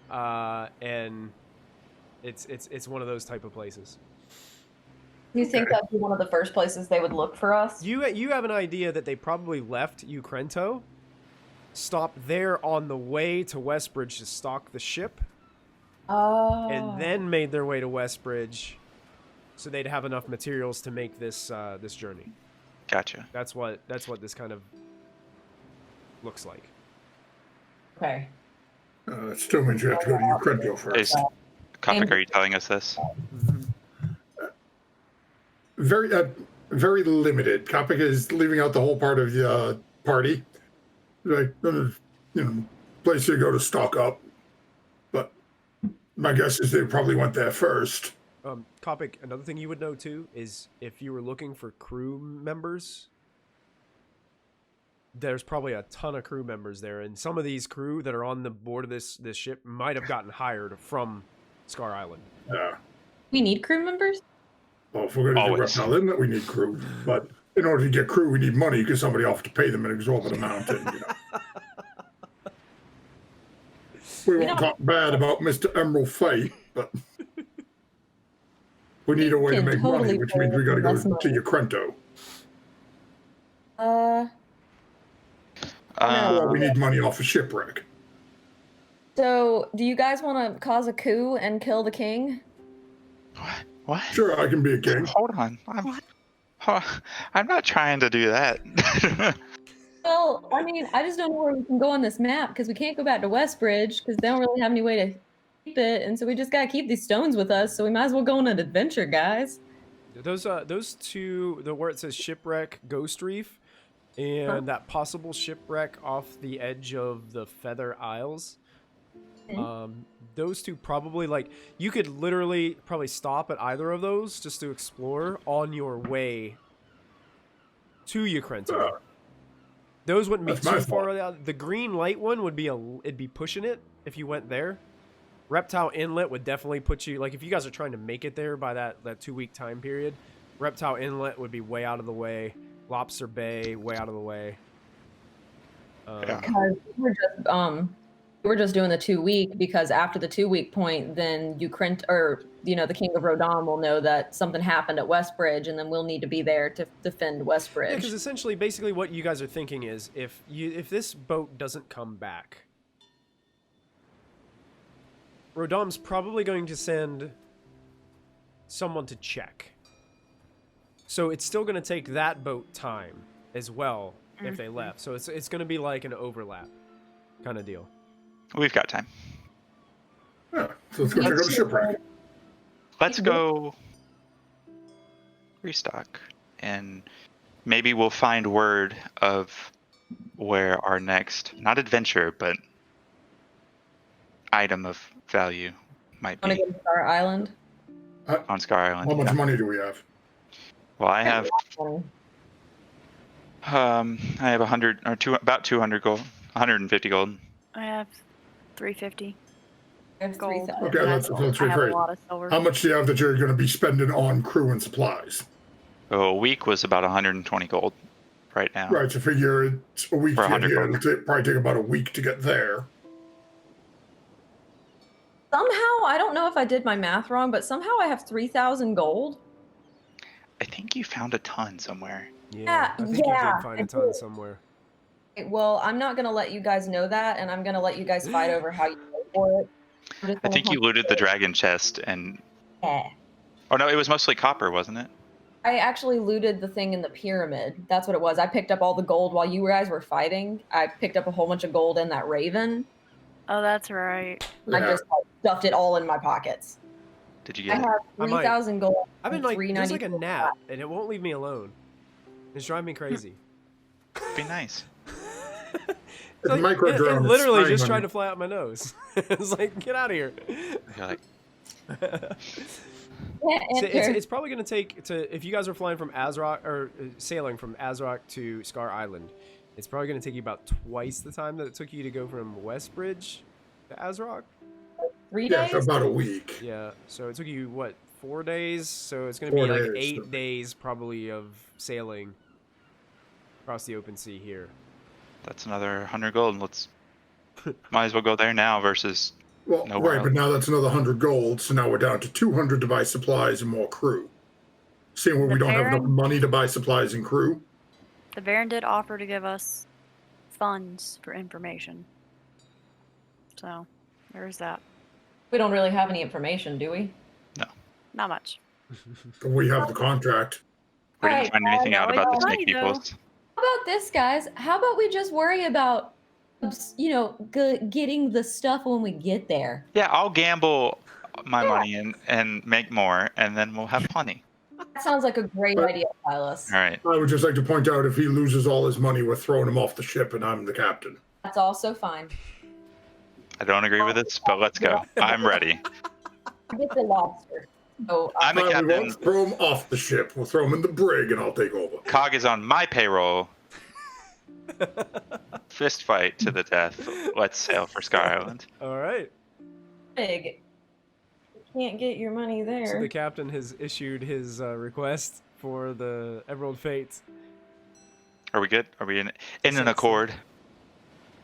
and it's one of those type of places. You think that'd be one of the first places they would look for us? You have an idea that they probably left Ukrento, stopped there on the way to Westbridge to stock the ship, Oh. and then made their way to Westbridge, so they'd have enough materials to make this this journey. Gotcha. That's what this kind of looks like. Okay. It still means you have to go to Ukrento first. Is Kopik, are you telling us this? Very limited. Kopik is leaving out the whole part of the party. Like, place you go to stock up. But my guess is they probably went there first. Kopik, another thing you would know too is if you were looking for crew members, there's probably a ton of crew members there, and some of these crew that are on the board of this ship might have gotten hired from Scar Island. Yeah. We need crew members? Well, if we're going to do Always. Reptile Inlet, we need crew. But in order to get crew, we need money because somebody offered to pay them an exorbitant amount. And, we won't talk bad about Mr. Emerald Fate, but we need a way to can make totally money, which means we got to go invest to money. Ukrento. No. Or we need money off a shipwreck. So, do you guys want to cause a coup and kill the king? What? Sure, I can be a king. Hold on. I'm not trying to do that. Well, I mean, I just don't know where we can go on this map because we can't go back to Westbridge because they don't really have any way to keep it, and so we just gotta keep these stones with us. So we might as well go on an adventure, guys. Those two, the where it says shipwreck, Ghost Reef, and that possible shipwreck off the edge of the Feather Isles. Those two probably, like, you could literally probably stop at either of those just to explore on your way to Ukrento. Those wouldn't be That's my too far fault. out. The green light one would be it'd be pushing it if you went there. Reptile Inlet would definitely put you, like, if you guys are trying to make it there by that 2-week time period, Reptile Inlet would be way out of the way. Lobster Bay, way out of the way. Because we're just doing the 2 week because after the 2 week point, then Ukrent or the King of Rodan will know that something happened at Westbridge, and then we'll need to be there to defend Westbridge. Yeah, because essentially, basically, what you guys are thinking is if this boat doesn't come back, Rodam's probably going to send someone to check. So it's still going to take that boat time as well if they left. So it's going to be like an overlap kind of deal. We've got time. Yeah, so let's go check out the shipwreck. Let's go restock, and maybe we'll find word of where our next, not adventure, but item of value might Want to be go to Star Island? on Scar Island. How much Yeah. money do we have? Well, I have I have 100 or about 200 gold, 150 gold. I have 350. I have Gold. 3,000. Okay, that's I have great. a lot of silver. How much do you have that you're going to be spending on crew and supplies? So a week was about 120 gold right now. Right, so figure it's a week For to get 100 here. gold. It'll probably take about a week to get there. Somehow, I don't know if I did my math wrong, but somehow I have 3,000 gold. I think you found a ton somewhere. Yeah, I think you yeah, did find a I ton did. somewhere. Well, I'm not going to let you guys know that, and I'm going to let you guys fight over how you pay for it. I'm just I gonna think you hunt- looted the dragon chest and... Yeah. Oh, no, it was mostly copper, wasn't it? I actually looted the thing in the pyramid. That's what it was. I picked up all the gold while you guys were fighting. I picked up a whole bunch of gold in that raven. Oh, that's right. I Yeah. just stuffed it all in my pockets. Did you I get it? have I might- 3,000 gold. I've been and like, there's like a 394 gnat, and it won't leave me alone. It's driving me crazy. Be nice. It's like, microdrone it is literally spying just on tried you. to fly out my nose. It's like, get out of here. You're like, Yeah, So enter. it's probably going to take if you guys are flying from Azrock or sailing from Azrock to Scar Island, it's probably going to take you about twice the time that it took you to go from Westbridge to Azrock. 3 Yeah, days? it's about a week. Yeah, so it took you what, 4 days? So it's going to 4 be like days. 8 days probably of sailing across the open sea here. that's another 100 gold. Let's Might as well go there now versus Well, nowhere right, but else. now that's another 100 gold, so now we're down to 200 to buy supplies and more crew. Seeing where The we don't have enough Baron- money to buy supplies and crew. The Baron did offer to give us funds for information. So, there's that. We don't really have any information, do we? Not much. But we have the contract. We didn't Alright, find anything out no, about the it's snake funny, though. peoples. How about this, guys? How about we just worry about, getting the stuff when we get there? Yeah, I'll gamble my Yeah. money and make more, and then we'll have plenty. That sounds like a great But- idea, Silas. All right. I would just like to point out if he loses all his money, we're throwing him off the ship and I'm the captain. That's also fine. I don't agree with this, but let's go. I'm ready. I get the lobster. So, I'm a We captain. won't throw him off the ship. We'll throw him in the brig and I'll take over. Cog is on my payroll. Fist fight to the death. Let's sail for Sky Island. All right. big. You can't get your money there. So the captain has issued his request for the Emerald Fates. Are we good? Are we in an Yes. accord?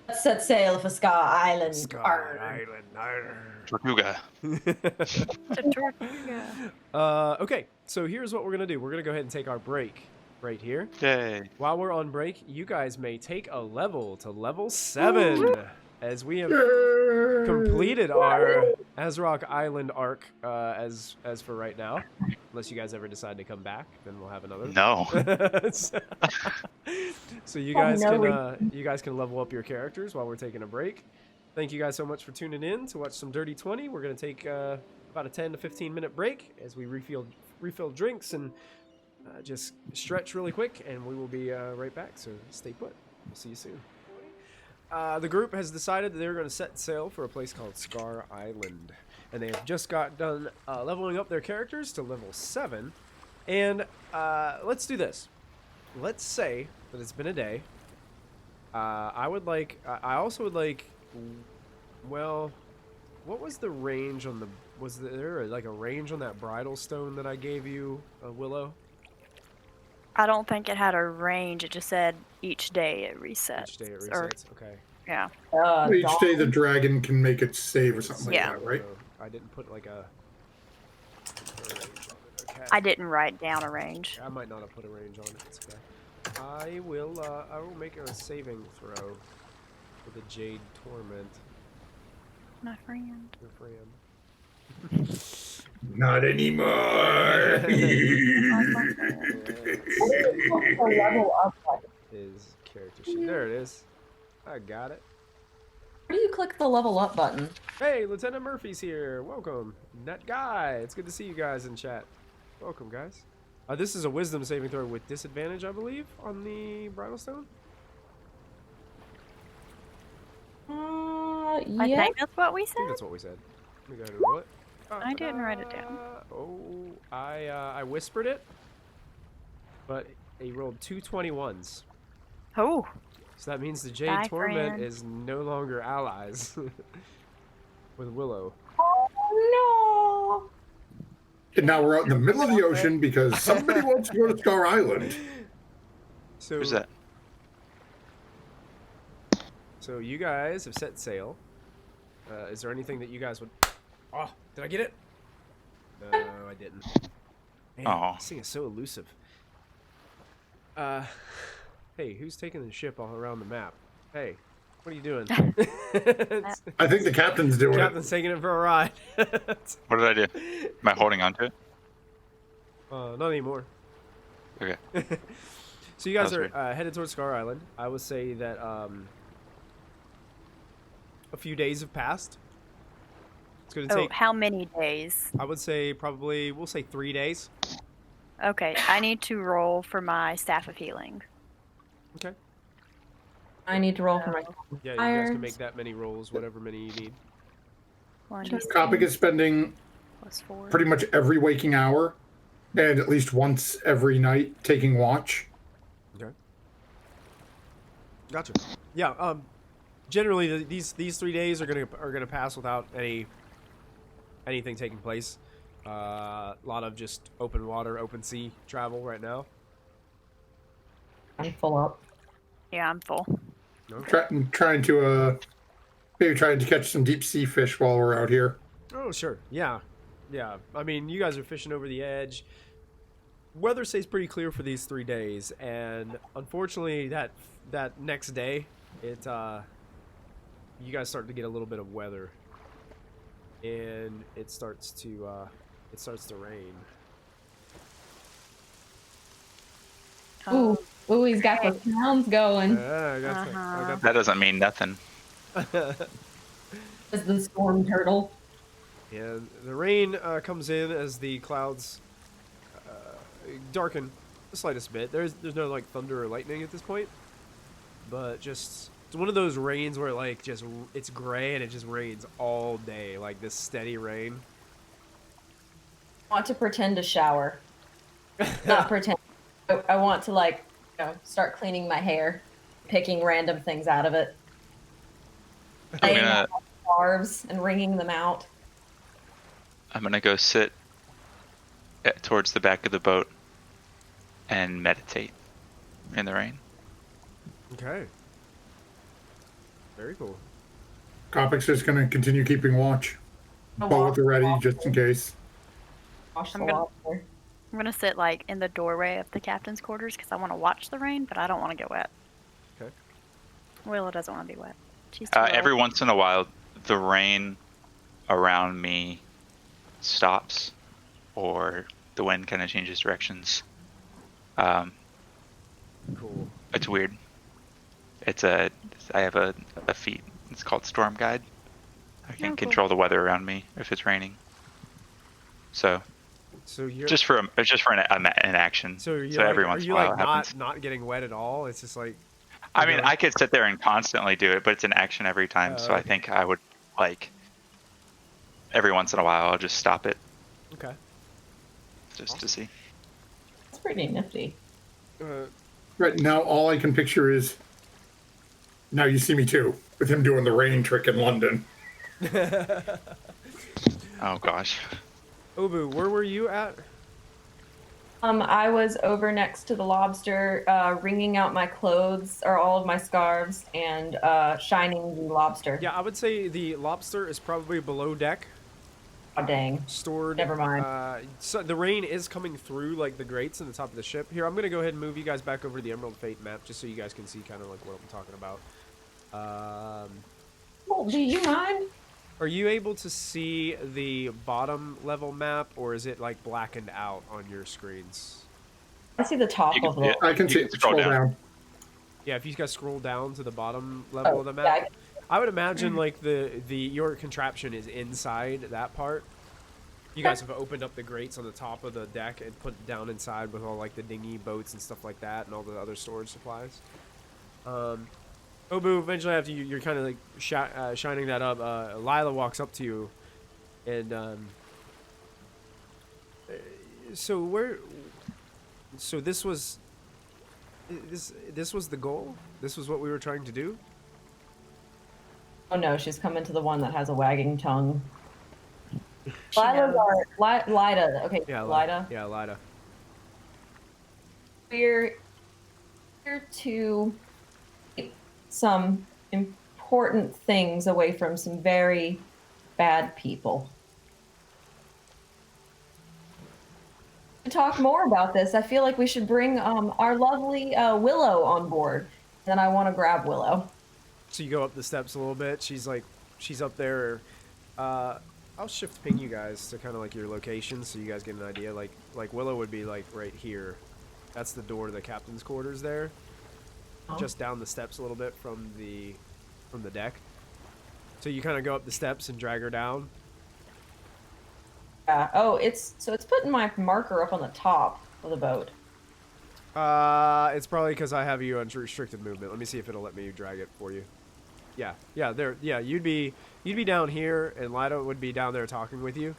Let's set sail for Sky Island. Sky Arr. Island. Arr. Tortuga. Okay, so here's what we're gonna do. We're gonna go ahead and take our break right here. Yay. While we're on break, you guys may take a level to level 7 as we have completed our Azrock Island arc as for right now. Unless you guys ever decide to come back, then we'll have another. No. So you Oh, guys no, can level up your characters while we're taking a break. Thank you guys so much for tuning in to watch some Dirty 20. We're gonna take about a 10 to 15 minute break as we refill drinks and just stretch really quick, and we will be right back. So stay put. We'll see you soon. The group has decided that they're going to set sail for a place called Scar Island, and they have just got done leveling up their characters to level 7. And let's do this. Let's say that it's been a day. I also would like. Well, what was the range on the? Was there like a range on that bridal stone that I gave you, Willow? I don't think it had a range. It just said each day it resets. Each day it Or- resets. Okay. yeah. Each day the dragon can make its save or something Yeah. like that, right? So I didn't put like a range on it. Okay. I didn't write down a range. I might not have put a range on it. It's okay. I will make a saving throw for the Jade Torment, My friend. your friend. Not anymore. level up button. His character sheet. There it is. I got it. Where do you click the level up button? Hey, Lieutenant Murphy's here. Welcome. Net guy. It's good to see you guys in chat. Welcome, guys. This is a wisdom saving throw with disadvantage, I believe, on the bridal stone. I Yeah. think that's what we I think said. that's what we said. Let me go ahead and roll it. I didn't write it down. Oh, I whispered it, but he rolled 2 21s. Oh, So that means the Jade Bye, Torment friend. is no longer allies with Willow. Oh And now we're out in the middle of the ocean because somebody wants to go to Scar Island. So, Who's that? So you guys have set sail. Is there anything that you guys would? Oh, did I get it? No, I didn't. Man, Aw. this thing is so elusive. Hey, who's taking the ship all around the map? Hey, what are you doing? I think the captain's doing Captain's taking it for a ride. What did I do? Am I holding on to it? Not anymore. Okay. So you guys That are was weird. headed towards Scar Island. I would say that a few days have passed. It's going to oh, take, how many days? I would say probably, we'll say 3 days. Okay, I need to roll for my staff of healing. Okay. I need to roll for my. Yeah, you guys can Irons. make that many rolls, whatever many you need. 1 Just- d6 Copic is spending plus 4. pretty much every waking hour and at least once every night taking watch. Okay. Gotcha. Yeah. Generally, these 3 days are gonna pass without anything taking place. A lot of just open water, open sea travel right now. I'm full up. Yeah, I'm full. Okay. Trying to Maybe trying to catch some deep sea fish while we're out here. Oh, sure. Yeah. Yeah. I mean, you guys are fishing over the edge. Weather stays pretty clear for these 3 days, and unfortunately, that next day, you guys start to get a little bit of weather, and it starts to rain. Ooh, he's got the sounds going. Yeah, I got That doesn't mean nothing. As the storm turtle. And the rain comes in as the clouds darken the slightest bit. There's no like thunder or lightning at this point, but just it's one of those rains where like just it's gray and it just rains all day, like this steady rain. I want to pretend to shower. Not pretend. I want to like start cleaning my hair, picking random things out of it, laying out my scarves and wringing them out. I'm gonna go sit towards the back of the boat and meditate in the rain. Okay. Very cool. Kopic's just going to continue keeping watch. Boat ready, just in case. Wash the I'm gonna- lobster. I'm gonna sit like in the doorway of the captain's quarters because I want to watch the rain, but I don't want to get wet. Okay. Willow doesn't want to be wet. She's too Every little. once in a while, the rain around me stops, or the wind kind of changes directions. Cool. It's weird. I have a feat. It's called Storm Guide. I can Oh, cool. control the weather around me if it's raining. So So you're just for an action. so you're So every once in a while it happens. not getting wet at all. It's just like I mean, I could sit there and constantly do it, but it's an action every time. So I okay. think I would like every once in a while I'll just stop it okay. just to see. That's pretty nifty. Right now, all I can picture is Now You See Me Too, with him doing the rain trick in London. Oh gosh. Obu, where were you at? I was over next to the lobster, wringing out my clothes or all of my scarves and shining the lobster. Yeah, I would say the lobster is probably below deck, Oh, dang. stored. Never mind. So the rain is coming through like the grates in the top of the ship. Here, I'm gonna go ahead and move you guys back over to the Emerald Fate map just so you guys can see kind of like what I'm talking about. Well, do you mind? Are you able to see the bottom level map, or is it like blackened out on your screens? I see the top You can of see the. it. I can You see can it. scroll Scroll down. down. Yeah, if you guys scroll down to the bottom level of the yeah, map, I would imagine like your contraption is inside that part. You guys have opened up the grates on the top of the deck and put it down inside with all like the dinghy boats and stuff like that and all the other storage supplies. Obu, eventually after you're kind of like shining that up, Lila walks up to you and so this was the goal? This was what we were trying to do? Oh no, she's coming to the one that has a wagging tongue. She Lida's knows. Lida. Okay, Yeah, Lida. Yeah, Lida. We're here to keep some important things away from some very bad people. To talk more about this, I feel like we should bring our lovely Willow on board. Then I want to grab Willow. So you go up the steps a little bit. She's up there. I'll shift ping you guys to kind of like your location so you guys get an idea. Like Willow would be like right here. That's the door to the captain's quarters there. Oh. Just down the steps a little bit from the deck. So you kind of go up the steps and drag her down. Yeah. Oh, it's putting my marker up on the top of the boat. It's probably because I have you on restricted movement. Let me see if it'll let me drag it for you. Yeah, there. Yeah, you'd be down here, and Lida would be down there talking with you,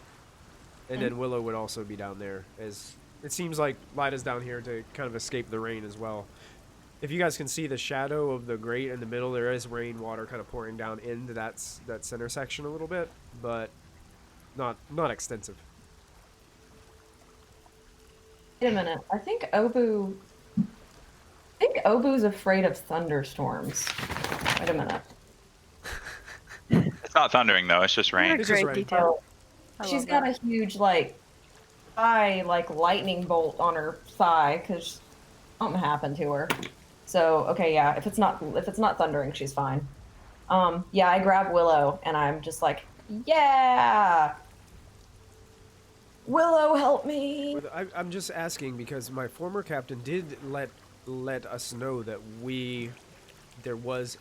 and then Willow would also be down there. As it seems like Lida's down here to kind of escape the rain as well. If you guys can see the shadow of the grate in the middle, there is rainwater kind of pouring down into that center section a little bit, but not extensive. Wait a minute. I think Obu's afraid of thunderstorms. Wait a minute. not thundering though. It's just What a rain. It's just great rain. detail. I She's love got that. a huge lightning bolt on her thigh because something happened to her. So okay, yeah, if it's not thundering, she's fine. Yeah, I grab Willow and I'm just like, yeah, Willow, help me. I'm just asking because my former captain did let us know that there was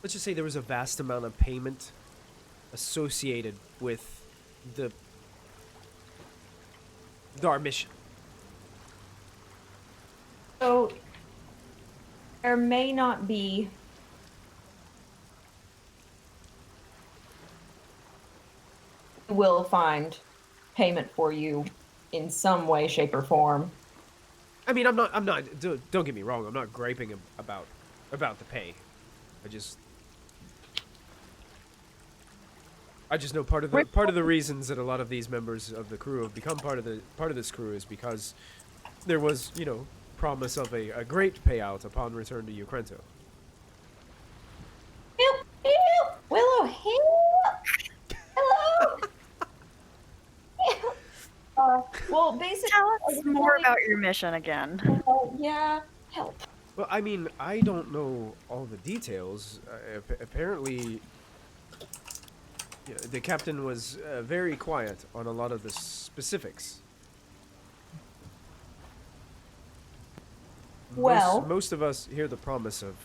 let's just say there was a vast amount of payment associated with our mission. So there may not be. Will find payment for you in some way, shape, or form. I mean, I'm not. Don't get me wrong. I'm not griping about the pay. I just know part of the reasons that a lot of these members of the crew have become part of this crew is because there was, promise of a great payout upon return to Ucrento. Help! Willow, help! Hello! Well, basically, Tell us more about your mission again. Yeah, help. Well, I mean, I don't know all the details. Apparently, the captain was very quiet on a lot of the specifics. Well, most of us hear the promise of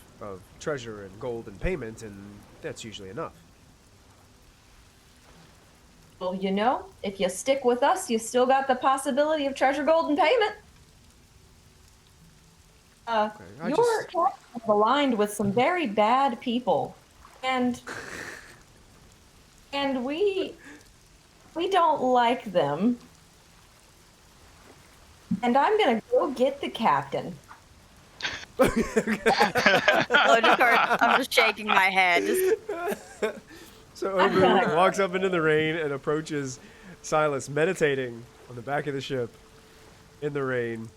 treasure and gold and payment, and that's usually enough. well, if you stick with us, you still got the possibility of treasure, gold, and payment. Your captain is aligned with some very bad people, and we don't like them. And I'm gonna go get the captain. I'm just shaking my head. So Obu walks up into the rain and approaches Silas, meditating on the back of the ship in the rain.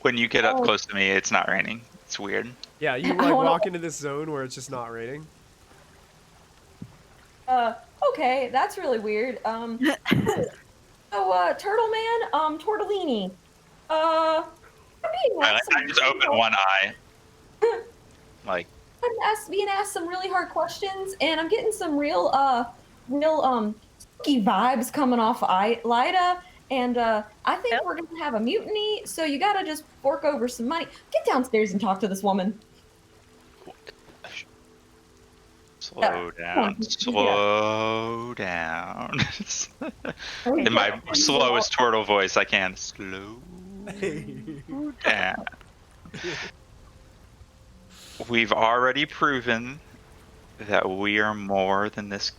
When you get up close to me, it's not raining. It's weird. Yeah, you walk into this zone where it's just not raining. Okay, that's really weird. Turtle Man, Tortellini. I just open one eye. Like, I'm being asked some really hard questions, and I'm getting some real spooky vibes coming off Lida, and I think we're gonna have a mutiny. So you gotta just fork over some money. Get downstairs and talk to this woman. slow down. Slow down. In my slowest turtle voice, I can. Slow down. We've already proven that we are more than this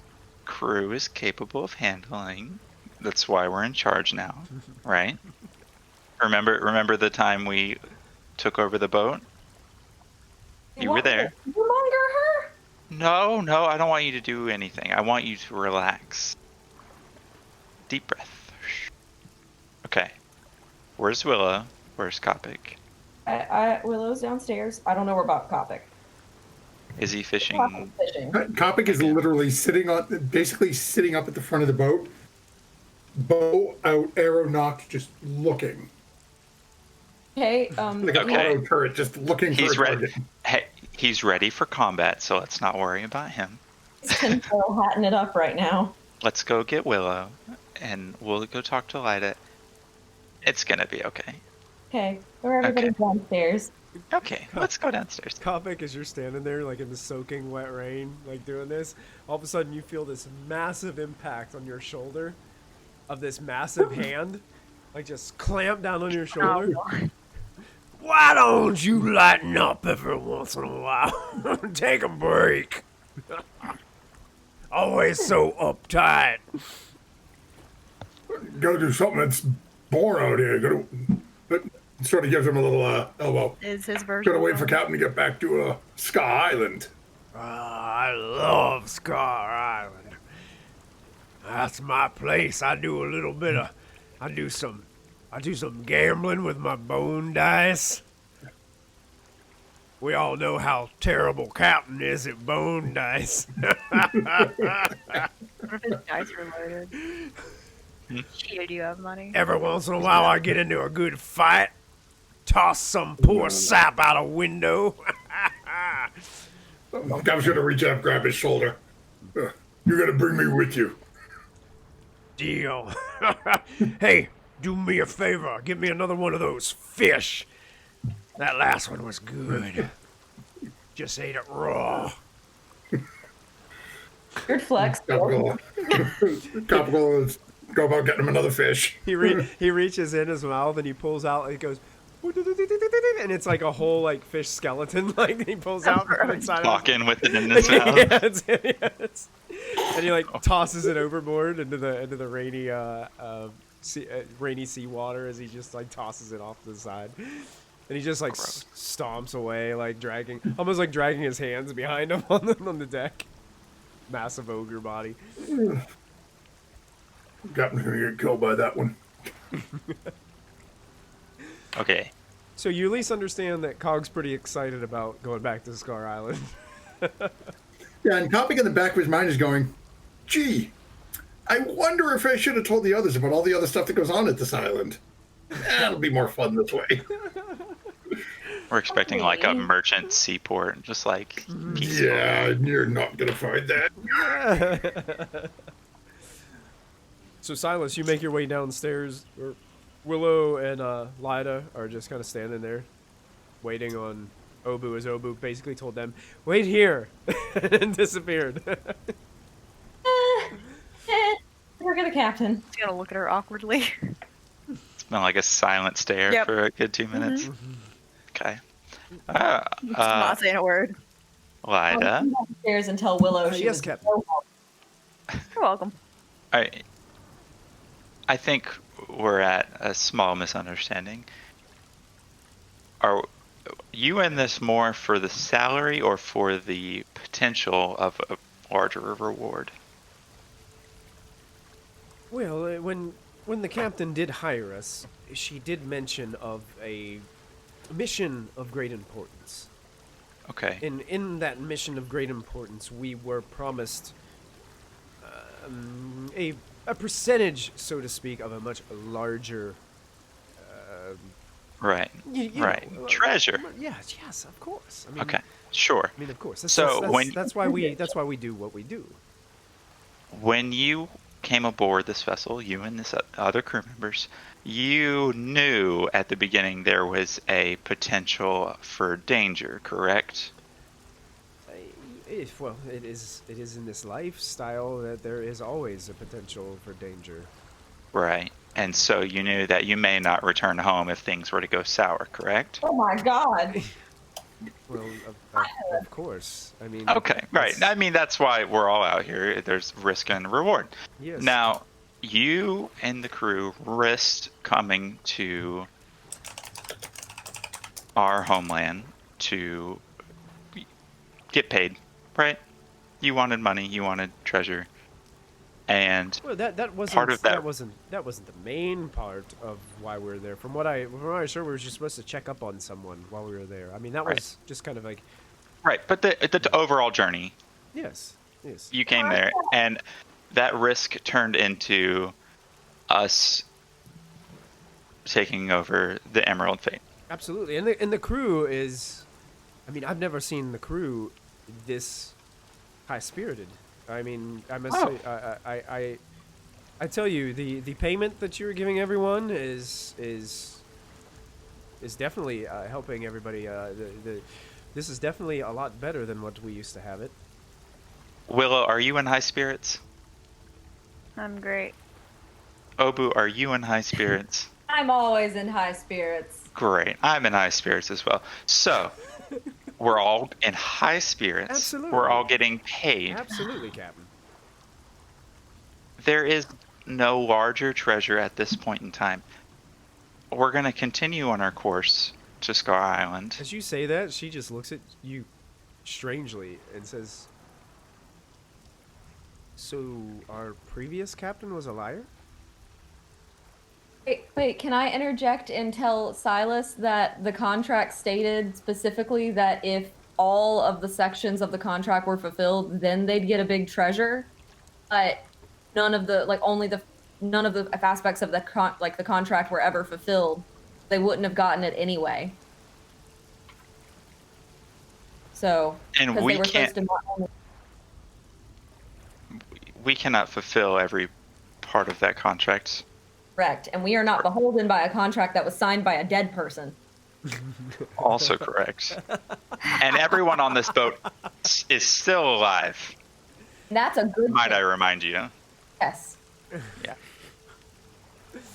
crew is capable of handling. That's why we're in charge now, right? Remember the time we took over the boat? You were there. You monger her? No, I don't want you to do anything. I want you to relax. Deep breath. Okay. Where's Willow? Where's Kopic? Willow's downstairs. I don't know where about Kopic. Is he fishing? Kopic's fishing. Kopic is literally sitting up at the front of the boat, bow out, arrow nocked, just looking. Okay. Like a auto turret, just looking for a target. Hey, he's ready for combat, so let's not worry about him. He's tinfoil hatting it up right now. Let's go get Willow, and we'll go talk to Lida. It's gonna be okay. Okay, where everybody's downstairs. Okay, let's go downstairs. Kopic, as you're standing there, like in the soaking wet rain, like doing this, all of a sudden you feel this massive impact on your shoulder of this massive hand, like just clamp down on your shoulder. Why don't you lighten up every once in a while? Take a break. Always so uptight. Gotta do something that's born out here. Sort of gives him a little elbow. Is his version? Gotta wait for Captain to get back to Sky Island. I love Scar Island. That's my place. I do a little bit of, I do some gambling with my bone dice. We all know how terrible Captain is at bone dice. What if it's dice related? Shit, do you have money? Every once in a while, I get into a good fight, toss some poor sap out a window. I was gonna reach out and grab his shoulder. You're gonna bring me with you. Deal. Hey, do me a favor. Give me another one of those fish. That last one was good. Just ate it raw. Weird flex. Topical. Topical is go about getting him another fish. He reaches in his mouth and he pulls out. And he goes, and it's like a whole like fish skeleton. Like he pulls out from inside. Walking with it in his mouth. Yes. And he like tosses it overboard into the rainy rainy seawater as he just like tosses it off to the side. And he just like stomps away, like almost like dragging his hands behind him on the deck. Massive ogre body. Got me gonna get killed by that one. Okay. So you at least understand that Cog's pretty excited about going back to Scar Island. Yeah, and Copic in the back of his mind is going, gee, I wonder if I should have told the others about all the other stuff that goes on at this island. It'll be more fun this way. We're expecting like a merchant seaport, just like peaceful. Yeah, you're not gonna find that. So Silas, you make your way downstairs. Willow and Lyda are just kind of standing there, waiting on Obu, as Obu basically told them, "Wait here," and disappeared. Look at the captain. Just gonna look at her awkwardly. It's been like a silent stare Yep. for a good 2 minutes. Okay. Not saying a word. Lyda. I'll go downstairs and tell Willow she Yes, was Captain. so You're welcome. I think we're at a small misunderstanding. Are you in this more for the salary or for the potential of a larger reward? Well, when the captain did hire us, she did mention of a mission of great importance. Okay. In that mission of great importance, we were promised a percentage, so to speak, of a much larger. Right. You Right. know, Treasure. Yes, of course. I mean, Okay. Sure. I mean, of course. So That's why we do what we do. When you came aboard this vessel, you and this other crew members, you knew at the beginning there was a potential for danger, correct? Well, it is in this lifestyle that there is always a potential for danger. Right. And so you knew that you may not return home if things were to go sour, correct? Oh my god. Well, of course. I mean. Okay, right. it's- I mean, that's why we're all out here. There's risk and reward. Yes. Now, you and the crew risked coming to our homeland to get paid, right? You wanted money, you wanted treasure, and Well, that wasn't part of that- that wasn't the main part of why we were there. From what I heard, we were just supposed to check up on someone while we were there. I mean, that Right. was just kind of like, right. But the overall journey, yes. you came there, and that risk turned into us taking over the Emerald Fate. Absolutely, and the crew is, I mean, I've never seen the crew this high spirited. I mean, I must say, I tell you, the payment that you're giving everyone is definitely helping everybody. This is definitely a lot better than what we used to have it. Willow, are you in high spirits? I'm great. Obu, are you in high spirits? I'm always in high spirits. Great. I'm in high spirits as well. So, we're all in high spirits. Absolutely. We're all getting paid. Absolutely, Captain. There is no larger treasure at this point in time. We're going to continue on our course to Scar Island. As you say that, she just looks at you strangely and says, "So our previous captain was a liar?" Wait, can I interject and tell Silas that the contract stated specifically that if all of the sections of the contract were fulfilled, then they'd get a big treasure, but none of the none of the aspects of the the contract were ever fulfilled. They wouldn't have gotten it anyway. So, And because we they were can't. supposed to not only We cannot fulfill every part of that contract. correct, and we are not beholden by a contract that was signed by a dead person. Also correct. And everyone on this boat is still alive. And that's a good Might I thing. remind you? Yes. Yeah.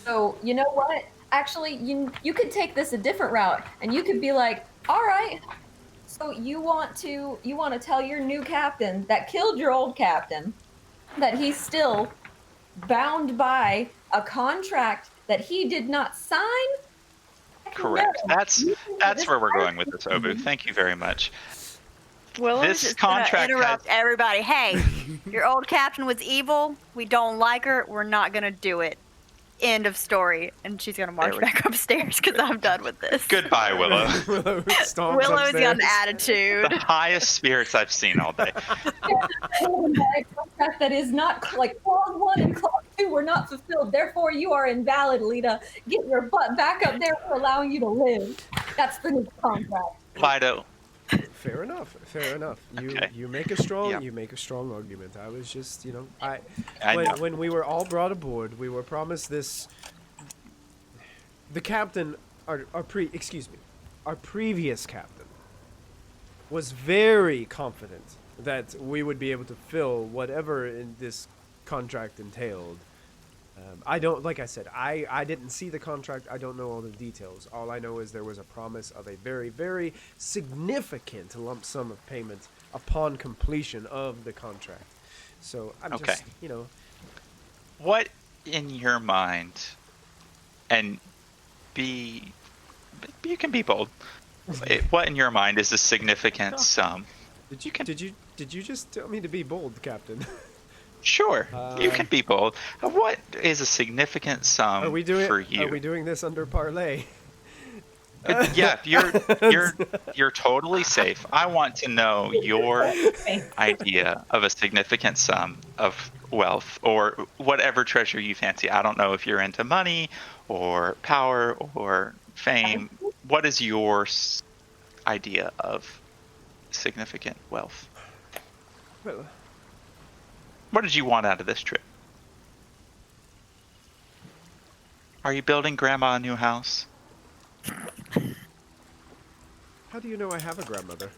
So, you know what? Actually, you could take this a different route, and you could be like, all right, so you want to tell your new captain that killed your old captain that he's still bound by a contract that he did not sign? Correct. No. That's where we're going with this, Obu. Thank you very much. Willow's This just gonna contract interrupt has- everybody. Hey, your old captain was evil. We don't like her. We're not gonna do it. End of story. And she's gonna march There we back upstairs because I'm done with this. Goodbye, Willow. Willow stomps Willow's got upstairs. an attitude. The highest spirits I've seen all day. A contract that is not like clause 1 and clause 2 were not fulfilled. Therefore, you are invalid, Lita. Get your butt back up there. We're allowing you to live. That's the new contract. Lido, Fair enough. Fair enough. Okay. You make a strong Yeah. you make a strong argument. I was just I know. when we were all brought aboard, we were promised this. The captain, our previous captain, was very confident that we would be able to fill whatever in this contract entailed. I don't, like I said, I didn't see the contract. I don't know all the details. All I know is there was a promise of a very, very significant lump sum of payment upon completion of the contract. So I'm Okay. just, What in your mind, and you can be bold. What in your mind is a significant sum? did you just tell me to be bold, Captain? Sure, you can be bold. What is a significant sum Are we doing for you? Are we doing this under parlay? Yeah, you're totally safe. I want to know your idea of a significant sum of wealth or whatever treasure you fancy. I don't know if you're into money or power or fame. What is your idea of significant wealth? Well, What did you want out of this trip? Are you building Grandma a new house? how do you know I have a grandmother?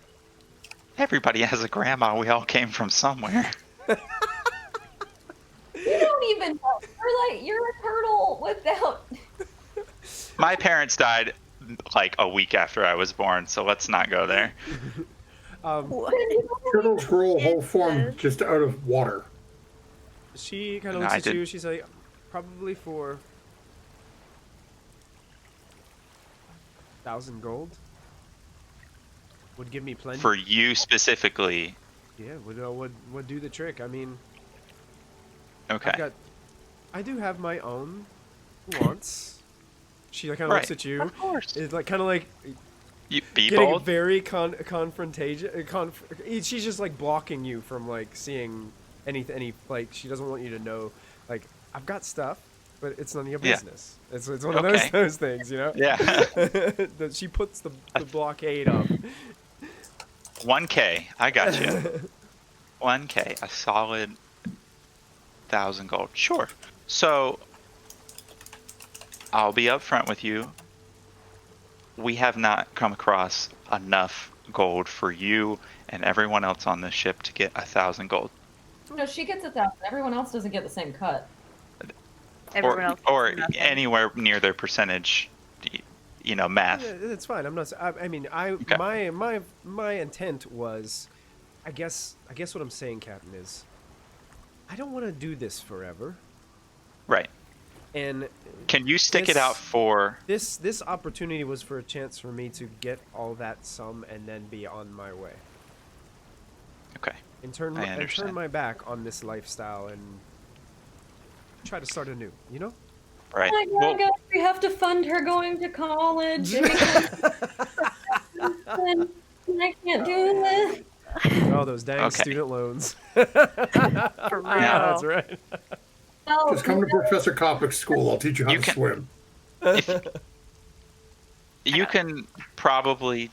Everybody has a grandma. We all came from somewhere. You don't even know. You're a turtle without. My parents died like a week after I was born, so let's not go there. Turtles grow a whole form just out of water. She kind of No, looks I at you. didn't. She's like, probably for 1,000 gold. Would give me plenty. For you specifically. Yeah, would do the trick. I mean, Okay. I do have my own wants. She kind of looks Right. at you. Of course. It's like kind of like You be getting bold. very confrontation. She's just like blocking you from like seeing any like she doesn't want you to know. Like I've got stuff, but it's none of your Yeah. business. It's one of Okay. those things, you know. Yeah. That she puts the blockade up. 1K. I got you. 1K. A solid 1,000 gold. Sure. So I'll be upfront with you. We have not come across enough gold for you and everyone else on this ship to get 1,000 gold. No, she gets 1,000. Everyone else doesn't get the same cut. Everyone else. or gets nothing. anywhere near their percentage, math. Yeah, it's fine. I'm not. I mean, Okay. my intent was, I guess what I'm saying, Captain, is, I don't want to do this forever. Right. And Can you stick it out for? this opportunity was for a chance for me to get all that sum and then be on my way Okay. and turn I understand. my back on this lifestyle and try to start anew. You know? Right. Oh my God, Well, I'm gonna have to fund her going to college. And I can't do this. Oh, those dang Okay. student loans. For real. Yeah, that's right. Well, Just come to Professor Kopic's school. I'll teach you how You to can- swim. You can probably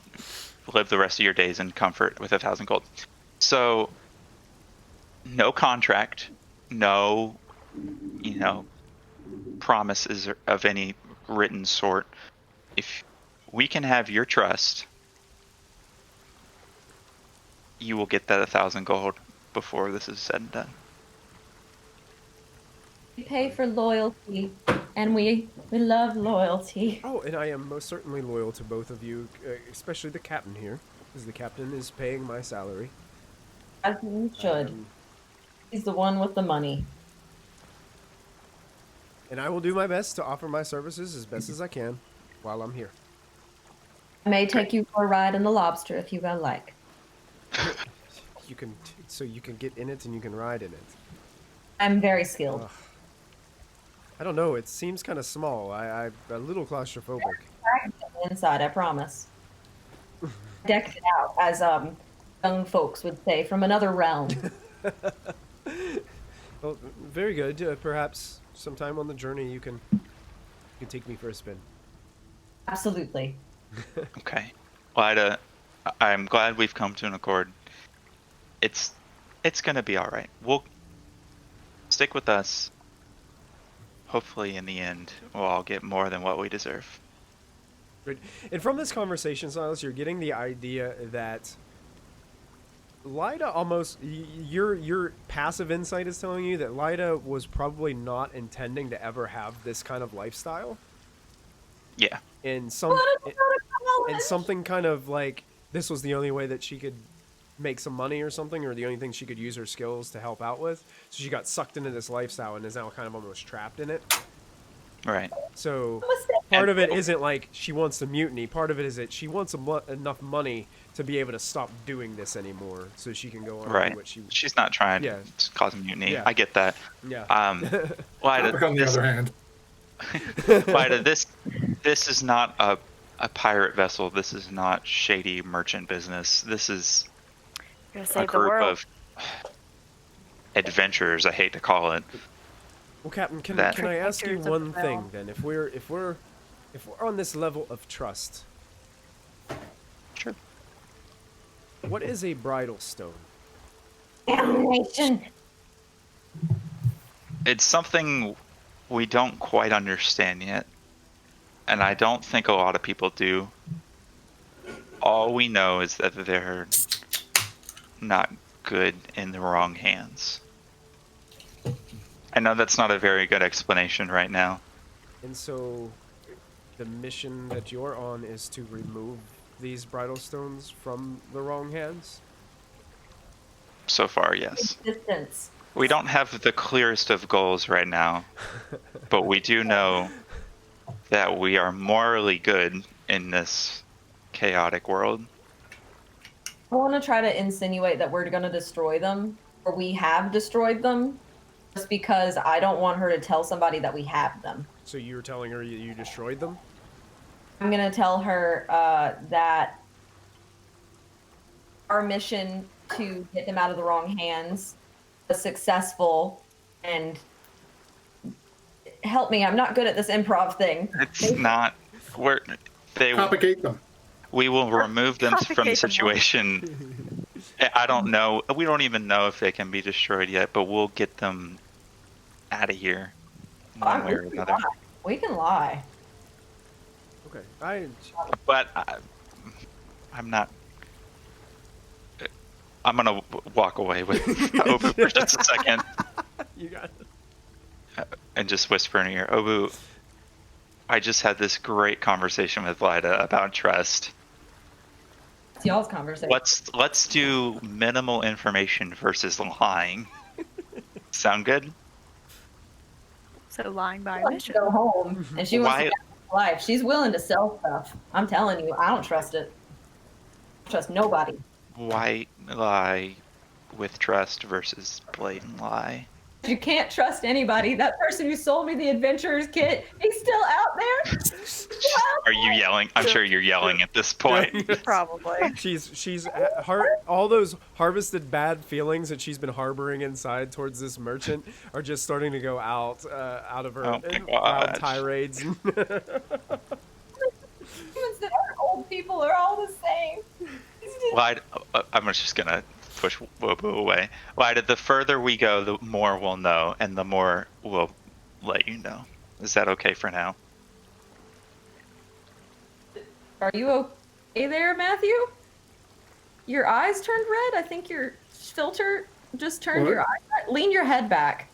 live the rest of your days in comfort with 1,000 gold. So, no contract, no, promises of any written sort. If we can have your trust, you will get that 1,000 gold before this is said and done. we pay for loyalty, and we love loyalty. Oh, and I am most certainly loyal to both of you, especially the captain here, because the captain is paying my salary. As you should. He's the one with the money. And I will do my best to offer my services as best as I can while I'm here. I may take you for a ride in the lobster if you would like. You can, so you can get in it and you can ride in it. I'm very skilled. Ugh. I don't know. It seems kind of small. I'm a little claustrophobic. Inside, I promise. Decked it out, as young folks would say, from another realm. Well, very good. Perhaps sometime on the journey you can take me for a spin. Absolutely. Okay. Lyda, I'm glad we've come to an accord. It's gonna be all right. We'll stick with us. Hopefully, in the end, we'll all get more than what we deserve. Right. And from this conversation, Silas, you're getting the idea that Lyda almost your passive insight is telling you that Lyda was probably not intending to ever have this kind of lifestyle. Yeah. And something kind of like this was the only way that she could make some money or something, or the only thing she could use her skills to help out with. So she got sucked into this lifestyle and is now kind of almost trapped in it. Right. So part of it isn't like she wants to mutiny. Part of it is that she wants enough money to be able to stop doing this anymore, so she can go on and Right. do what she. She's not trying Yeah. to cause a mutiny. Yeah. I get that. Yeah. Lyda, Kopic, on the other hand, Lyda, this is not a pirate vessel. This is not shady merchant business. This is Gonna a save the group world. of adventurers. I hate to call it. Well, Captain, can That- I ask you Protectors of one the thing realm. then? If we're on this level of trust, Sure. what is a bridal stone? Damnation. It's something we don't quite understand yet, and I don't think a lot of people do. All we know is that they're not good in the wrong hands. I know that's not a very good explanation right now. And so, the mission that you're on is to remove these bridal stones from the wrong hands? So far, yes. Distance. We don't have the clearest of goals right now, but we do know that we are morally good in this chaotic world. I want to try to insinuate that we're going to destroy them, or we have destroyed them, just because I don't want her to tell somebody that we have them. So you were telling her you destroyed them? I'm going to tell her that our mission to get them out of the wrong hands was successful, and help me, I'm not good at this improv thing. It's not. Kopic ate them. We will remove them from the Complicate them. situation. I don't know. We don't even know if they can be destroyed yet, but we'll get them out of here one way or another. We can lie. Okay. But I'm not. I'm gonna walk away with Obu for just a second You got it. and just whisper in her ear, Obu, I just had this great conversation with Lyda about trust. It's y'all's conversation. Let's do minimal information versus lying. Sound good? So lying by She wants to mission. go home, and she wants to Why- get life. She's willing to sell stuff. I'm telling you, I don't trust it. I don't trust nobody. Why lie with trust versus blatant lie? You can't trust anybody. That person who sold me the adventurer's kit, he's still out there. Are you yelling? I'm sure you're yelling at this point. Probably. She's all those harvested bad feelings that she's been harboring inside towards this merchant are just starting to go out of her Oh my loud gosh. tirades. Humans that aren't old people are all the same. Why? I'm just gonna push Wobu away. Why? The further we go, the more we'll know, and the more we'll let you know. Is that okay for now? Are you okay there, Matthew? Your eyes turned red? I think your filter just turned your What? eyes red. Lean your head back.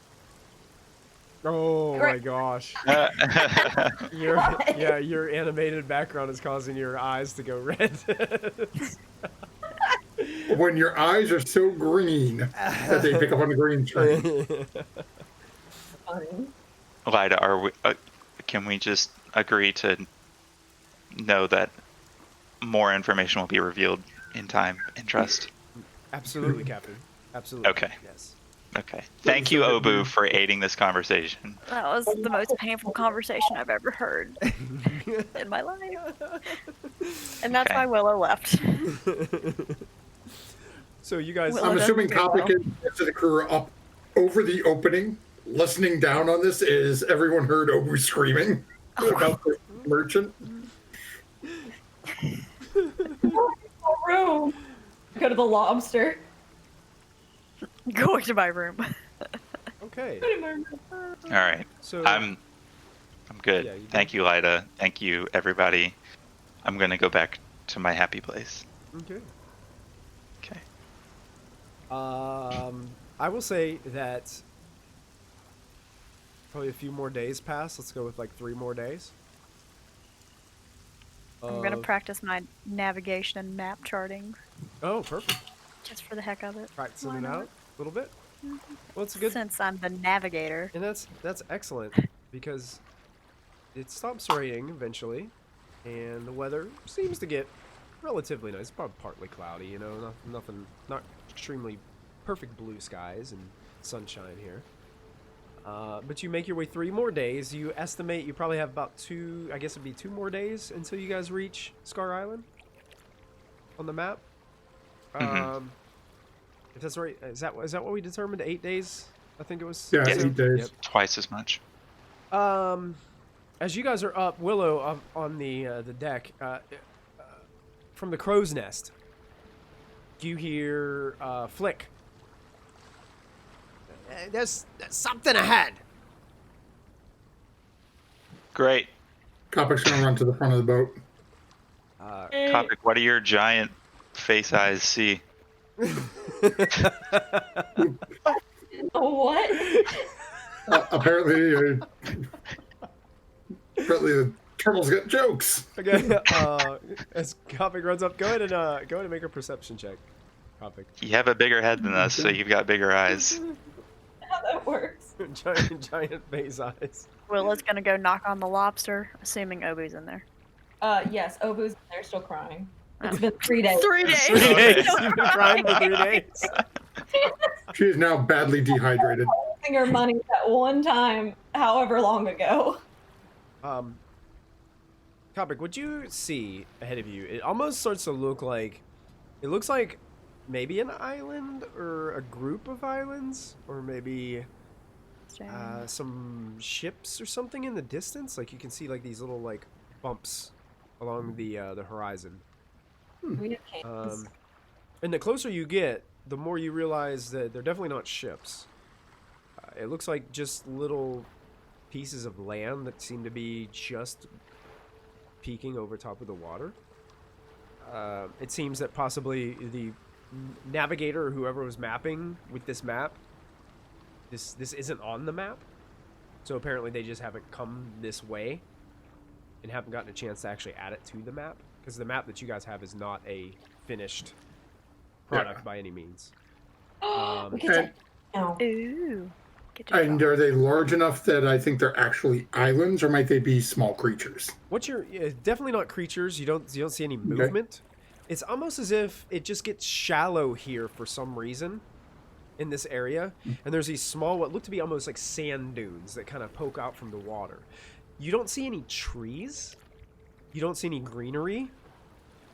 Oh my Right. gosh. What? Your animated background is causing your eyes to go red. When your eyes are so green that they pick up on the green screen. Funny. Lyda, are we? Can we just agree to know that more information will be revealed in time and trust? Absolutely, Captain. Absolutely. Okay. Yes. Okay. Thank you, Obu, for aiding this conversation. That was the most painful conversation I've ever heard in my life. And that's Okay. why Willow left. So you guys. Well, I'm doesn't assuming do Copic well. and the rest of the crew are up over the opening, listening down on this. Is everyone heard Obu screaming about the merchant? Room. Go to the lobster. Going to my room. Okay. All right. So I'm good. Yeah, you Thank you, Lyda. Thank you, everybody. I'm gonna go back to my happy place. okay. Okay. I will say that probably a few more days pass. Let's go with like 3 more days. I'm gonna of- practice my navigation and map charting Oh, perfect. just for the heck of it. Practicing Why it not? out a little bit. Well, it's a good, Since I'm the navigator. and that's excellent because it stops raining eventually, and the weather seems to get relatively nice. Probably partly cloudy, you know, nothing, not extremely perfect blue skies and sunshine here. But you make your way 3 more days. You estimate you probably have about 2, I guess it'd be 2 more days until you guys reach Scar Island on the map. Mhm. If that's right, is that what we determined? 8 days, I think it was. Yeah, Yes. 8 days. Yep. Twice as much. As you guys are up, Willow, up on the deck, from the crow's nest, you hear Flick. There's something ahead. Great. Copic's gonna run to the front of the boat. Copic, what do your giant face eyes see? What? Apparently the turtles got jokes. Okay. As Kopic runs up, go ahead and make a perception check. Kopic. You have a bigger head than us, so you've got bigger eyes. How that works? giant face eyes. Willow's gonna go knock on the lobster, assuming Obu's in there. Yes, Obu's there still crying. It's been 3 days. 3 days. 3 days. You've been crying for 3 days. She is now badly dehydrated. Using her money that one time, however long ago. Kopic, what you see ahead of you, it almost starts to look like, it looks like maybe an island or a group of islands, or maybe some ships or something in the distance. Like you can see like these little like bumps along the horizon. We have canes. And the closer you get, the more you realize that they're definitely not ships. It looks like just little pieces of land that seem to be just peeking over top of the water. It seems that possibly the navigator or whoever was mapping with this map, this isn't on the map. So apparently they just haven't come this way and haven't gotten a chance to actually add it to the map. Because the map that you guys have is not a finished product by any means. We can check now. Ooh. Get your And are they large enough that I think they're actually islands, or might they be small creatures? Definitely not creatures. You don't see any movement. It's almost as if it just gets shallow here for some reason, in this area, and there's these small, what look to be almost like sand dunes that kind of poke out from the water. You don't see any trees. You don't see any greenery.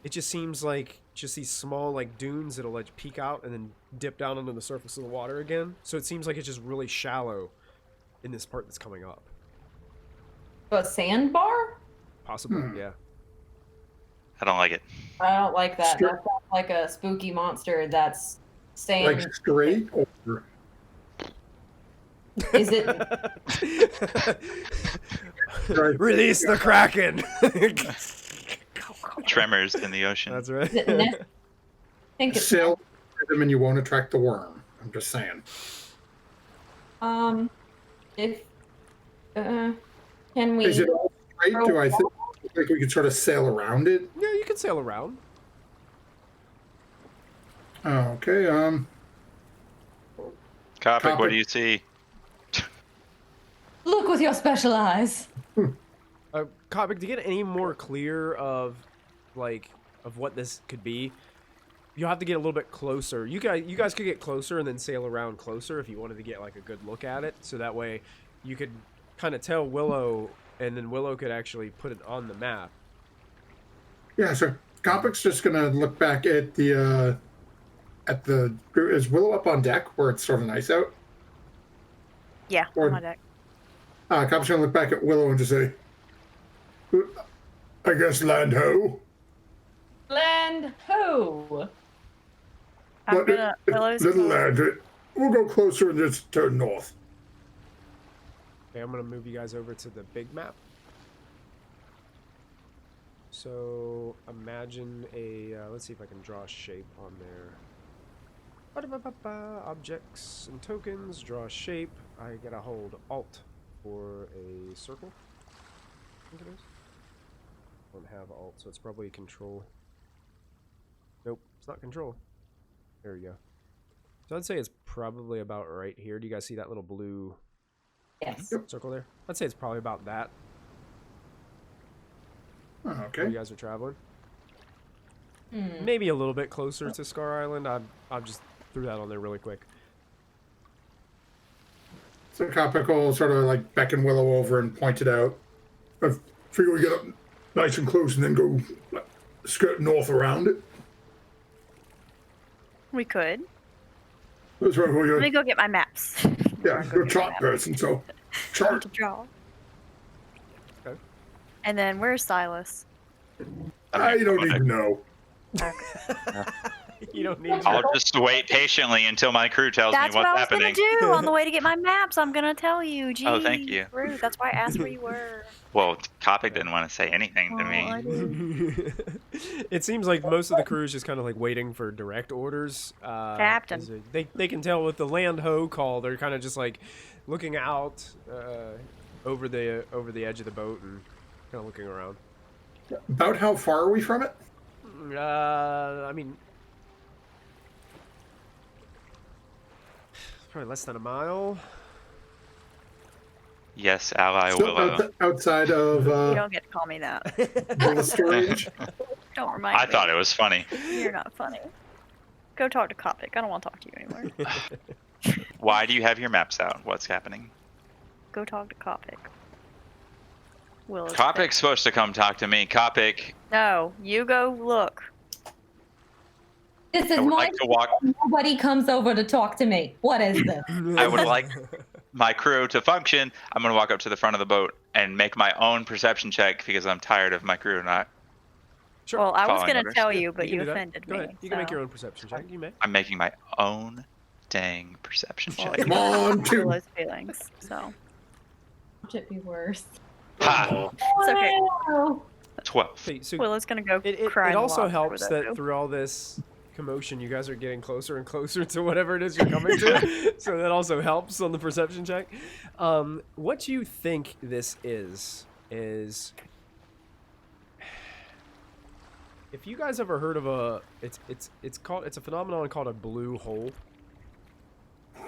It just seems like just these small like dunes that'll like peek out and then dip down onto the surface of the water again. So it seems like it's just really shallow in this part that's coming up. A sandbar? Possibly, yeah. I don't like it. I don't like that. Sure. That sounds like a spooky monster that's saying. Like straight or Is it? right. Release the Kraken! Tremors in the ocean. That's right. Is it I think it's. sail them and you won't attract the worm. I'm just saying. If. Can we? Is it all straight? Do I think we could sort of sail around it? Yeah, you can sail around. Okay. Copic, what do you see? Look with your special eyes. Copic, to get any more clear of, like, of what this could be, you'll have to get a little bit closer. You guys could get closer and then sail around closer if you wanted to get, like, a good look at it. So that way you could kind of tell Willow, and then Willow could actually put it on the map. Yeah. So Copic's just gonna look back at the. Is Willow up on deck where it's sort of nice out? Yeah, Or- on my deck. Copic's gonna look back at Willow and just say, "I guess land ho." Land ho. I'm gonna. Willow's little gonna- land. We'll go closer and just turn north. Okay, I'm going to move you guys over to the big map. So imagine a, let's see if I can draw a shape on there. Ba-da-ba-ba-ba, objects and tokens, draw a shape. I gotta hold Alt for a circle. I think it is. I don't have Alt, so it's probably Control. Nope, it's not Control. There we go. So I'd say it's probably about right here. Do you guys see that little blue Yes. circle there? I'd say it's probably about that. Oh, Where okay. you guys are traveling. Hmm. Maybe a little bit closer to Scar Island. I just threw that on there really quick. So Copic will sort of like beckon Willow over and point it out. I figure we get up nice and close and then go skirt north around it. We could. That's right. Let me go get my maps. Yeah, you're a chart person, so chart. To draw. Okay. And then where's Silas? I don't even know. You don't need I'll to. just wait patiently until my crew tells That's me what what's I was happening. gonna do on the way to get my maps. I'm gonna tell you. Gee, Oh, thank you. Rude. That's why I asked where you were. Well, Copic didn't want to say anything to Oh, I me. did. It seems like most of the crew is just kind of like waiting for direct orders. Captain. as they can tell with the land ho call, they're kind of just like looking out over the edge of the boat and kind of looking around. About how far are we from it? I mean, probably less than a mile. Yes, ally Still Willow. outside You of don't get to call me that. the storage. Don't remind me. I thought it was funny. You're not funny. Go talk to Copic. I don't want to talk to you anymore. Why do you have your maps out? What's happening? Go talk to Copic. Will. Copic's supposed to come talk to me. Copic, No, you go look. This is I would my. like to walk. Nobody comes over to talk to me. What is this? I would like my crew to function. I'm gonna walk up to the front of the boat and make my own perception check because I'm tired of my crew not. Sure. Well, I was Following gonna orders. tell you, but can you do that. offended Go me. ahead. You can make so- your own perception check. You may. I'm making my own dang perception Well, check. Come on, hurt two. Willow's feelings. So Should be worse. Ha! it's okay. Wow. 12. Okay, so Willow's gonna go it cry. in it the also loft helps over that through all this commotion, you guys are getting closer and closer to whatever it is you're coming to. So that also helps on the perception check. What you think this is if you guys ever heard of it's a phenomenon called a blue hole.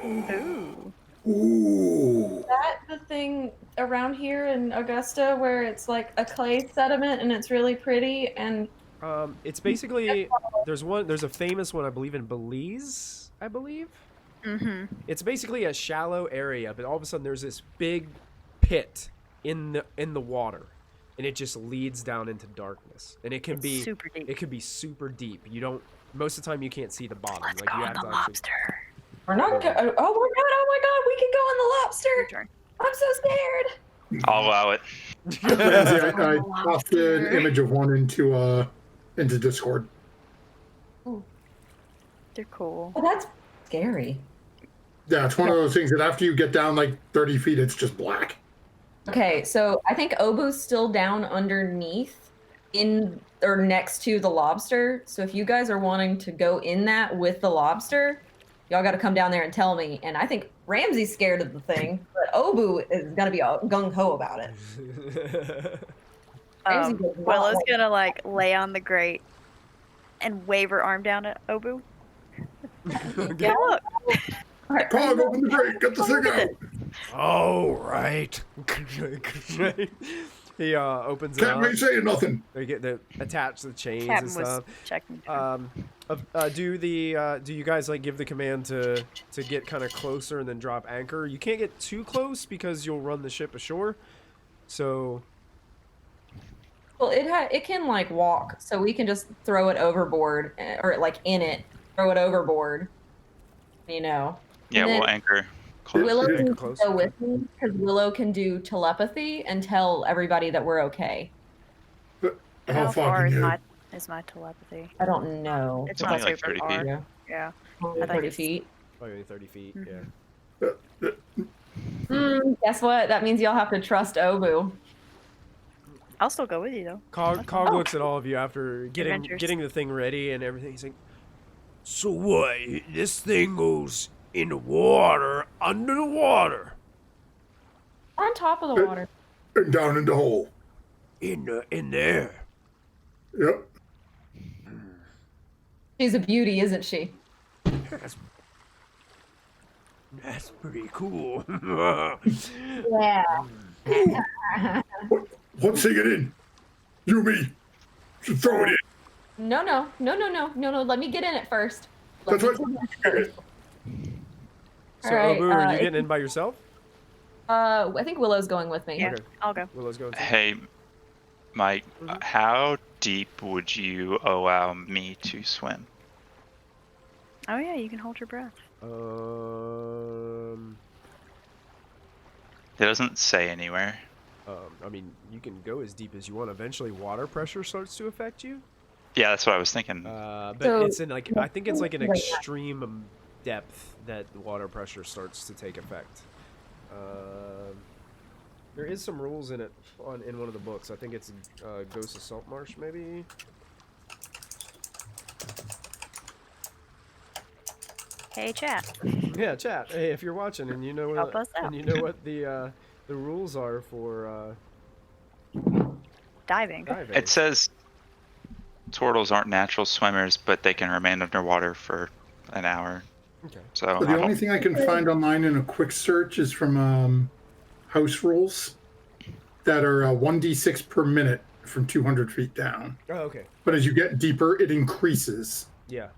Ooh. Ooh. Is that the thing around here in Augusta where it's like a clay sediment and it's really pretty and It's basically there's a famous one I believe in Belize, I believe. Mm-hmm. It's basically a shallow area, but all of a sudden there's this big pit in the water, and it just leads down into darkness. And it can be super deep. It could be super deep. You don't most of the time you can't see the bottom. Let's like go you on have the to actually. lobster. We're not. Oh my god! We can go on the Your lobster. turn. I'm so scared. I'll allow it. Ramsey, I tossed an image of one into Discord. They're cool. Oh, that's scary. Yeah, it's one of those things that after you get down like 30 feet, it's just black. Okay, so I think Obu's still down underneath in or next to the lobster. So if you guys are wanting to go in that with the lobster, y'all got to come down there and tell me. And I think Ramsey's scared of the thing, but Obu is gonna be gung ho about it. Ramsey does not Willow's like- gonna like lay on the grate and wave her arm down at Obu. Yeah, look. All right, Cog, open the grate, get the thing out. All right. He opens it Can't up. be saying nothing. They get the attach the chains Captain and was stuff. checking. Do you guys like give the command to get kind of closer and then drop anchor? You can't get too close because you'll run the ship ashore. So Well, it can like walk, so we can just throw it overboard or like in it, throw it overboard. You know. Yeah, And then- we'll anchor close. Willow Anchor can close. go with me because Willow can do telepathy and tell everybody that we're okay. How far fucking is hell. my telepathy? I don't know. It's only not like super 30 far. feet. Yeah, Yeah. only I think 30 it's- feet. probably 30 feet. Mhm. Yeah. Guess what? That means y'all have to trust Obu. I'll still go with you though. Cog looks at all of you after Adventures. getting the thing ready and everything. He's like, So what? This thing goes in the water, under the water, On top of the water. And down in the hole. in there. Yep. She's a beauty, isn't she? That's pretty cool. Yeah. Let's take it in. You and me. Should throw it in. No. Let me get in it first. That's Let right. me get in it first. so All right, Obu, are you if- getting in by yourself? I think Willow's going with me. Yeah, Okay. I'll go. Willow's going. Hey, Mike, Mhm. how deep would you allow me to swim? Oh yeah, you can hold your breath. It doesn't say anywhere. I mean, you can go as deep as you want. Eventually, water pressure starts to affect you. Yeah, that's what I was thinking. But So- it's in like I think it's like an extreme depth that the water pressure starts to take effect. There is some rules in it in one of the books. I think it's Ghost of Saltmarsh, maybe. Hey chat. Yeah, chat. Hey, if you're watching and you know Help what us out. and you know what the rules are for Diving. diving. It says turtles aren't natural swimmers, but they can remain underwater for an hour. Okay. So So the only thing I can find online in a quick search is from house rules that are 1d6 per minute from 200 feet down. Oh, okay. But as you get deeper, it increases. Yeah.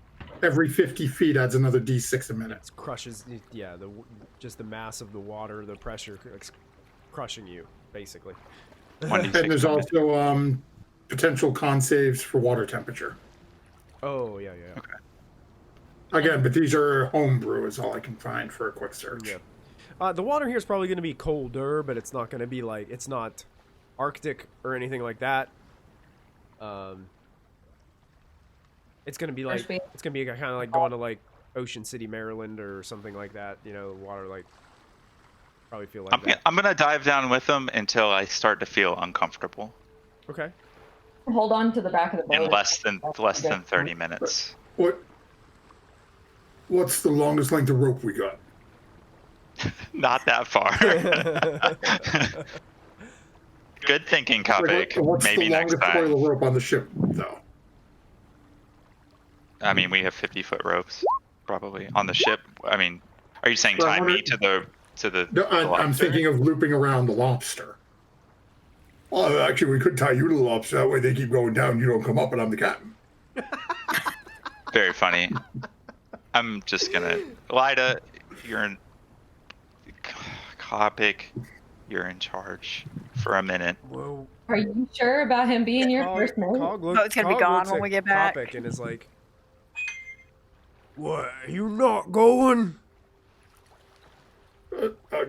Every 50 feet adds another d6 a minute. It crushes. Yeah. Just the mass of the water, the pressure, it's crushing you basically. 1d6 And there's also potential con saves for water temperature. Oh yeah. Okay. Again, but these are homebrew is all I can find for a quick search. Yeah. The water here is probably going to be colder, but it's not going to be like it's not Arctic or anything like that. It's going to be like Freshly. it's going to be kind of like going to like Ocean City, Maryland, or something like that. You know, water like probably feel like that. I'm gonna dive down with them until I start to feel uncomfortable. Okay. Hold on to the back of the boat. In less than 30 minutes. What's the longest length of rope we got? Not that far. Good thinking, Kapik. What's Maybe the next longest time. coil of rope on the ship, though? I mean, we have 50-foot ropes, probably on the ship. I mean, are you saying Well, tie I me wanna- to the No, I'm lobster? thinking of looping around the lobster. Oh, actually, we could tie you to the lobster. That way they keep going down. You don't come up, and I'm the captain. Very funny. I'm just gonna Lida, you're in. Kopic, you're in charge for a minute. Well, Are you sure about him being your first mate? Oh, it's gonna be gone when we get back. Kopic and is like, what? You not going? I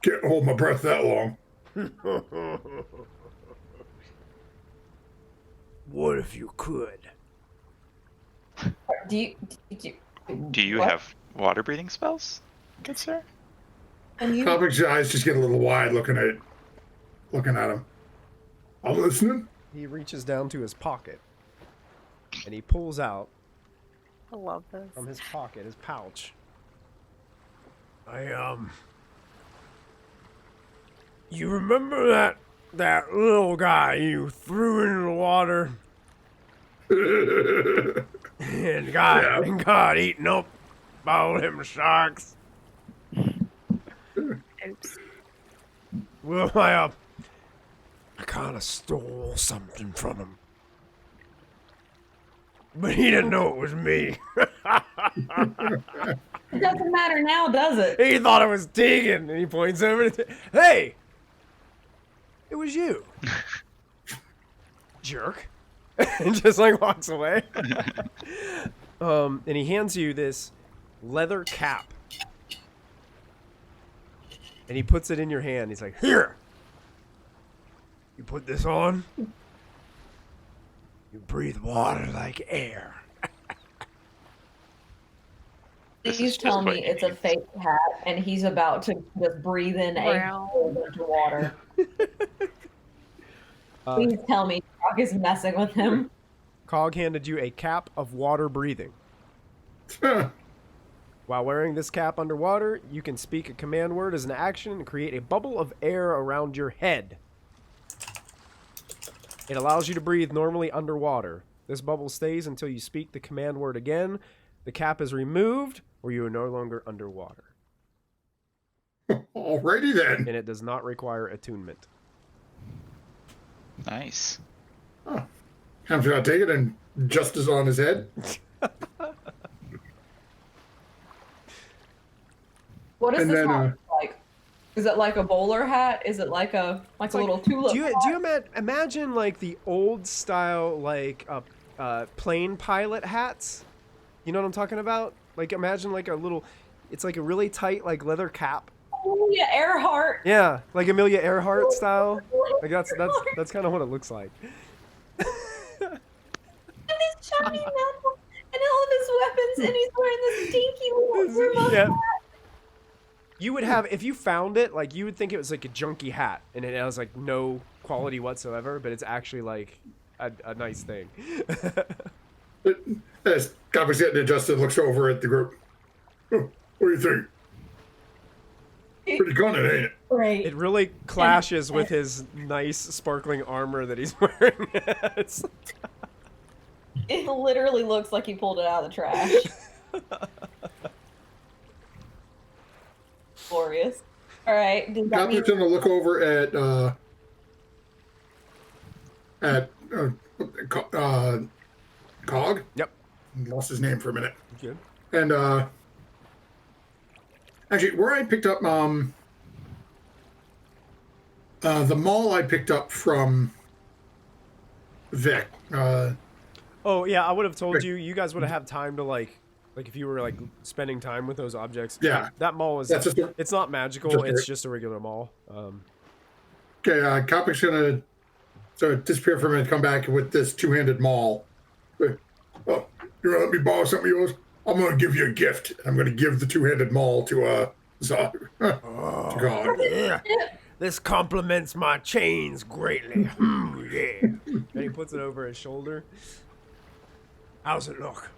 can't hold my breath that long. What if you could? Do you Do you what? have water breathing spells? Good sir. And you, Kopic's eyes just get a little wide looking at him. I'm listening. he reaches down to his pocket and he pulls out I love this. from his pocket, his pouch. You remember that little guy you threw into the water and got eaten up by all them sharks? Oops. Well, I kind of stole something from him. But he didn't know it was me. it doesn't matter now, does it? He thought it was Tegan, and he points over to hey, it was you, jerk, and just like walks away. And he hands you this leather cap, and he puts it in your hand. He's like, Here. You put this on. You breathe water like air. This is Please just tell what me you it's a need. fake hat and he's about to just breathe in a Wow. whole bunch of water. Please tell me Brock is messing with him. Cog handed you a cap of water breathing. While wearing this cap underwater, you can speak a command word as an action and create a bubble of air around your head. It allows you to breathe normally underwater. This bubble stays until you speak the command word again. The cap is removed, or you are no longer underwater. Alrighty then. And it does not require attunement. Nice. Ham's gonna take it and just is on his head. What does And this then, hat look like? Is it like a bowler hat? Is it like a little tulip? Do you hat? imagine like the old style like plane pilot hats? You know what I'm talking about? Like imagine like a little, it's like a really tight like leather cap. Oh, yeah, Earhart. Yeah, like Amelia Earhart style. Like that's kind of what it looks like. And his shiny metal and all of his weapons, and he's wearing this dinky little remote Yeah. hat. You would have, if you found it, like you would think it was like a junky hat, and it has like no quality whatsoever, but it's actually like a nice thing. As Kopic's getting adjusted, looks over at the group. Oh, what do you think? Pretty gunning, ain't it? Great. It really clashes with his nice sparkling armor that he's wearing. It's- It literally looks like he pulled it out of the trash. Glorious. All right. Does that mean Kopic's gonna look over at Cog. Yep. Lost his name for a minute. Good. And actually, where I picked up the mall I picked up from Vic. Oh yeah, I would have told you. You guys would have had time to like if you were like spending time with those objects. Yeah. That mall is. That's just It's not magical. just It's a- just a regular mall. Okay, Kopic's gonna disappear for a minute, come back with this two-handed maul. Oh, you gonna let me borrow something of yours? I'm gonna give you a gift. I'm gonna give the two-handed maul to Oh, God. yeah. This complements my chains greatly. Yeah. And he puts it over his shoulder. How's it look?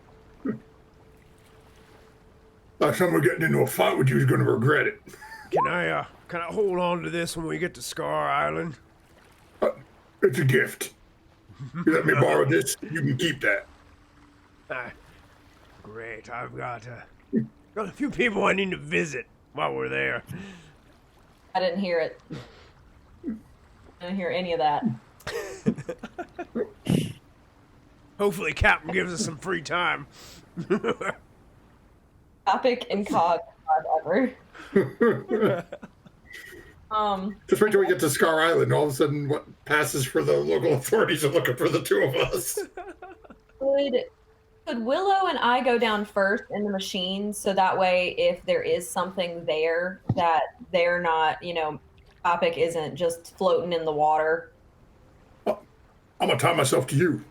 Last time we're getting into a fight with you, he's gonna regret it. Can I hold on to this when we get to Scar Island? It's a gift. You let me borrow this, you can keep that. Great. I've got a few people I need to visit while we're there. I didn't hear it. I didn't hear any of that. Hopefully, Captain gives us some free time. Topic and Cog ever. Just wait till we get to Scar Island. All of a sudden, what passes for the local authorities are looking for the two of us. Could Willow and I go down first in the machine so that way if there is something there that they're not, topic isn't just floating in the water? I'm gonna tie myself to you,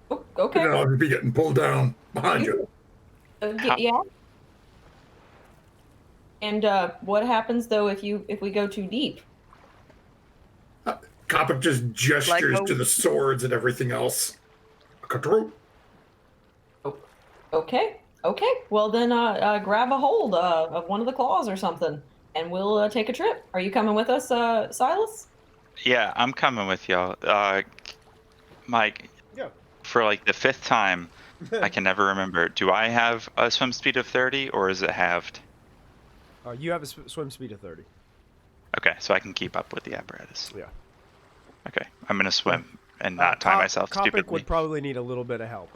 Oh, okay. and then I'll be getting pulled down behind you. Yeah. And what happens though if we go too deep? Coppic just gestures Like, to the swords and everything else. Cut the rope. Okay. Well then, grab a hold of one of the claws or something, and we'll take a trip. Are you coming with us, Silas? Yeah, I'm coming with y'all. Mike, Yeah. for like the 5th time, I can never remember. Do I have a swim speed of 30 or is it halved? You have a swim speed of 30. Okay, so I can keep up with the apparatus. Yeah. Okay, I'm gonna swim and not tie myself Copic stupidly. would probably need a little bit of help.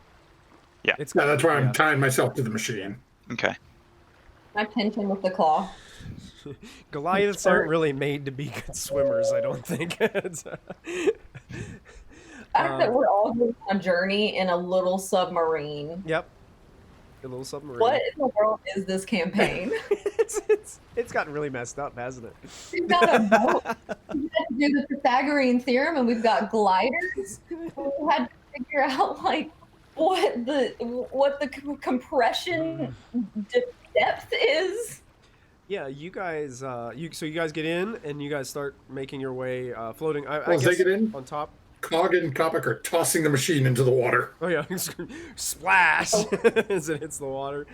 Yeah. It's, Yeah, that's why I'm yeah. tying myself to the machine. Okay. I pinch him with the claw. Goliaths aren't really made to be good swimmers, I don't think. The fact that we're all going on a journey in a little submarine. Yep. A little submarine. What in the world is this campaign? it's gotten really messed up, hasn't it? We've got a boat. We had to do the Pythagorean theorem, and we've got gliders. We had to figure out what the compression depth is. Yeah, you guys. So you guys get in and you guys start making your way, floating. I As they guess get in? on top. Cog and Coppic are tossing the machine into the water. Oh yeah, splash as it hits the water.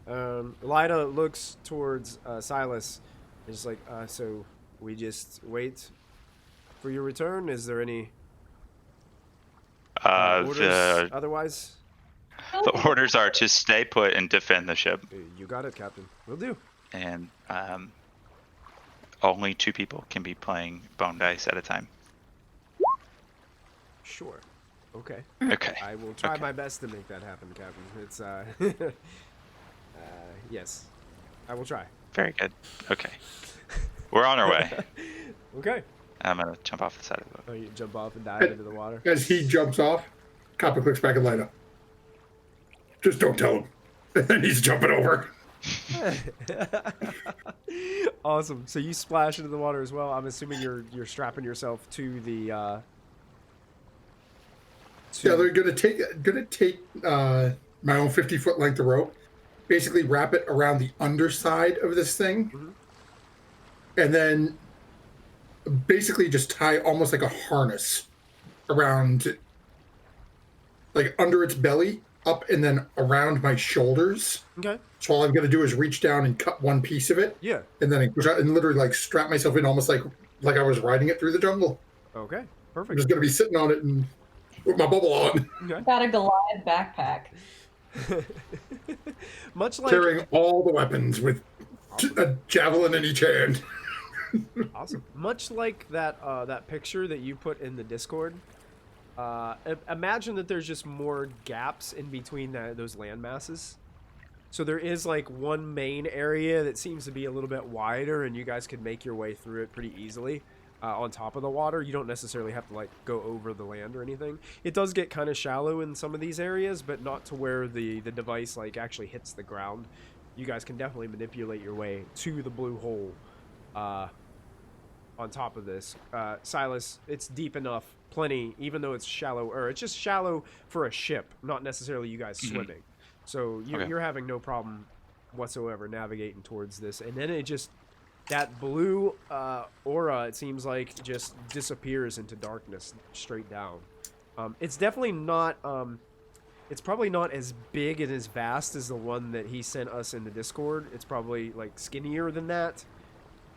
Lida looks towards Silas. And just like, so we just wait for your return. Is there any orders otherwise? The orders are to stay put and defend the ship, You got it, Captain. Will do. and only 2 people can be playing bone dice at a time. Sure. Okay. Okay. I will try Okay. my best to make that happen, Captain. It's yes, I will try. Very good. Okay. We're on our way. Okay. I'm gonna jump off the side of the boat. Oh, you jump off and dive into the water. As he jumps off, Coppic looks back at Lida. Just don't tell him. And then he's jumping over. Awesome. So you splash into the water as well. I'm assuming you're strapping yourself to the. Yeah, they're gonna take my own 50-foot length of rope, basically wrap it around the underside of this thing, and then basically just tie almost like a harness around, like under its belly, up and then around my shoulders. Okay. So all I'm gonna do is reach down and cut one piece of it, Yeah. and then and literally like strap myself in almost like I was riding it through the jungle. Okay. I'm Perfect. just gonna be sitting on it and with my bubble on, Okay. Got a Goliath backpack. Much like carrying all the weapons with a javelin in each hand. awesome. Much like that picture that you put in the Discord. Imagine that there's just more gaps in between those land masses. So there is like one main area that seems to be a little bit wider, and you guys can make your way through it pretty easily. On top of the water, you don't necessarily have to like go over the land or anything. It does get kind of shallow in some of these areas, but not to where the device like actually hits the ground. You guys can definitely manipulate your way to the blue hole. On top of this, Silas, it's deep enough, plenty, even though it's shallow, or it's just shallow for a ship, not necessarily you guys swimming. So you're having no problem whatsoever navigating towards this. And then it just, that blue aura, it seems like, just disappears into darkness straight down. It's definitely not, it's probably not as big and as vast as the one that he sent us in the Discord. It's probably like skinnier than that.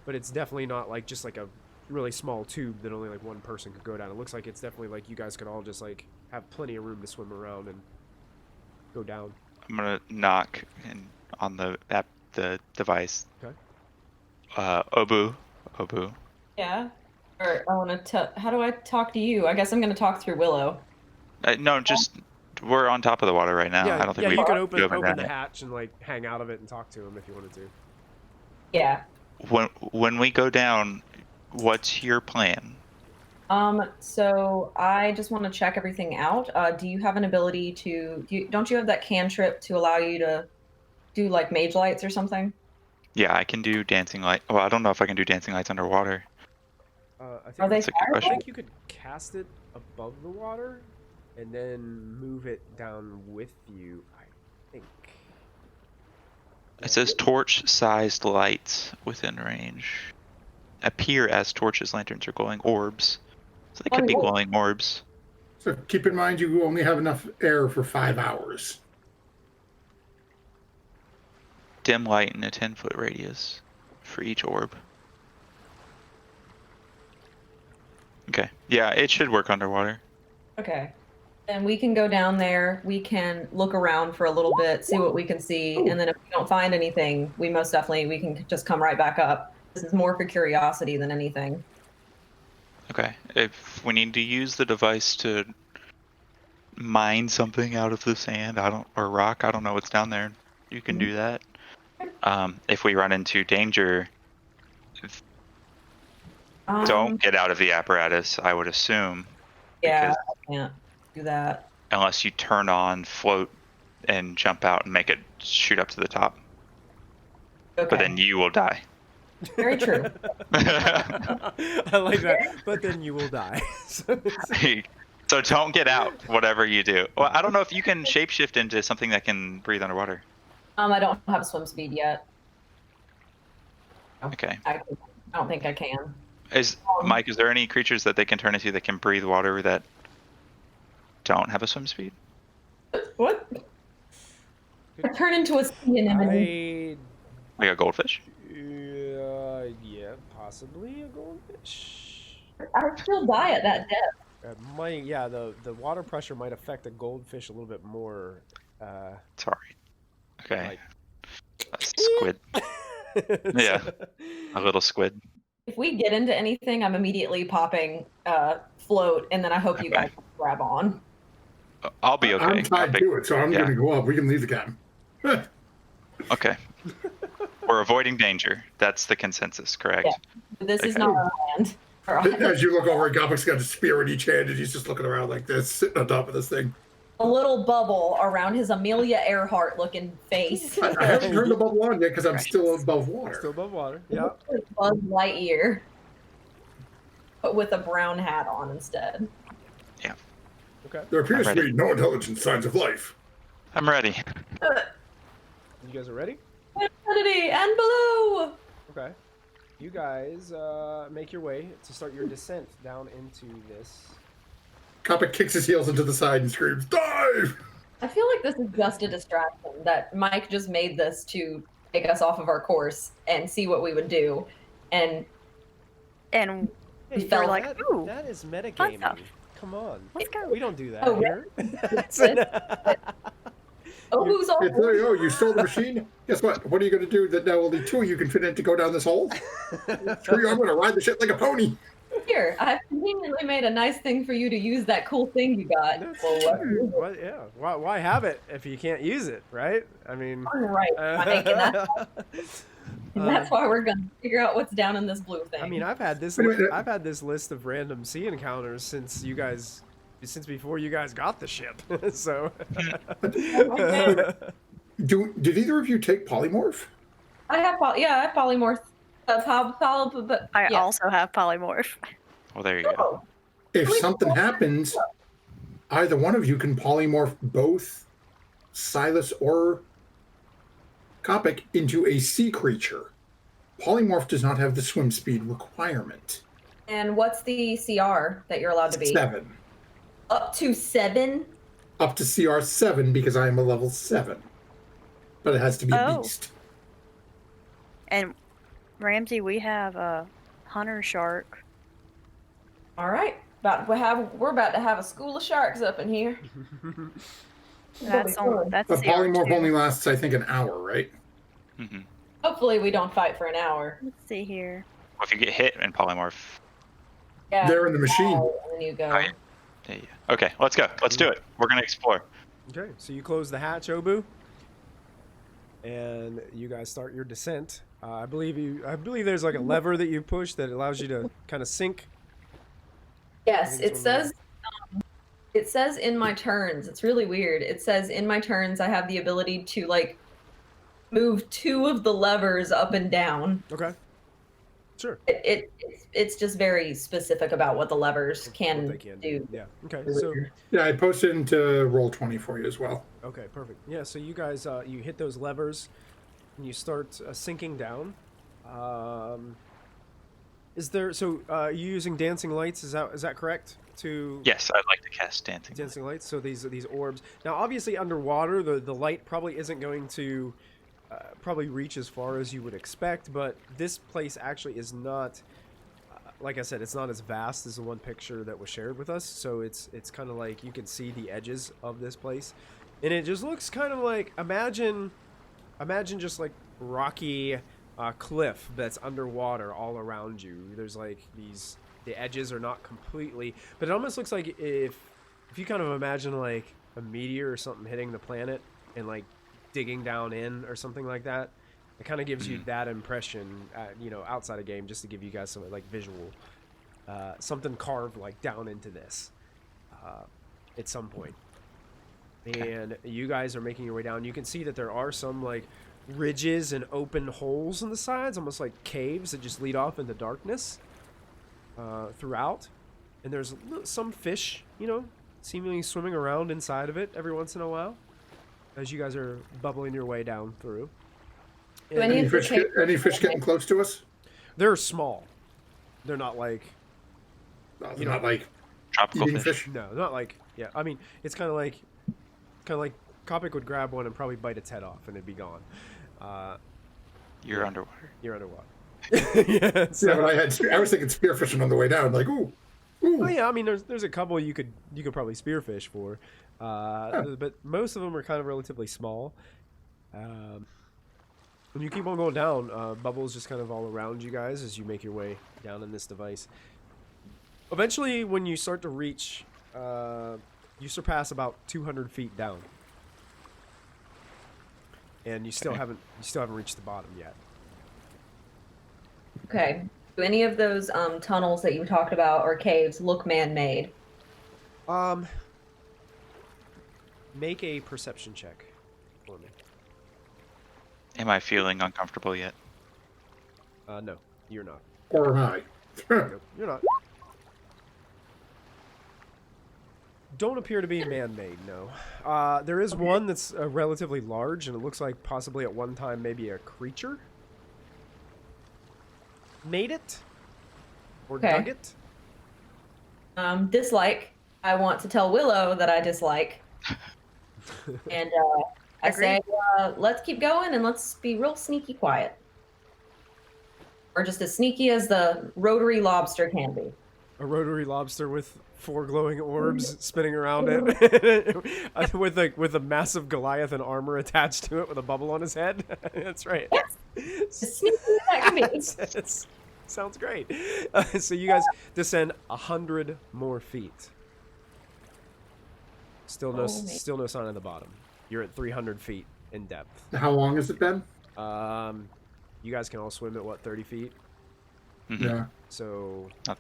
But it's definitely not like just like a really small tube that only like one person could go down. It looks like it's definitely like you guys could all just like have plenty of room to swim around and go down. I'm gonna knock on the device. Okay. Obu. Yeah. Or I want to. How do I talk to you? I guess I'm going to talk through Willow. No, just we're on top of the water right now. Yeah, I don't think yeah, we you could open down the it. hatch and like hang out of it and talk to him if you wanted to. Yeah. When we go down, what's your plan? So I just want to check everything out. Do you have an ability to, don't you have that cantrip to allow you to do like mage lights or something? Yeah, I can do dancing light. Well, I don't know if I can do dancing lights underwater. I Are think, they That's a good I question. think you could cast it above the water and then move it down with you, I think. It says torch-sized lights within range appear as torches, lanterns, or glowing orbs. So they could be glowing orbs. So keep in mind you only have enough air for 5 hours. Dim light in a 10-foot radius for each orb. Okay. Yeah, it should work underwater. Okay. Then we can go down there. We can look around for a little bit, see what we can see, and then if we don't find anything, we can just come right back up. This is more for curiosity than anything. Okay. If we need to use the device to mine something out of the sand, or rock, I don't know what's down there. You can do that. If we run into danger, don't get out of the apparatus, I would assume. Yeah, Because I can't do that. unless you turn on float and jump out and make it shoot up to the top. Okay. But then you will die. Very true. I like that. But then you will die. So don't get out, whatever you do. Well, I don't know if you can shapeshift into something that can breathe underwater. I don't have swim speed yet. Okay. I don't think I can. Mike, is there any creatures that they can turn into that can breathe water that don't have a swim speed? What? I turn into a sea anemone. Like a goldfish? Yeah, possibly a goldfish. I still die at that depth. Might, yeah, the water pressure might affect a goldfish a little bit more. Sorry. Okay. Like- A squid. Yeah. A little squid. If we get into anything, I'm immediately popping float, and then I hope you guys grab on. I'll be okay. I'm tied to it, so I'm Yeah. going to go up. We can leave the cabin. Okay. We're avoiding danger. That's the consensus, correct? Yeah. This is Okay. not our land. As you look over, Gopik's got a spear in each hand, and he's just looking around like this, sitting on top of this thing. A little bubble around his Amelia Earhart looking face. I haven't turned the bubble on yet because I'm still above water. Still above water. Yeah. Buzz Lightyear, but with a brown hat on instead. Yeah. Okay. There appears to I'm ready. be no intelligent signs of life. I'm ready. You guys are ready? Infinity and blue. Okay. You guys make your way to start your descent down into this. Gopik kicks his heels into the side and screams, "Dive!" I feel like this is just a distraction that Mike just made this to take us off of our course and see what we would do. And And we felt like, that, ooh, that is fun metagaming. stuff. Come on. Let's go. We don't do that Oh, here. oh, who's all Hey, oh, you stole the machine? Guess what? What are you going to do that now only two of you can fit in to go down this hole? Screw you, I'm going to ride the shit like a pony. here? I've conveniently made a nice thing for you to use that cool thing you got. What, yeah. Why have it if you can't use it, right? I mean. Right, Mike, and that's why we're gonna figure out what's down in this blue thing. I mean, I've had this list of random sea encounters since before you guys got the ship. So. Did either of you take polymorph? I have polymorph. I also have polymorph. Well, there you go. If something happens, either one of you can polymorph both Silas or Gopik into a sea creature. Polymorph does not have the swim speed requirement. And what's the CR that you're allowed to be? 7. Up to 7? Up to CR 7 because I am a level 7. But it has to be a Oh. beast. And Ramsey, we have a hunter shark. All right. We're about to have a school of sharks up in here. That's But CR2. polymorph only lasts, I think, an hour, right? Mm-hmm. Hopefully we don't fight for an hour. Let's see here. Well, if you get hit in polymorph. Yeah. They're in the machine. And then you go. Oh, yeah. Yeah. Okay, let's go. Let's do it. We're gonna explore. Okay, so you close the hatch, Obu, and you guys start your descent I believe there's like a lever that you push that allows you to kind of sink. Yes, think it's it says in my turns. It's really weird. It says in my turns I have the ability to like move 2 of the levers up and down. Okay. Sure. It's just very specific about what the levers What can they can do. Yeah. Okay. So. Yeah, I posted into Roll20 for you as well. Okay. Perfect. Yeah. So you guys, you hit those levers, and you start sinking down. Is there? So are you using dancing lights? Is that correct? Yes, I'd like to cast dancing lights. So these orbs. Now, obviously, underwater, the light probably isn't going to probably reach as far as you would expect. But this place actually is not, like I said, it's not as vast as the one picture that was shared with us. So it's kind of like you can see the edges of this place, and it just looks kind of like imagine just like rocky cliff that's underwater all around you. There's like the edges are not completely, but it almost looks like if you kind of imagine like a meteor or something hitting the planet and like digging down in or something like that. It kind of gives you that impression, outside of game, just to give you guys some like visual, something carved like down into this at some point. And you guys are making your way down. You can see that there are some like ridges and open holes in the sides, almost like caves that just lead off into darkness throughout. And there's some fish, seemingly swimming around inside of it every once in a while as you guys are bubbling your way down through. Any fish getting close to us? They're small. They're not like... They're not like tropical eating fish? No, not like... Yeah, I mean, it's kind of like Kopic would grab one and probably bite its head off and it'd be gone. You're underwater. You're underwater. Yeah, but I was thinking spearfishing on the way down. Like, ooh. Oh yeah, I mean, there's a couple you could probably spearfish for, but most of them are kind of relatively small. When you keep on going down, bubbles just kind of all around you guys as you make your way down in this device. Eventually, when you start to reach, you surpass about 200 feet down, and you still haven't reached the bottom yet. Okay. Do any of those tunnels that you talked about or caves look man-made? Make a perception check for me. Am I feeling uncomfortable yet? No, you're not. Or am I? Nope, you're not. Don't appear to be man-made, no. There is one that's relatively large, and it looks like possibly at one time maybe a creature made it or dug it. Dislike. I want to tell Willow that I dislike. And I say, let's keep going and let's be real sneaky quiet. Or just as sneaky as the rotary lobster can be. A rotary lobster with 4 glowing orbs spinning around it with a massive Goliath and armor attached to it with a bubble on his head. That's right. Yes. As sneaky as that can be. Sounds great. So you guys descend 100 more feet. Still no sign of the bottom. You're at 300 feet in depth. How long has it been? You guys can all swim at what, 30 feet? Mm-hmm. Yeah. So Not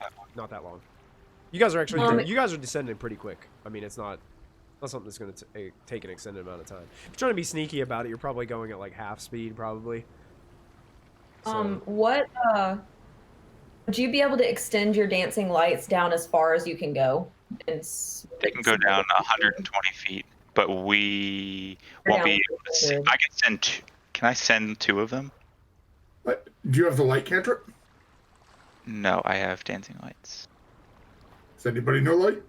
that long. You guys are actually you guys are descending pretty quick. I mean, it's not something that's going to take an extended amount of time. If you're trying to be sneaky about it, you're probably going at like half speed, probably. So, What would you be able to extend your dancing lights down as far as you can go? They can go down 120 feet, but we won't be able to see. I can send. Can I send 2 of them? But do you have the light cantrip? No, I have dancing lights. Does anybody know light?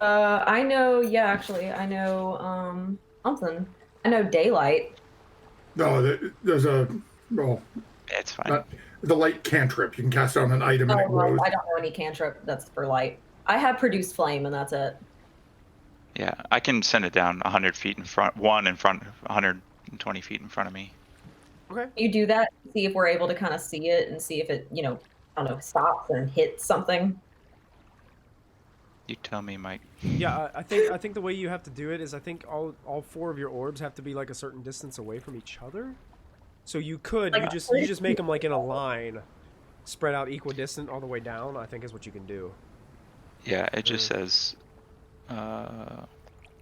I know. Yeah, actually, I know something. I know daylight. No, there's a It's fine. the light cantrip. You can cast on an item and it grows. I don't know any cantrip that's for light. I have produce flame, and that's it. Yeah, I can send it down 100 feet in front, 120 feet in front of me. okay. You do that, see if we're able to kind of see it and see if it, I don't know, stops and hits something. You tell me, Mike. Yeah, I think the way you have to do it is I think all 4 of your orbs have to be like a certain distance away from each other. So you could, Like, you just make them like in a line, spread out equidistant all the way down, I think is what you can do. Yeah, it just says. I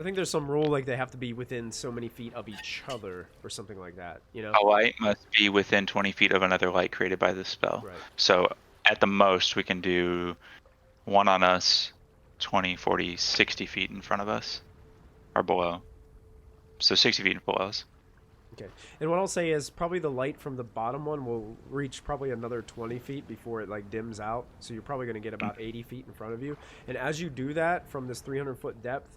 think there's some rule like they have to be within so many feet of each other or something like that, you know? A light must be within 20 feet of another light created by this spell. Right. So at the most, we can do one on us, 20, 40, 60 feet in front of us, or below. So 60 feet below us. Okay. And what I'll say is probably the light from the bottom one will reach probably another 20 feet before it like dims out. So you're probably going to get about 80 feet in front of you. And as you do that from this 300-foot depth,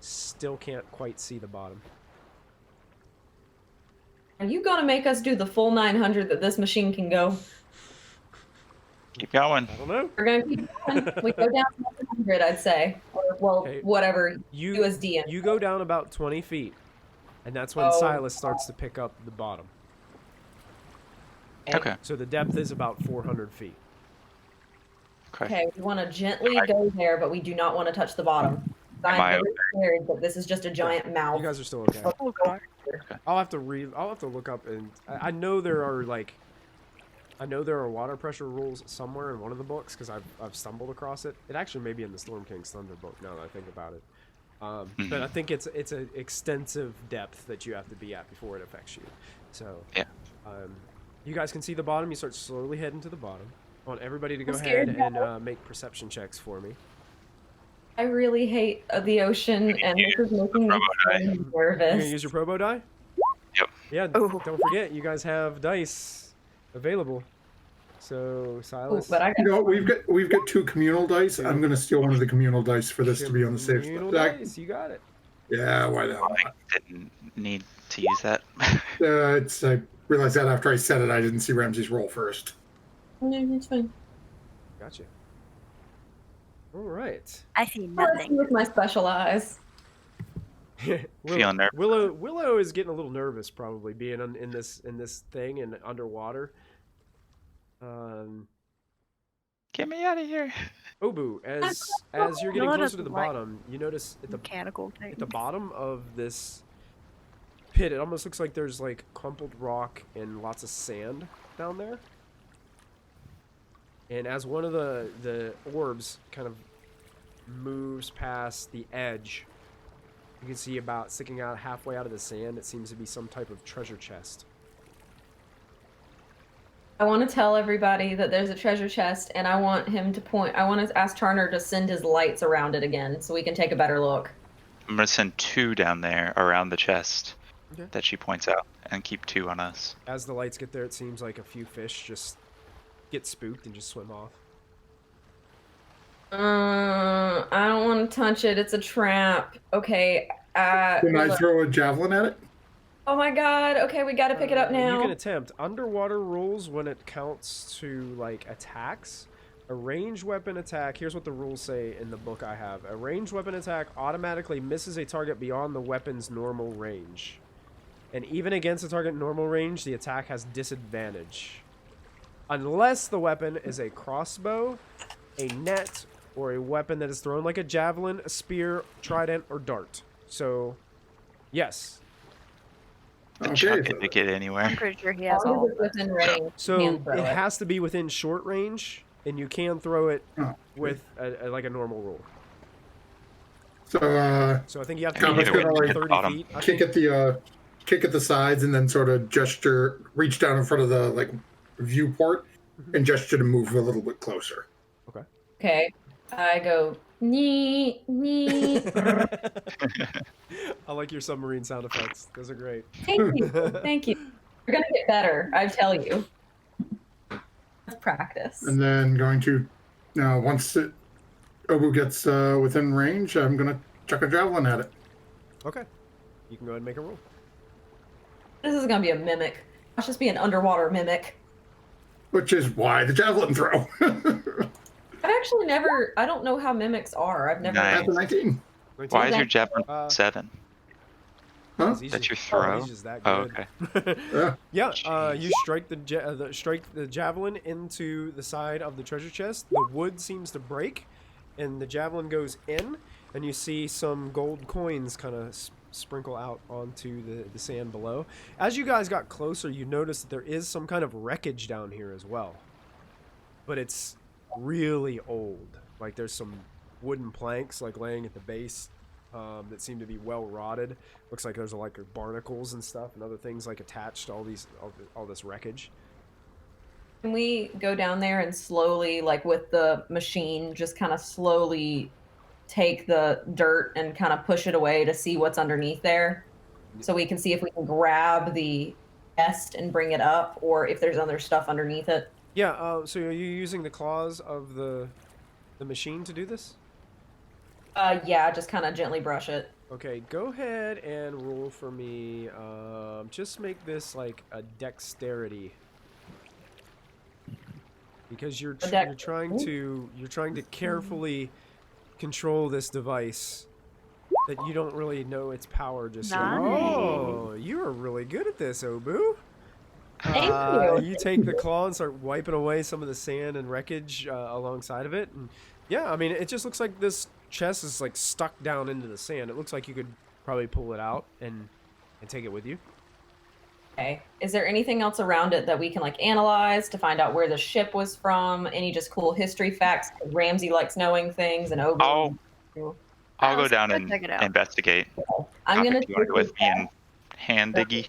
still can't quite see the bottom. Are you gonna make us do the full 900 that this machine can go? Keep going. I don't know. We're gonna keep going. We go down to 100, I'd say. Or, well, Okay. whatever. You USD. you go down about 20 feet, and that's when Oh. Silas starts to pick up the bottom. Okay. So the depth is about 400 feet. Okay. Okay, we want to gently go there, but we do not want to touch the bottom. Am I I'm very scared that this is just a giant mouth. You guys are still okay. Oh god. I'll have to look up, and I know there are water pressure rules somewhere in one of the books because I've stumbled across it. It actually may be in the Storm King's Thunder book now that I think about it. But I think it's an extensive depth that you have to be at before it affects you. So Yeah. you guys can see the bottom. You start slowly heading to the bottom. I want everybody to go I'm ahead scared and make perception checks for me. I really hate the ocean, and this is making me so You're gonna nervous. use your Probo die? Yep. Yeah. Oh. Don't forget, you guys have dice available. So Ooh, Silas. but I You know, we've got 2 communal dice. I'm gonna steal one of the communal dice for this to be on the safe Communal side. dice, you got it. Yeah, why not? I didn't need to use that. I realized that after I said it, I didn't see Ramsey's roll first. No, it's fine. Gotcha. All right. I see I see nothing. with my special eyes. Feeling nervous. Willow is getting a little nervous, probably being in this thing and underwater. Get me out of here. Obu, as you're getting Willow closer to doesn't the like bottom, you notice Mechanical thing. at the bottom of this pit, it almost looks like there's like crumpled rock and lots of sand down there. And as one of the orbs kind of moves past the edge, you can see about sticking out halfway out of the sand, it seems to be some type of treasure chest. I want to tell everybody that there's a treasure chest, and I want him to point. I want to ask Turner to send his lights around it again, so we can take a better look. I'm gonna send 2 down there around the chest Okay. that she points out, and keep 2 on us. As the lights get there, it seems like a few fish just get spooked and just swim off. I don't want to touch it. It's a trap. Okay. Can I throw a javelin at it? Oh my god. Okay, we got to pick it up now. You can attempt. Underwater rules when it counts to like attacks. A ranged weapon attack, here's what the rules say in the book I have. A ranged weapon attack automatically misses a target beyond the weapon's normal range. And even against a target normal range, the attack has disadvantage. Unless the weapon is a crossbow, a net, or a weapon that is thrown like a javelin, a spear, trident, or dart. So, yes. The Okay, chuck so- it to get anywhere. I'm pretty sure he As has long all. as it's within range. So can throw it it. has to be within short range, and you can throw it Oh. with like a normal roll. So So I think you have to How be much within gonna, like, 30 bottom? feet. I kick think. at the sides and then sort of gesture, reach down in front of the like viewport and gesture to move a little bit closer. Okay. I go, nee, nee. I like your submarine sound effects. Those are great. Thank you. Thank you. You're going to get better, I tell you. Let's practice. And then going to now once Obu gets within range, I'm gonna chuck a javelin at it. Okay. You can go ahead and make a roll. This is going to be a mimic. Let's just be an underwater mimic. Which is why the javelin throw. I've actually never, I don't know how mimics are. I've never. Nice. That's a 19. Why is your javelin Uh, 7? Huh? He's That's your just- throw? He's just that Oh, good. okay. Yeah. Yeah, you strike the javelin into the side of the treasure chest. The wood seems to break, and the javelin goes in, and you see some gold coins kind of sprinkle out onto the sand below. As you guys got closer, you noticed that there is some kind of wreckage down here as well. But it's really old. Like there's some wooden planks like laying at the base that seem to be well rotted. Looks like there's like barnacles and stuff and other things like attached to all this wreckage. Can we go down there and slowly, like with the machine, just kind of slowly take the dirt and kind of push it away to see what's underneath there? So we can see if we can grab the chest and bring it up, or if there's other stuff underneath it. Yeah, so are you using the claws of the machine to do this? Yeah, just kind of gently brush it. Okay, go ahead and roll for me. Just make this like a dexterity. Because you're trying to carefully control this device that you don't really know its power just yet. Nice. Oh, you are really good at this, Obu. Thank you. You take the claw and start wiping away some of the sand and wreckage alongside of it. And yeah, I mean, it just looks like this chest is like stuck down into the sand. It looks like you could probably pull it out and take it with you. Okay. Is there anything else around it that we can like analyze to find out where the ship was from? Any just cool history facts? Ramsey likes knowing things, and Obi. I'll go down let's and check it out. investigate. I'm gonna You want to go with me and hand diggy?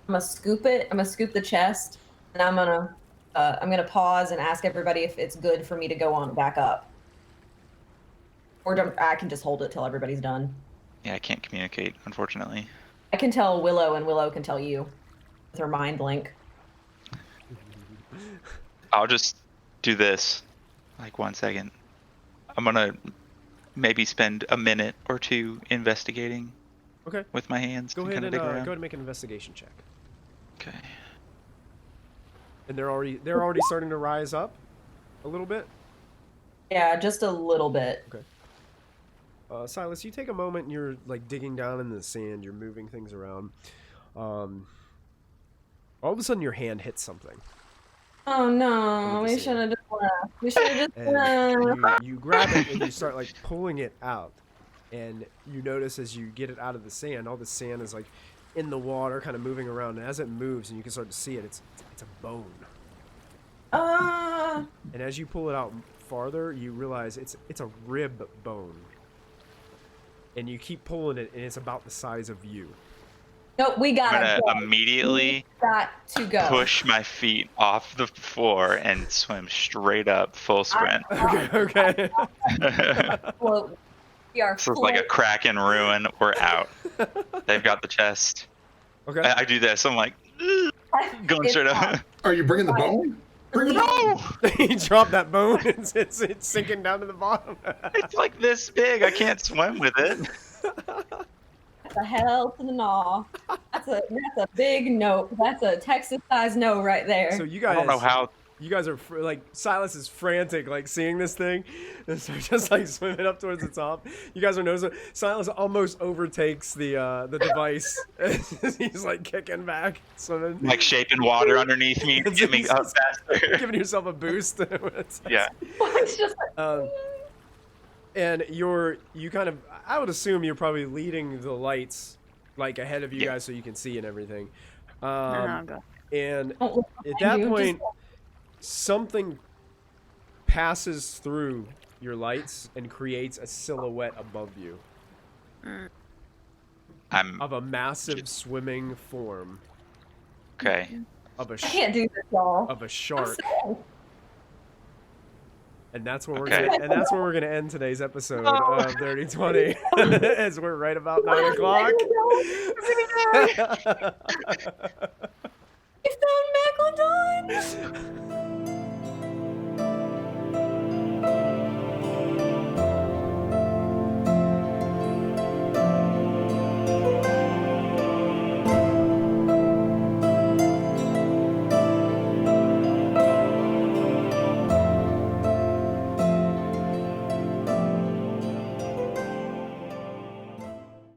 I'm gonna scoop it. I'm gonna scoop the chest, and I'm gonna pause and ask everybody if it's good for me to go on back up, or I can just hold it till everybody's done. Yeah, I can't communicate, unfortunately. I can tell Willow, and Willow can tell you with her mind link. I'll just do this. Like 1 second. I'm gonna maybe spend a minute or two investigating. Okay. With my hands. Go to ahead kinda and dig around. go ahead and make an investigation check. Okay. And they're already starting to rise up a little bit. Yeah, just a little bit. Okay. Silas, you take a moment and you're like digging down in the sand. You're moving things around. All of a sudden, your hand hits something. Oh no, Let me we see. should have just left. We should have just And left. you grab it and you start like pulling it out. And you notice as you get it out of the sand, all the sand is like in the water, kind of moving around. And as it moves, and you can start to see it, it's a bone. And as you pull it out farther, you realize it's a rib bone. And you keep pulling it, and it's about the size of you. Nope, we I'm gotta gonna go. We We got to go. push my feet off the floor and swim straight up, full sprint. Okay. Float. We are This is like a Kraken ruin. We're out. They've got the chest. Okay. I do this. I'm like going straight up. Are you bringing the bone? Bring the bone. He dropped that bone. It's sinking down to the bottom. It's like this big. I can't swim with it. That's a hell to the gnaw. That's a big no. That's a Texas-sized no right there. So you I guys, don't know how. you guys are like Silas is frantic, like seeing this thing, and so just like swimming up towards the top. You guys are noticing Silas almost overtakes the device. He's like kicking back, swimming, Like shaping water underneath me to get me up faster. giving yourself a boost. Yeah. It's just And you kind of, I would assume you're probably leading the lights like ahead of you Yeah. guys so you can see and everything. I'll go. And don't look at behind that you, point, something passes through your lights and creates a silhouette above you I'm of a massive swimming form okay. of a I can't do this, y'all. of a shark. And that's where Okay. we're gonna end today's episode of Dirty 20 as we're right about 9 o'clock. You found Megalodon.